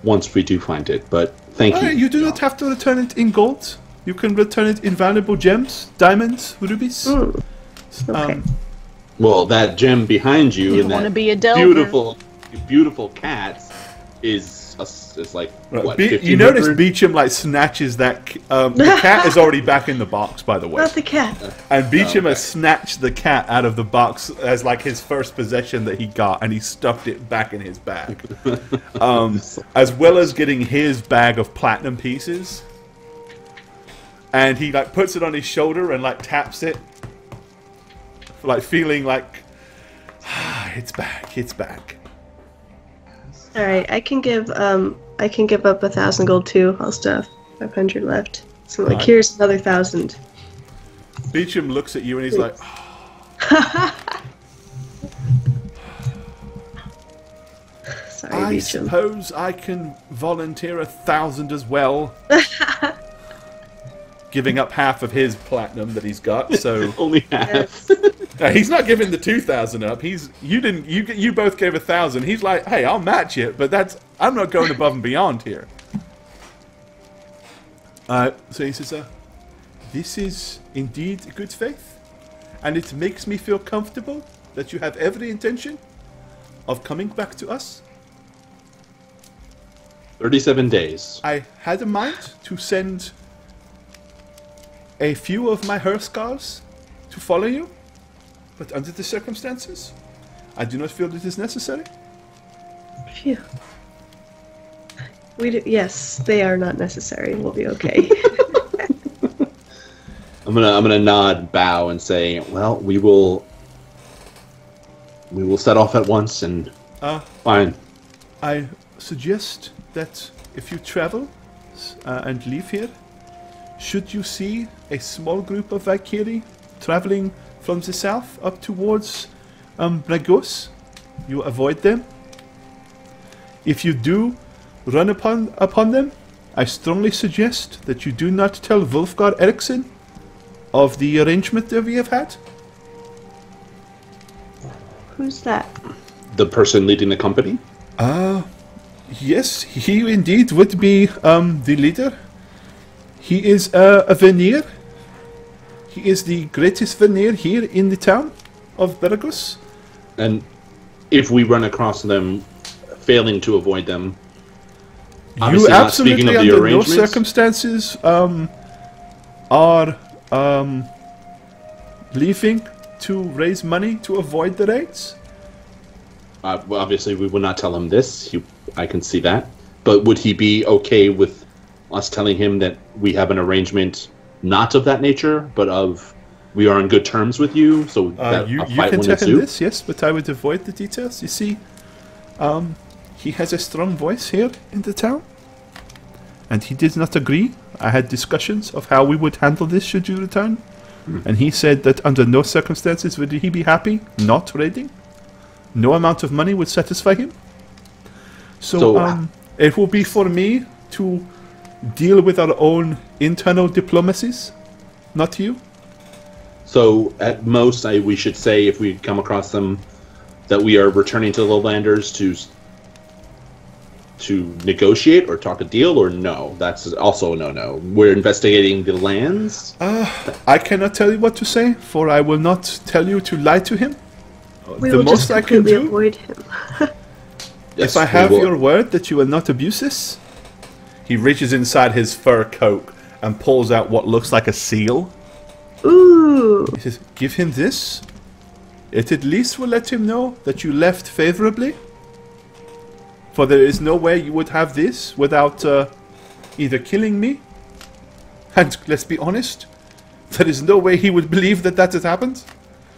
once we do find it, but thank you.
You do not have to return it in gold. You can return it in valuable gems, diamonds, rubies.
Okay.
Well, that gem behind you and
want to
that
be a Delver.
beautiful cat is like, what,
you notice Beecham snatches that. The cat is already back in the box, by the way.
Not the cat.
And Beecham has snatched the cat out of the box as his first possession that he got, and he stuffed it back in his bag. As well as getting his bag of platinum pieces. And he puts it on his shoulder and up it, feeling it's back.
All right, I can give up 1,000 gold too. I'll still have 500 left. So here's another 1,000.
Beecham looks at you and he's like,
Sorry,
I
Beecham.
suppose I can volunteer 1,000 as well. Giving up half of his platinum that he's got, so
only half.
He's not giving the 2,000 up. You both gave 1,000. He's like, hey, I'll match it, but I'm not going above and beyond here. So he says, this is indeed good faith, and it makes me feel comfortable that you have every intention of coming back to us.
37 days.
I had in mind to send a few of my Hurskars to follow you, but under the circumstances, I do not feel it is necessary.
Phew. Yes, they are not necessary. We'll be okay.
I'm gonna nod, bow, and say, well, we will set off at once and fine.
I suggest that if you travel and leave here, should you see a small group of Valkyrie traveling from the south up towards Bragos, you avoid them. If you do run upon them, I strongly suggest that you do not tell Wolfgar Eriksson of the arrangement that we have had.
Who's that?
The person leading the company?
Yes, he indeed would be the leader. He is a veneer. He is the greatest veneer here in the town of Bragos.
And if we run across them failing to avoid them.
You
Obviously not speaking
absolutely,
of the
under no
arrangements.
circumstances, are leaving to raise money to avoid the raids.
Well, obviously, we would not tell him this. I can see that. But would he be okay with us telling him that we have an arrangement not of that nature, but of we are on good terms with you, so that
You
a fight
can
won't
tell him
ensue?
this, yes, but I would avoid the details. You see, he has a strong voice here in the town, and he did not agree. I had discussions of how we would handle this should you return, and he said that under no circumstances would he be happy not raiding. No amount of money would satisfy him. So it will be for me to deal with our own internal diplomacies, not you.
So at most, we should say if we come across them that we are returning to the Lowlanders to negotiate or talk a deal, or no? That's also a no-no. We're investigating the lands.
I cannot tell you what to say, for I will not tell you to lie to him.
We
The
will
most
just
I can
completely
do,
avoid him.
Yes,
if I
we
have
will.
your word that you will not abuse this. He reaches inside his fur coat and pulls out what looks like a seal.
Ooh.
He says, give him this. It at least will let him know that you left favorably. For there is no way you would have this without either killing me. And let's be honest, there is no way he would believe that that has happened.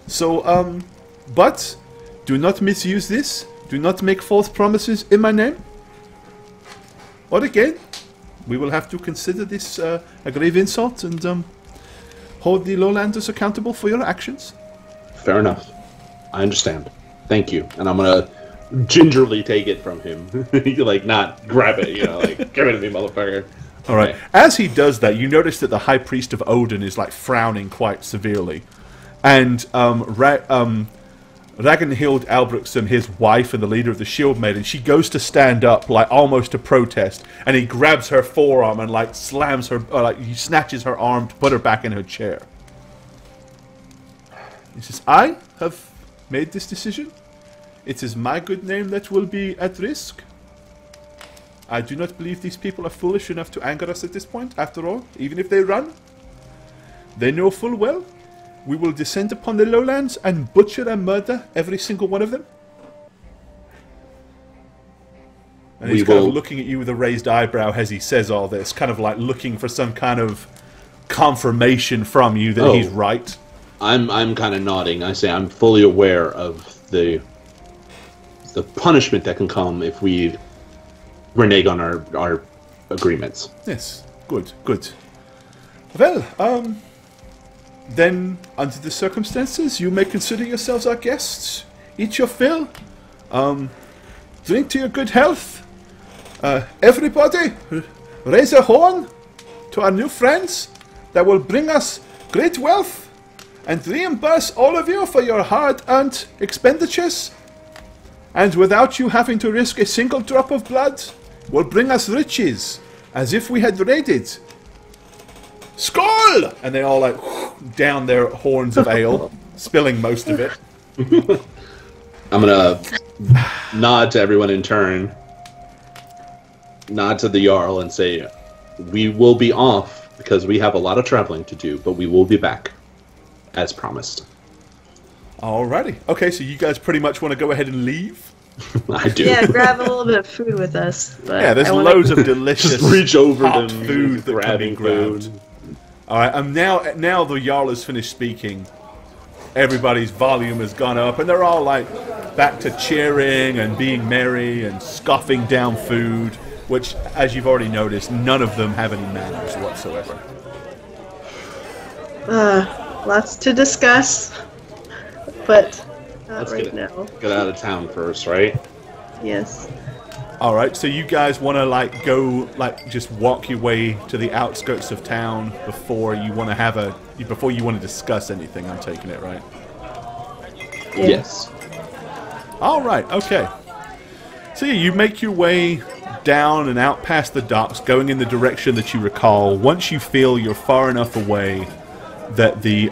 So, but do not misuse this. Do not make false promises in my name. Or again, we will have to consider this a grave insult and hold the Lowlanders accountable for your actions.
Fair enough. I understand. Thank you. And I'm gonna gingerly take it from him. Like, not grab it, like, give it to me, motherfucker.
All right. As he does that, you notice that the High Priest of Odin is like frowning quite severely, and Ragnhild Albrechtsen, his wife and the leader of the Shield Maiden, she goes to stand up, like almost to protest, and he grabs her forearm and like slams her, he snatches her arm to put her back in her chair. He says, "I have made this decision. It is my good name that will be at risk. I do not believe these people are foolish enough to anger us at this point. After all, even if they run, they know full well we will descend upon the lowlands and butcher and murder every single one of them." And he's kind of looking at you with a raised eyebrow as he says all this, kind of like looking for some kind of confirmation from you that he's right.
I'm kind of nodding. I say I'm fully aware of the punishment that can come if we renege on our agreements.
Yes, good. Well, then, under the circumstances, you may consider yourselves our guests. Eat your fill. Drink to your good health. Everybody, raise a horn to our new friends that will bring us great wealth and reimburse all of you for your hard-earned expenditures. And without you having to risk a single drop of blood, will bring us riches, as if we had raided. Skull! And they all like down their horns of ale, spilling most of it.
I'm gonna nod to everyone in turn, nod to the Jarl and say, we will be off because we have a lot of traveling to do, but we will be back, as promised.
Alrighty. Okay, so you guys pretty much want to go ahead and leave?
I do.
Yeah, grab a little bit of food with us. But
Yeah, there's loads of delicious
Just reach over
hot
them,
food that can be
grabbing
grabbed.
food.
Alright, and now the Jarl has finished speaking. Everybody's volume has gone up, and they're all like back to cheering and being merry and scoffing down food, which, as you've already noticed, none of them have any manners whatsoever.
Lots to discuss, but not
Let's
now.
get out of town first, right?
Yes.
Alright, so you guys want to like go, like just walk your way to the outskirts of town before you want to discuss anything, I'm taking it, right?
Yeah.
Yes.
Alright, okay. So yeah, you make your way down and out past the docks, going in the direction that you recall. Once you feel you're far enough away that the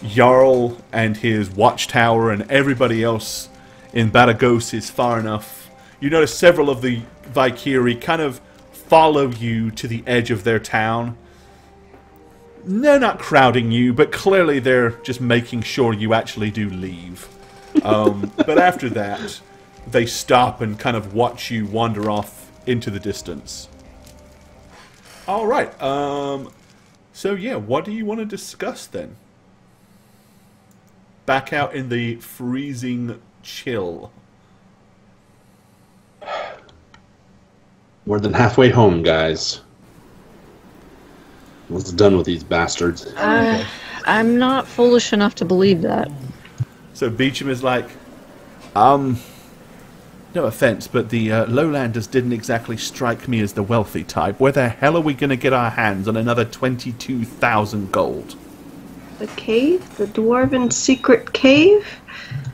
Jarl and his watchtower and everybody else in Baragos is far enough you notice several of the Valkyrie kind of follow you to the edge of their town. They're not crowding you, but clearly they're just making sure you actually do leave. But after that, they stop and kind of watch you wander off into the distance. All right. So yeah, what do you want to discuss then? Back out in the freezing chill.
More than halfway home, guys. What's done with these bastards?
I'm not foolish enough to believe that.
So Beecham is like, no offense, but the lowlanders didn't exactly strike me as the wealthy type. Where the hell are we going to get our hands on another 22,000 gold?
The cave? The dwarven secret cave?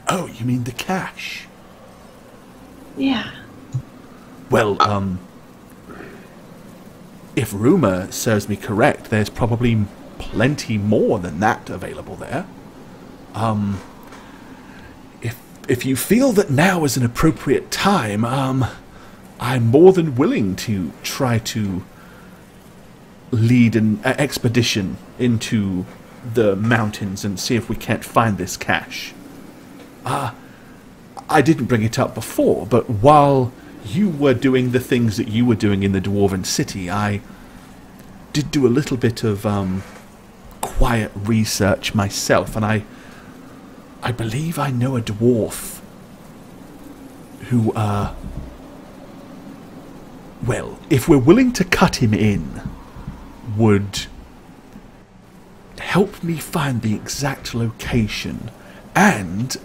Oh, you mean the cache?
Yeah.
Well, if rumor serves me correct, there's probably plenty more than that available there. If you feel that now is an appropriate time, I'm more than willing to try to lead an expedition into the mountains and see if we can't find this cache. I didn't bring it up before, but while you were doing the things that you were doing in the Dwarven City, I did do a little bit of quiet research myself, and I believe I know a dwarf who, well, if we're willing to cut him in, would help me find the exact location, and,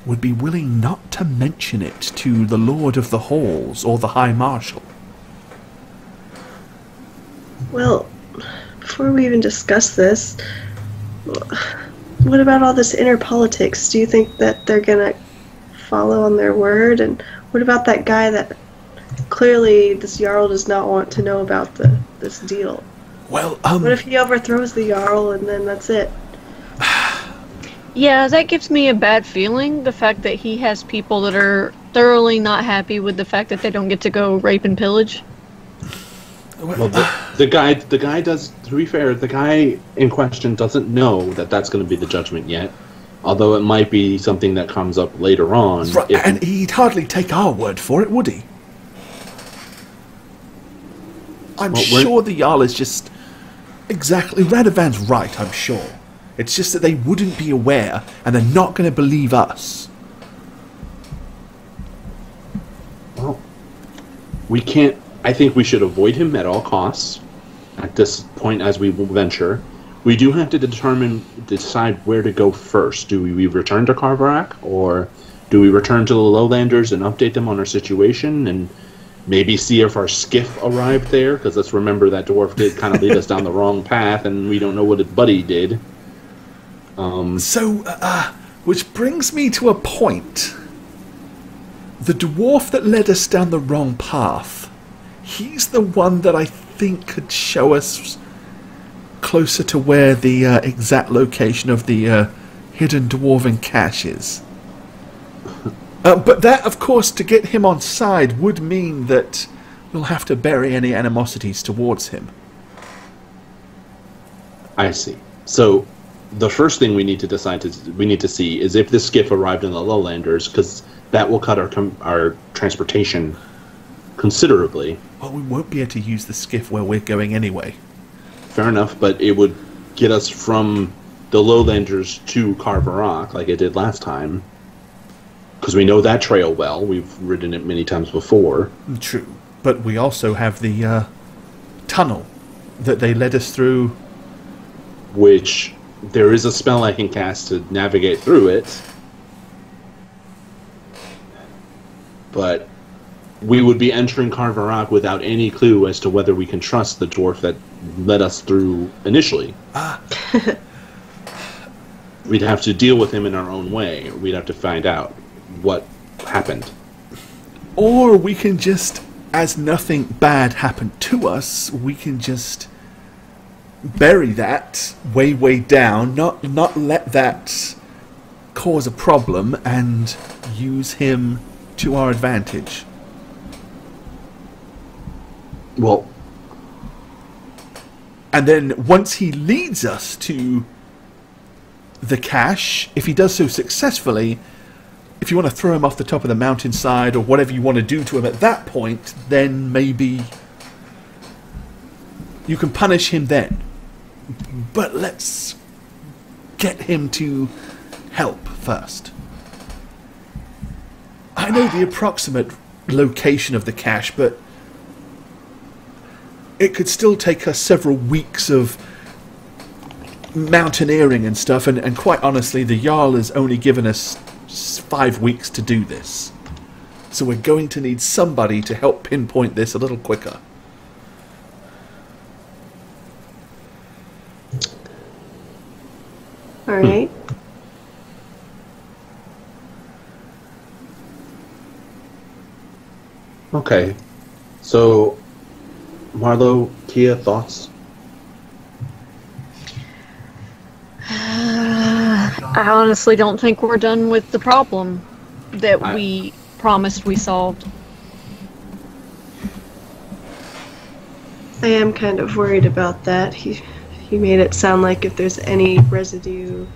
would be willing not to mention it to the Lord of the Halls or the High Marshal.
Well, before we even discuss this, what about all this inner politics? Do you think that they're gonna follow on their word? And what about that guy that clearly this Jarl does not want to know about this deal?
Well,
what if he overthrows the Jarl and then that's it?
Yeah, that gives me a bad feeling, the fact that he has people that are thoroughly not happy with the fact that they don't get to go rape and pillage.
Well, the guy does, to be fair, the guy in question doesn't know that that's going to be the judgment yet, although it might be something that comes up later on.
Right, and he'd hardly take our word for it, would he? I'm sure the Jarl is just... Exactly, Radovan's right, I'm sure. It's just that they wouldn't be aware, and they're not going to believe us.
Well, we can't... I think we should avoid him at all costs at this point as we venture. We do have to decide where to go first. Do we return to Carverack, or do we return to the Lowlanders and update them on our situation and maybe see if our skiff arrived there? Because let's remember that dwarf did kind of lead us down the wrong path, and we don't know what his buddy did.
Which brings me to a point. The dwarf that led us down the wrong path, he's the one that I think could show us closer to where the exact location of the hidden dwarven cache is. But that, of course, to get him on side would mean that we'll have to bury any animosities towards him.
I see. So the first thing we need to see is if this skiff arrived in the Lowlanders, because that will cut our transportation considerably.
Well, we won't be able to use the skiff where we're going anyway.
Fair enough, but it would get us from the Lowlanders to Carverack like it did last time. Because we know that trail well. We've ridden it many times before.
True. But we also have the tunnel that they led us through.
Which there is a spell I can cast to navigate through it. But we would be entering Carverack without any clue as to whether we can trust the dwarf that led us through initially. We'd have to deal with him in our own way. We'd have to find out what happened.
Or we can just, as nothing bad happened to us, we can just bury that way down, not let that cause a problem, and use him to our advantage.
Well,
and then once he leads us to the cache, if he does so successfully, if you want to throw him off the top of the mountainside or whatever you want to do to him at that point, then maybe you can punish him then. But let's get him to help first. I know the approximate location of the cache, but it could still take us several weeks of mountaineering and stuff, and quite honestly, the Jarl has only given us 5 weeks to do this. So we're going to need somebody to help pinpoint this a little quicker.
Alright.
Okay. So, Marlo, Kia, thoughts?
I honestly don't think we're done with the problem that we promised we solved.
I am kind of worried about that. He made it sound like if there's any residue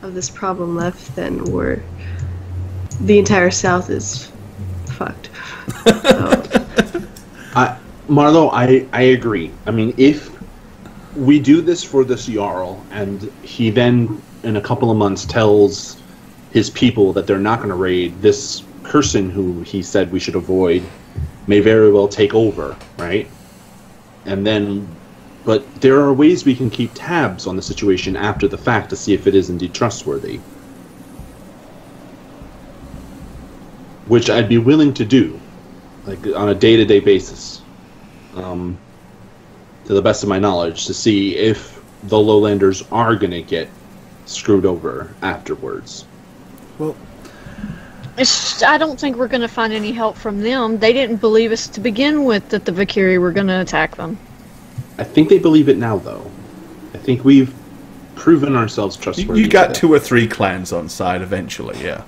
of this problem left, then the entire South is fucked. So.
Marlo, I agree. I mean, if we do this for this Jarl, and he then, in a couple of months, tells his people that they're not going to raid, this person who he said we should avoid may very well take over, right? And then, but there are ways we can keep tabs on the situation after the fact to see if it is indeed trustworthy. Which I'd be willing to do, like on a day-to-day basis. To the best of my knowledge, to see if the lowlanders are going to get screwed over afterwards.
Well,
I don't think we're going to find any help from them. They didn't believe us to begin with that the Valkyrie were going to attack them.
I think they believe it now, though. I think we've proven ourselves trustworthy.
You got 2 or 3 clans on side eventually, yeah.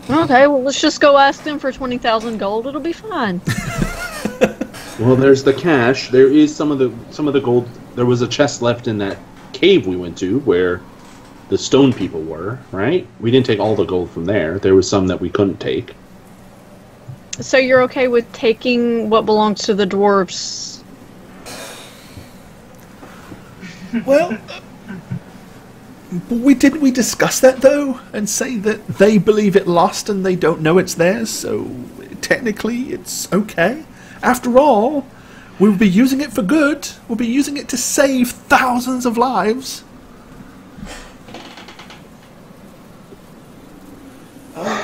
Okay, well, let's just go ask them for 20,000 gold. It'll be fine.
Well, there's the cache. There is some of the gold. There was a chest left in that cave we went to where the stone people were, right? We didn't take all the gold from there. There was some that we couldn't take.
So you're okay with taking what belongs to the dwarves?
Well, we discuss that though, and say that they believe it lost and they don't know it's theirs. So technically, it's okay. After all, we'll be using it for good. We'll be using it to save thousands of lives.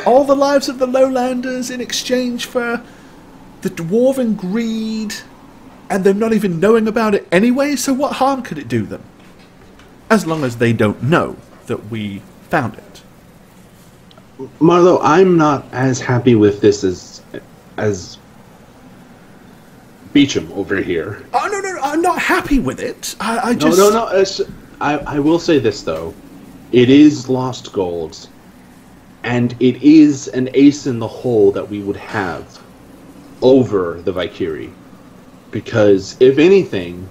All the lives of the lowlanders in exchange for the dwarven greed, and them not even knowing about it anyway, so what harm could it do them? As long as they don't know that we found it.
Marlo, I'm not as happy with this as Beecham over here.
Oh, no, I'm not happy with it. I
will say this, though. It is lost gold, and it is an ace in the hole that we would have over the Valkyrie. Because, if anything,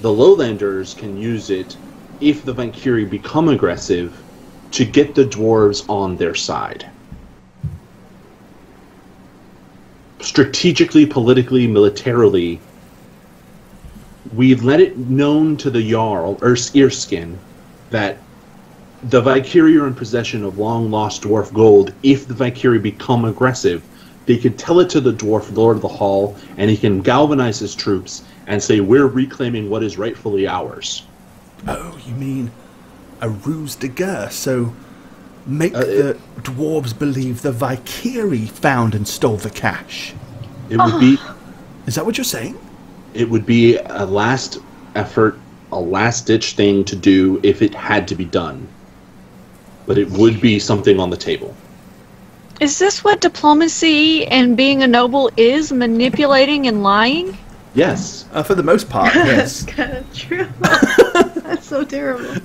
the lowlanders can use it, if the Valkyrie become aggressive, to get the dwarves on their side. Strategically, politically, militarily, we've let it known to the Jarl, or Earskin, that the Valkyrie are in possession of long-lost dwarf gold. If the Valkyrie become aggressive, they can tell it to the dwarf Lord of the Hall, and he can galvanize his troops and say, we're reclaiming what is rightfully ours.
Oh, you mean a ruse de guerre, so make the dwarves believe the Valkyrie found and stole the cash.
It would be...
Is that what you're saying?
It would be a last effort, a last-ditch thing to do if it had to be done. But it would be something on the table.
Is this what diplomacy and being a noble is? Manipulating and lying?
Yes.
For the most part, yes.
That's kind of true. That's so terrible.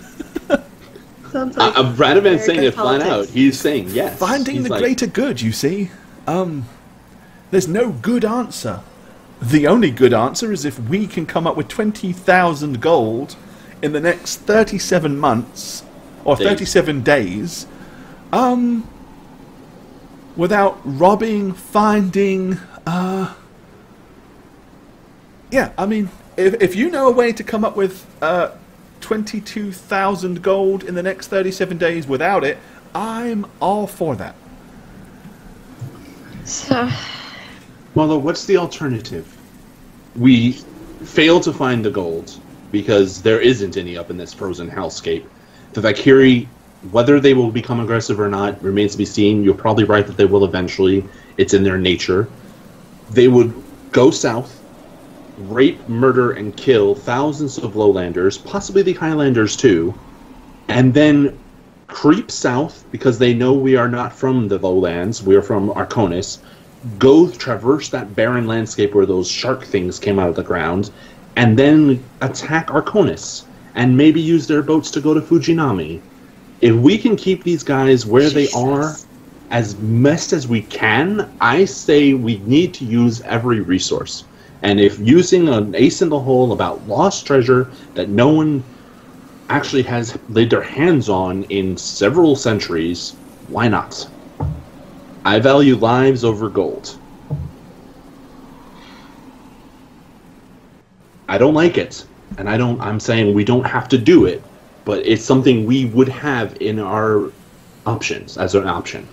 Sounds like
Radovan's saying it
politics.
flat out. He's saying yes.
Finding
He's
the
like,
greater good, you see. There's no good answer. The only good answer is if we can come up with 20,000 gold in the next 37 months, or 37 days, without robbing, finding, yeah, I mean, if you know a way to come up with 22,000 gold in the next 37 days without it, I'm all for that.
So,
Marlo, what's the alternative? We fail to find the gold because there isn't any up in this frozen hellscape. The Valkyrie, whether they will become aggressive or not, remains to be seen. You're probably right that they will eventually. It's in their nature. They would go south, rape, murder, and kill thousands of lowlanders, possibly the highlanders too, and then creep south because they know we are not from the lowlands, we are from Arconis, go traverse that barren landscape where those shark things came out of the ground, and then attack Arconis, and maybe use their boats to go to Fujinami. If we can keep these guys where they are as best as we can, I say we need to use every resource. And if using an ace in the hole about lost treasure that no one actually has laid their hands on in several centuries, why not? I value lives over gold. I don't like it, and I'm saying we don't have to do it, but it's something we would have in our options, as an option.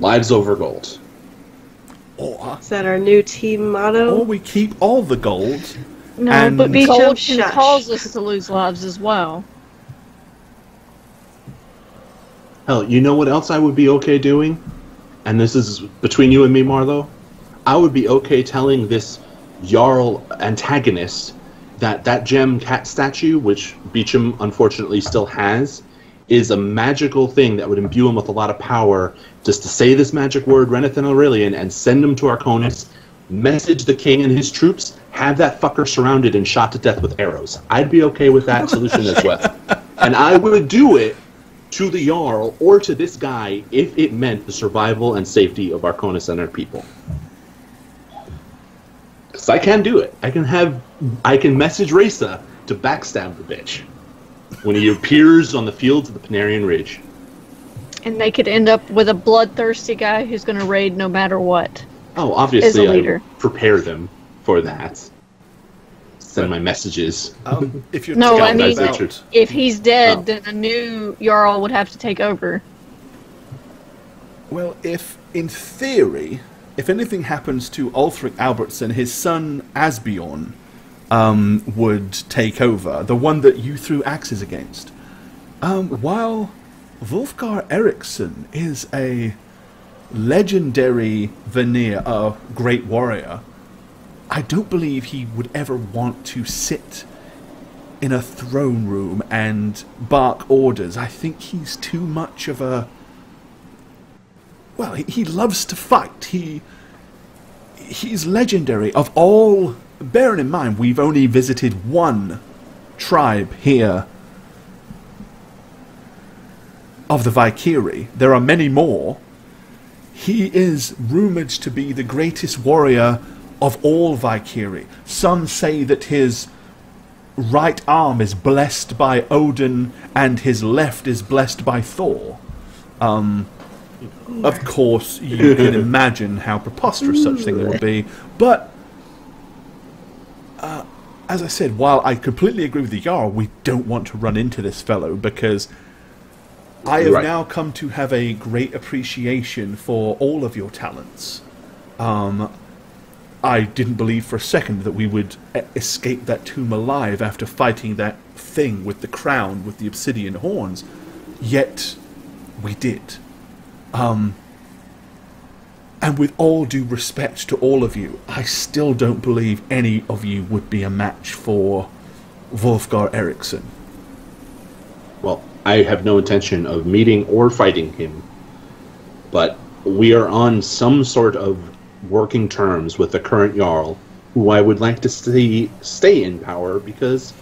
Lives over gold.
Is that our new team motto?
Or we keep all the gold.
no,
And-
but
Beach
gold
of
can
Shush.
cause us to lose lives as well.
Hell, you know what else I would be okay doing? And this is between you and me, Marlo. I would be okay telling this Jarl antagonist that that gem cat statue, which Beecham unfortunately still has, is a magical thing that would imbue him with a lot of power just to say this magic word, Renathan Aurelian, and send him to Arconis, message the king and his troops, have that fucker surrounded and shot to death with arrows. I'd be okay with that solution as well. And I would do it to the Jarl or to this guy if it meant the survival and safety of Arconis and our people. Because I can do it. I can message Reza to backstab the bitch when he appears on the fields of the Panarian Ridge.
And they could end up with a bloodthirsty guy who's going to raid no matter what.
Oh, obviously
As a leader.
I prepare them for that. Send my messages.
If you're
No, I
talking
mean,
about,
if he's dead,
Oh.
then a new Jarl would have to take over.
well, if in theory, if anything happens to Ulfric Albertson, his son Asbjorn would take over, the one that you threw axes against. While Wolfgar Eriksson is a legendary Vanir, a great warrior, I don't believe he would ever want to sit in a throne room and bark orders. I think he's too much of a... Well, he loves to fight. He's legendary. Of all... Bearing in mind, we've only visited one tribe here of the Valkyrie. There are many more. He is rumoured to be the greatest warrior of all Valkyrie. Some say that his right arm is blessed by Odin and his left is blessed by Thor. Of course, you can imagine how preposterous such thing would be. But, as I said, while I completely agree with the Jarl, we don't want to run into this fellow because I have now come to have a great appreciation for all of your talents. I didn't believe for a second that we would escape that tomb alive after fighting that thing with the crown, with the obsidian horns. Yet, we did. And with all due respect to all of you, I still don't believe any of you would be a match for Wolfgar Eriksson.
Well, I have no intention of meeting or fighting him, but we are on some sort of working terms with the current Jarl, who I would like to see stay in power because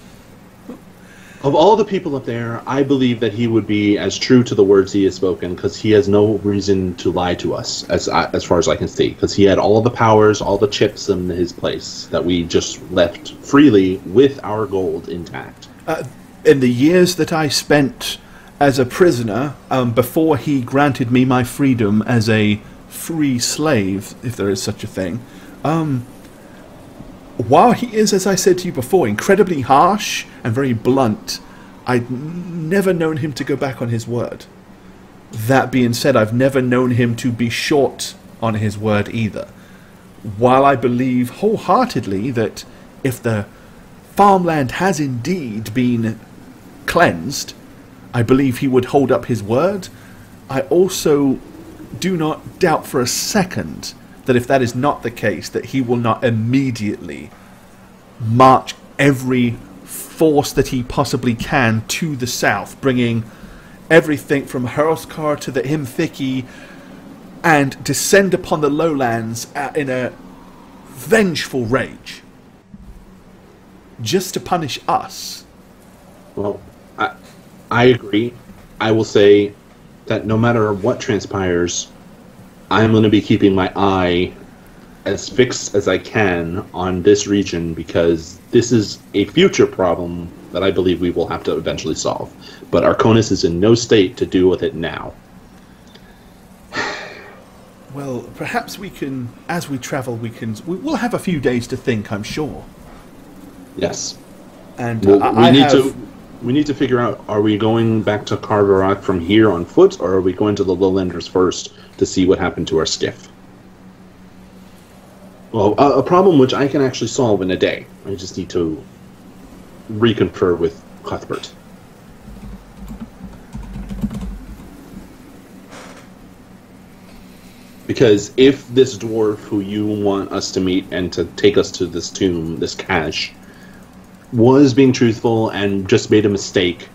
Of all the people up there, I believe that he would be as true to the words he has spoken, because he has no reason to lie to us, as far as I can see. Because he had all the powers, all the chips in his place that we just left freely with our gold intact.
In the years that I spent as a prisoner, before he granted me my freedom as a free slave, if there is such a thing, while he is, as I said to you before, incredibly harsh and very blunt, I'd never known him to go back on his word. That being said, I've never known him to be short on his word either. While I believe wholeheartedly that if the farmland has indeed been cleansed, I believe he would hold up his word, I also do not doubt for a second that if that is not the case, that he will not immediately march every force that he possibly can to the south, bringing everything from Hurlskar to the Himthiki, and descend upon the lowlands in a vengeful rage, just to punish us.
Well, I agree. I will say that no matter what transpires, I'm going to be keeping my eye as fixed as I can on this region, because this is a future problem that I believe we will have to eventually solve. But Arconis is in no state to deal with it now.
Well, perhaps we can, as we travel, we'll have a few days to think, I'm sure.
Yes.
And
we need to figure out, are we going back to Carverak from here on foot, or are we going to the Lowlanders first to see what happened to our skiff? Well, a problem which I can actually solve in a day. I just need to reconfer with Cuthbert. Because if this dwarf who you want us to meet and to take us to this tomb, this cache, was being truthful and just made a mistake,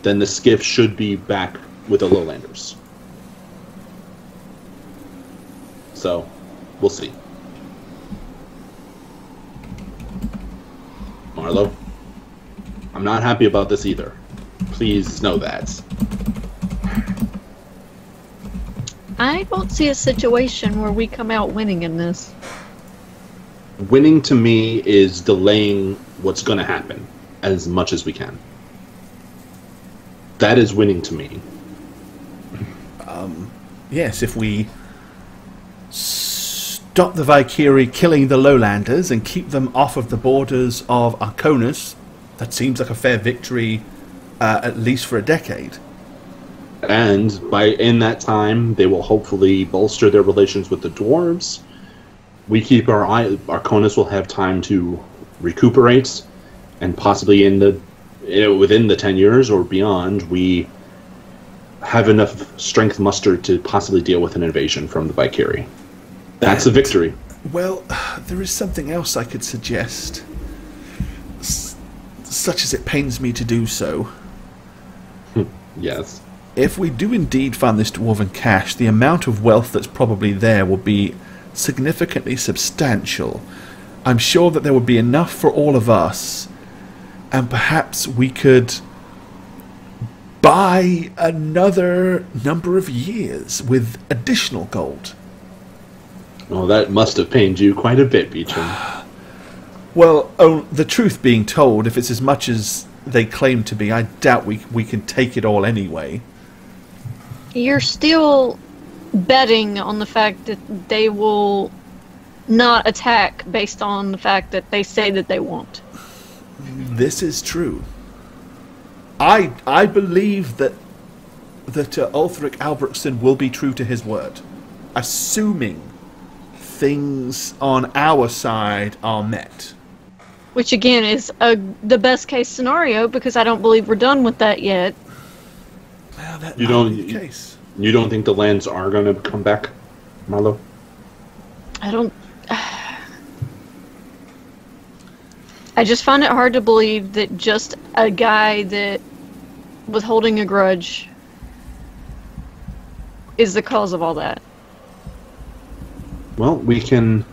then the skiff should be back with the Lowlanders. So, we'll see. Marlo, I'm not happy about this either. Please know that.
I don't see a situation where we come out winning in this.
Winning to me is delaying what's going to happen as much as we can. That is winning to me.
Yes, if we stop the Valkyrie killing the Lowlanders and keep them off of the borders of Arconis, that seems like a fair victory, at least for a decade.
And in that time, they will hopefully bolster their relations with the dwarves. We keep our eye. Arconis will have time to recuperate, and possibly within the 10 years or beyond, we have enough strength mustered to possibly deal with an invasion from the Valkyrie. That's a victory.
Well, there is something else I could suggest, such as it pains me to do so.
Yes.
If we do indeed find this dwarven cache, the amount of wealth that's probably there will be significantly substantial. I'm sure that there would be enough for all of us, and perhaps we could buy another number of years with additional gold.
Well, that must have pained you quite a bit, Beecham.
Well, the truth being told, if it's as much as they claim to be, I doubt we can take it all anyway.
You're still betting on the fact that they will not attack based on the fact that they say that they won't.
This is true. I believe that Ulthric Albrechtsen will be true to his word, assuming things on our side are met.
Which again is the best case scenario, because I don't believe we're done with that yet.
Well, that
You
might
don't-
be the case.
You don't think the lands are going to come back, Marlo?
I don't... I just find it hard to believe that just a guy that was holding a grudge is the cause of all that.
Well, we can...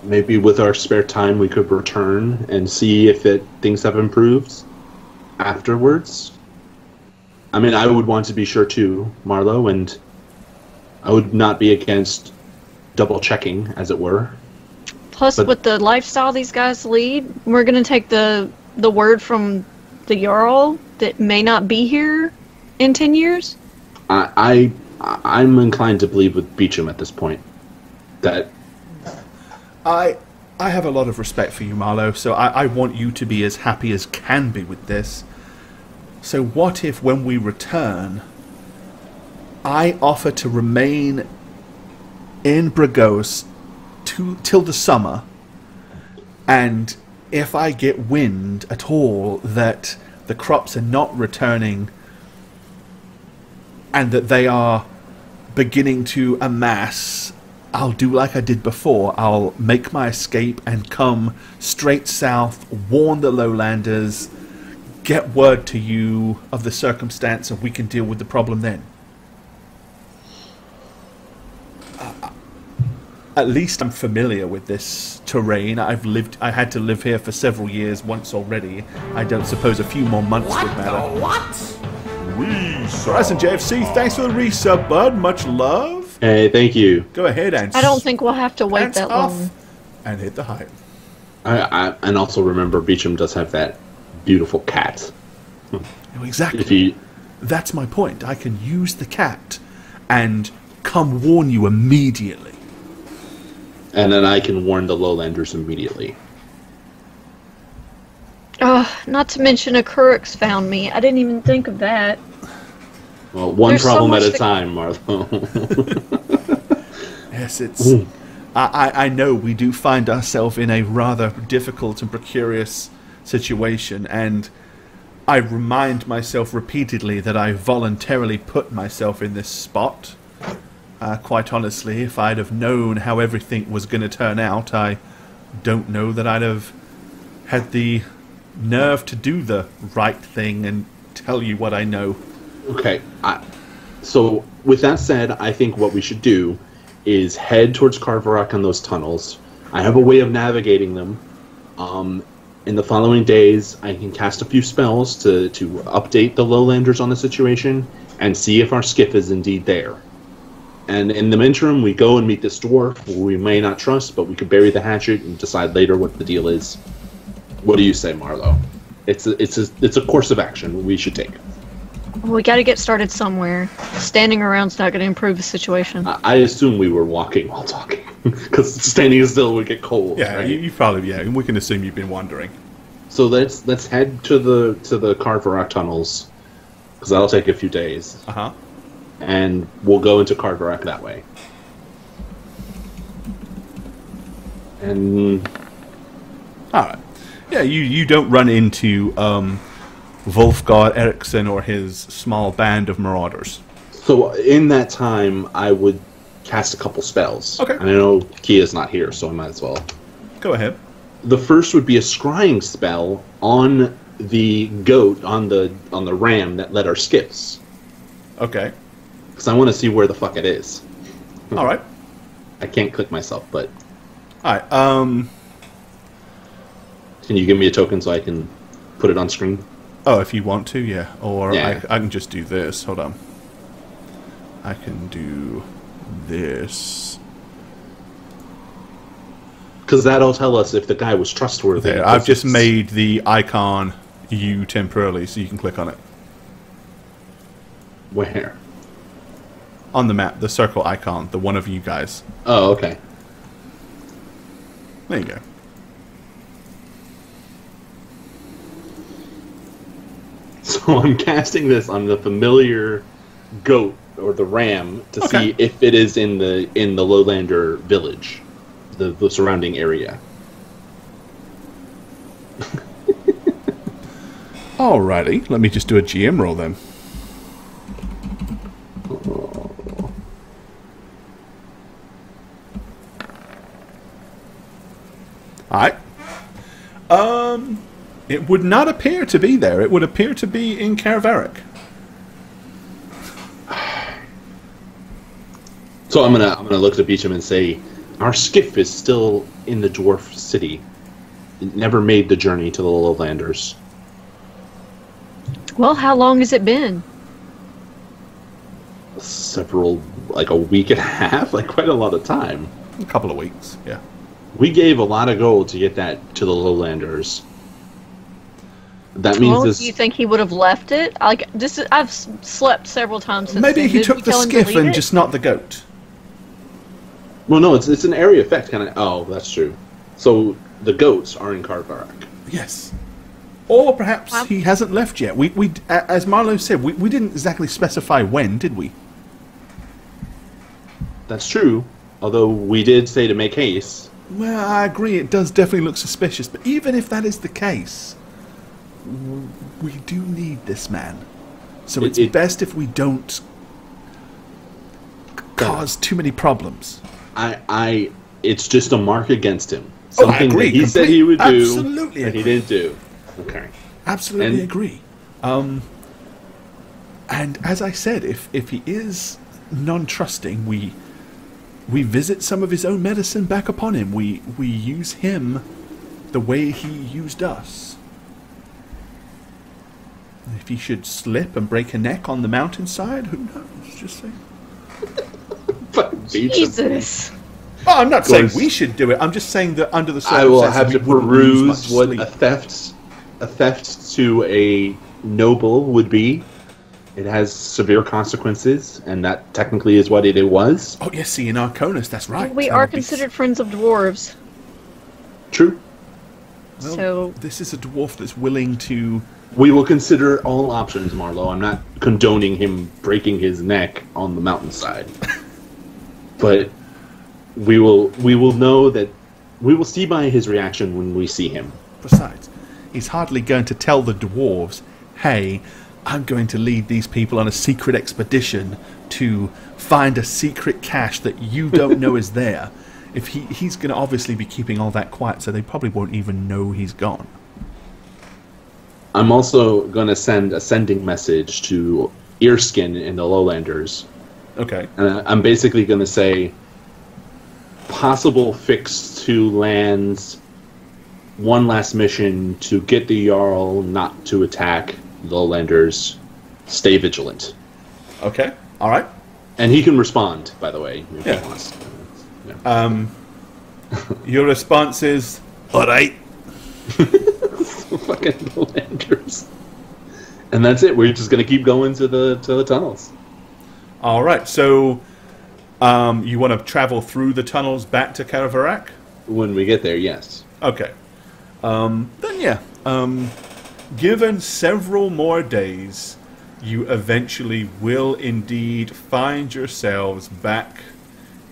maybe with our spare time we could return and see if things have improved afterwards. I mean, I would want to be sure too, Marlo, and I would not be against double checking, as it were.
Plus, with the lifestyle these guys lead, we're going to take the word from the Jarl that may not be here in 10 years.
I'm inclined to believe with Beecham at this point. That
I have a lot of respect for you, Marlo, so I want you to be as happy as can be with this. So what if when we return, I offer to remain in Bragos till the summer, and if I get wind at all that the crops are not returning and that they are beginning to amass, I'll do like I did before. I'll make my escape and come straight south, warn the lowlanders, get word to you of the circumstance, and we can deal with the problem then. At least I'm familiar with this terrain. I had to live here for several years once already. I don't suppose a few more months would matter. Resub. JFC, thanks for the resub, bud. Much love.
Hey, thank you.
Go ahead and...
I don't think we'll have to wait that long.
And hit the height.
And also remember, Beecham does have that beautiful cat.
Exactly. That's my point. I can use the cat and come warn you immediately.
And then I can warn the lowlanders immediately.
Not to mention a Kuruk's found me. I didn't even think of that.
Well, one problem at a time, Marlo.
Yes, it's... I know we do find ourselves in a rather difficult and precarious situation, and I remind myself repeatedly that I voluntarily put myself in this spot. Quite honestly, if I'd have known how everything was going to turn out, I don't know that I'd have had the nerve to do the right thing and tell you what I know. Okay,
so with that said, I think what we should do is head towards Carverock on those tunnels. I have a way of navigating them. In the following days, I can cast a few spells to update the lowlanders on the situation and see if our skiff is indeed there. And in the interim, we go and meet this dwarf who we may not trust, but we could bury the hatchet and decide later what the deal is. What do you say, Marlo? It's a course of action we should take.
Well, we got to get started somewhere. Standing around's not going to improve the situation.
I assume we were walking while talking, because standing still would get cold.
Yeah,
right?
you probably and we can assume you've been wandering.
So let's head to the Carverock tunnels, because that'll take a few days. And we'll go into Carverock that way. And
all right, yeah, you don't run into Wolfgard Eriksson or his small band of marauders.
So in that time, I would cast a couple spells.
Okay.
And I know Kia's not here, so I might as well.
Go ahead.
The first would be a scrying spell on the goat, on the ram that led our skiffs.
Okay.
Because I want to see where the fuck it is.
All right.
I can't click myself, but...
All right,
Can you give me a token so I can put it on screen?
Oh, if you want to, yeah. Or
Yeah.
I can just do this. Hold on. I can do this.
Because that'll tell us if the guy was trustworthy.
There, I've just made the icon you temporarily, so you can click on it.
Where?
On the map, the circle icon, the one of you guys.
Oh, okay.
There you go.
So I'm casting this on the familiar goat or the ram to see if it is in the lowlander village, the surrounding area.
Alrighty, let me just do a GM roll then. Alright. It would not appear to be there. It would appear to be in Cairnemoore.
So I'm gonna look to Beecham and say, Our skiff is still in the dwarf city. It never made the journey to the lowlanders.
Well, how long has it been?
Like a week and a half, like quite a lot of time.
A couple of weeks, yeah.
We gave a lot of gold to get that to the lowlanders. That means this.
Do you think he would have left it? Like, I've slept several times since.
Maybe he took the skiff and
it?
just not the goat.
Well, no, it's an area effect kind of. Oh, that's true. So the goats are in Cairnemoore.
Yes. Or perhaps he hasn't left yet. We as Marlo said, we didn't exactly specify when, did we?
That's true. Although we did say to make haste.
Well, I agree. It does definitely look suspicious. But even if that is the case, we do need this man. So it's best if we don't cause too many problems.
It's just a mark against him. Something that he said he would do,
absolutely
and he didn't do. Okay.
Absolutely agree. And as I said, if he is non-trusting, we visit some of his own medicine back upon him. We use him the way he used us. If he should slip and break a neck on the mountainside, who knows? Just saying.
Jesus.
Oh, I'm not saying we should do it. I'm just saying that under the circumstances,
I will have to peruse what
sleep.
a theft to a noble would be. It has severe consequences, and that technically is what it was.
Oh, yes, see, in Arconus, that's right.
We are considered friends of dwarves.
True.
Well,
so
this is a dwarf that's willing to...
We will consider all options, Marlo. I'm not condoning him breaking his neck on the mountainside. But we will know that... We will see by his reaction when we see him.
Besides, he's hardly going to tell the dwarves, hey, I'm going to lead these people on a secret expedition to find a secret cache that you don't know is there. If he's going to obviously be keeping all that quiet, so they probably won't even know he's gone.
I'm also going to send a sending message to Earskin in the Lowlanders.
Okay.
And I'm basically going to say, possible fix to lands, one last mission to get the Jarl not to attack the Lowlanders. Stay vigilant.
Okay. All right.
And he can respond, by the way, if
Yeah.
he wants. Yeah.
Your response is, all right.
Fucking Lowlanders. And that's it. We're just going to keep going to the tunnels.
All right. So, you want to travel through the tunnels back to Cairnemoore?
When we get there, yes.
Okay. Then yeah. Given several more days, you eventually will indeed find yourselves back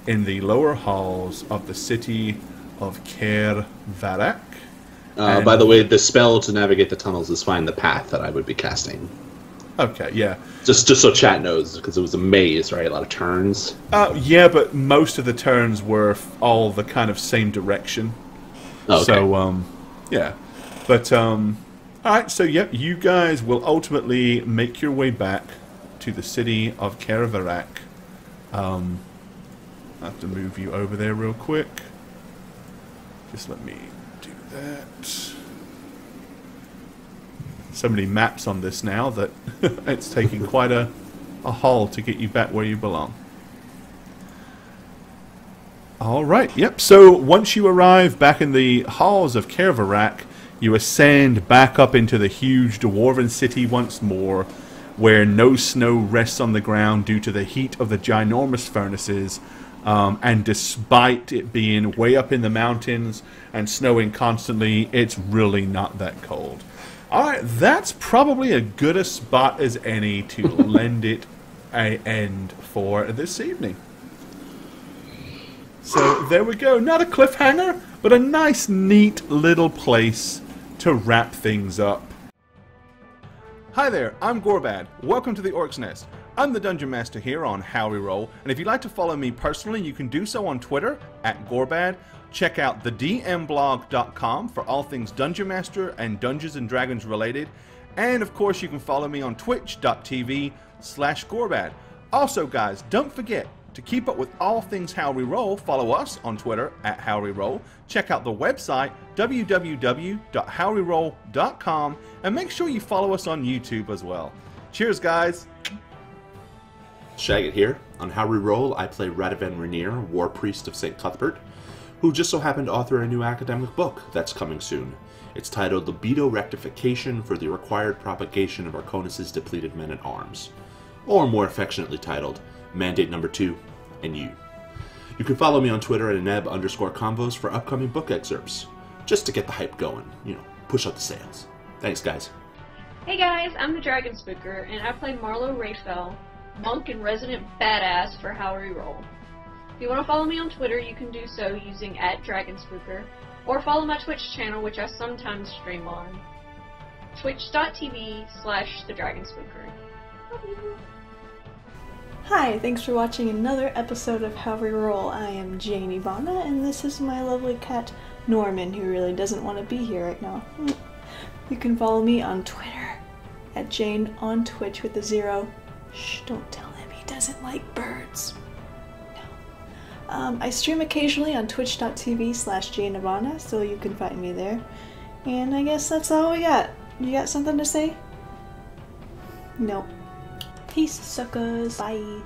in the lower halls of the city of Cairnemoore.
By the way, the spell to navigate the tunnels is find the path that I would be casting.
Okay, yeah.
Just so chat knows, because it was a maze, right? A lot of turns.
Yeah, but most of the turns were all the kind of same direction.
Okay.
So, yeah. But, alright, so yep, you guys will ultimately make your way back to the city of Cairnemoore. I have to move you over there real quick. Just let me do that. So many maps on this now that it's taking quite a haul to get you back where you belong. Alright, yep, so once you arrive back in the halls of Cairnemoore, you ascend back up into the huge dwarven city once more, where no snow rests on the ground due to the heat of the ginormous furnaces, and despite it being way up in the mountains and snowing constantly, it's really not that cold. Alright, that's probably as good a spot as any to lend it an end for this evening. So there we go. Not a cliffhanger, but a nice, neat little place to wrap things up. Hi there, I'm Gorbad. Welcome to the Orc's Nest. I'm the Dungeon Master here on How We Roll, and if you'd like to follow me personally, you can do so on Twitter @Gorbad. Check out thedmblog.com for all things Dungeon Master and Dungeons & Dragons related. And of course, you can follow me on twitch.tv/Gorbad. Also, guys, don't forget, To keep up with all things How We Roll, follow us on Twitter at How We Roll. Check out the website www.howweroll.com and make sure you follow us on YouTube as well. Cheers, guys.
Shagget here. On How We Roll, I play Radovan Rainier, War Priest of St. Cuthbert, who just so happened to author a new academic book that's coming soon. It's titled Libido Rectification for the Required Propagation of Arconis' Depleted Men-at-Arms. Or more affectionately titled, Mandate Number 2, and You. You can follow me on Twitter at @neb_convos for upcoming book excerpts. Just to get the hype going, push up the sales. Thanks, guys.
Hey guys, I'm the Dragon Spooker, and I play Marlo Rayfell, monk and resident badass for How We Roll. If you want to follow me on Twitter, you can do so using @DragonSpooker, or follow my Twitch channel, which I sometimes stream on, twitch.tv/TheDragonSpooker.
Hi, thanks for watching another episode of How We Roll. I am Jane Ivana, and this is my lovely cat, Norman, who really doesn't want to be here right now. You can follow me on Twitter, @JaneOnTwitch with a 0. Shh, don't tell him, he doesn't like birds. No. I stream occasionally on twitch.tv/Jane Ivana, so you can find me there. And I guess that's all we got. You got something to say? Nope. Peace, suckers. Bye.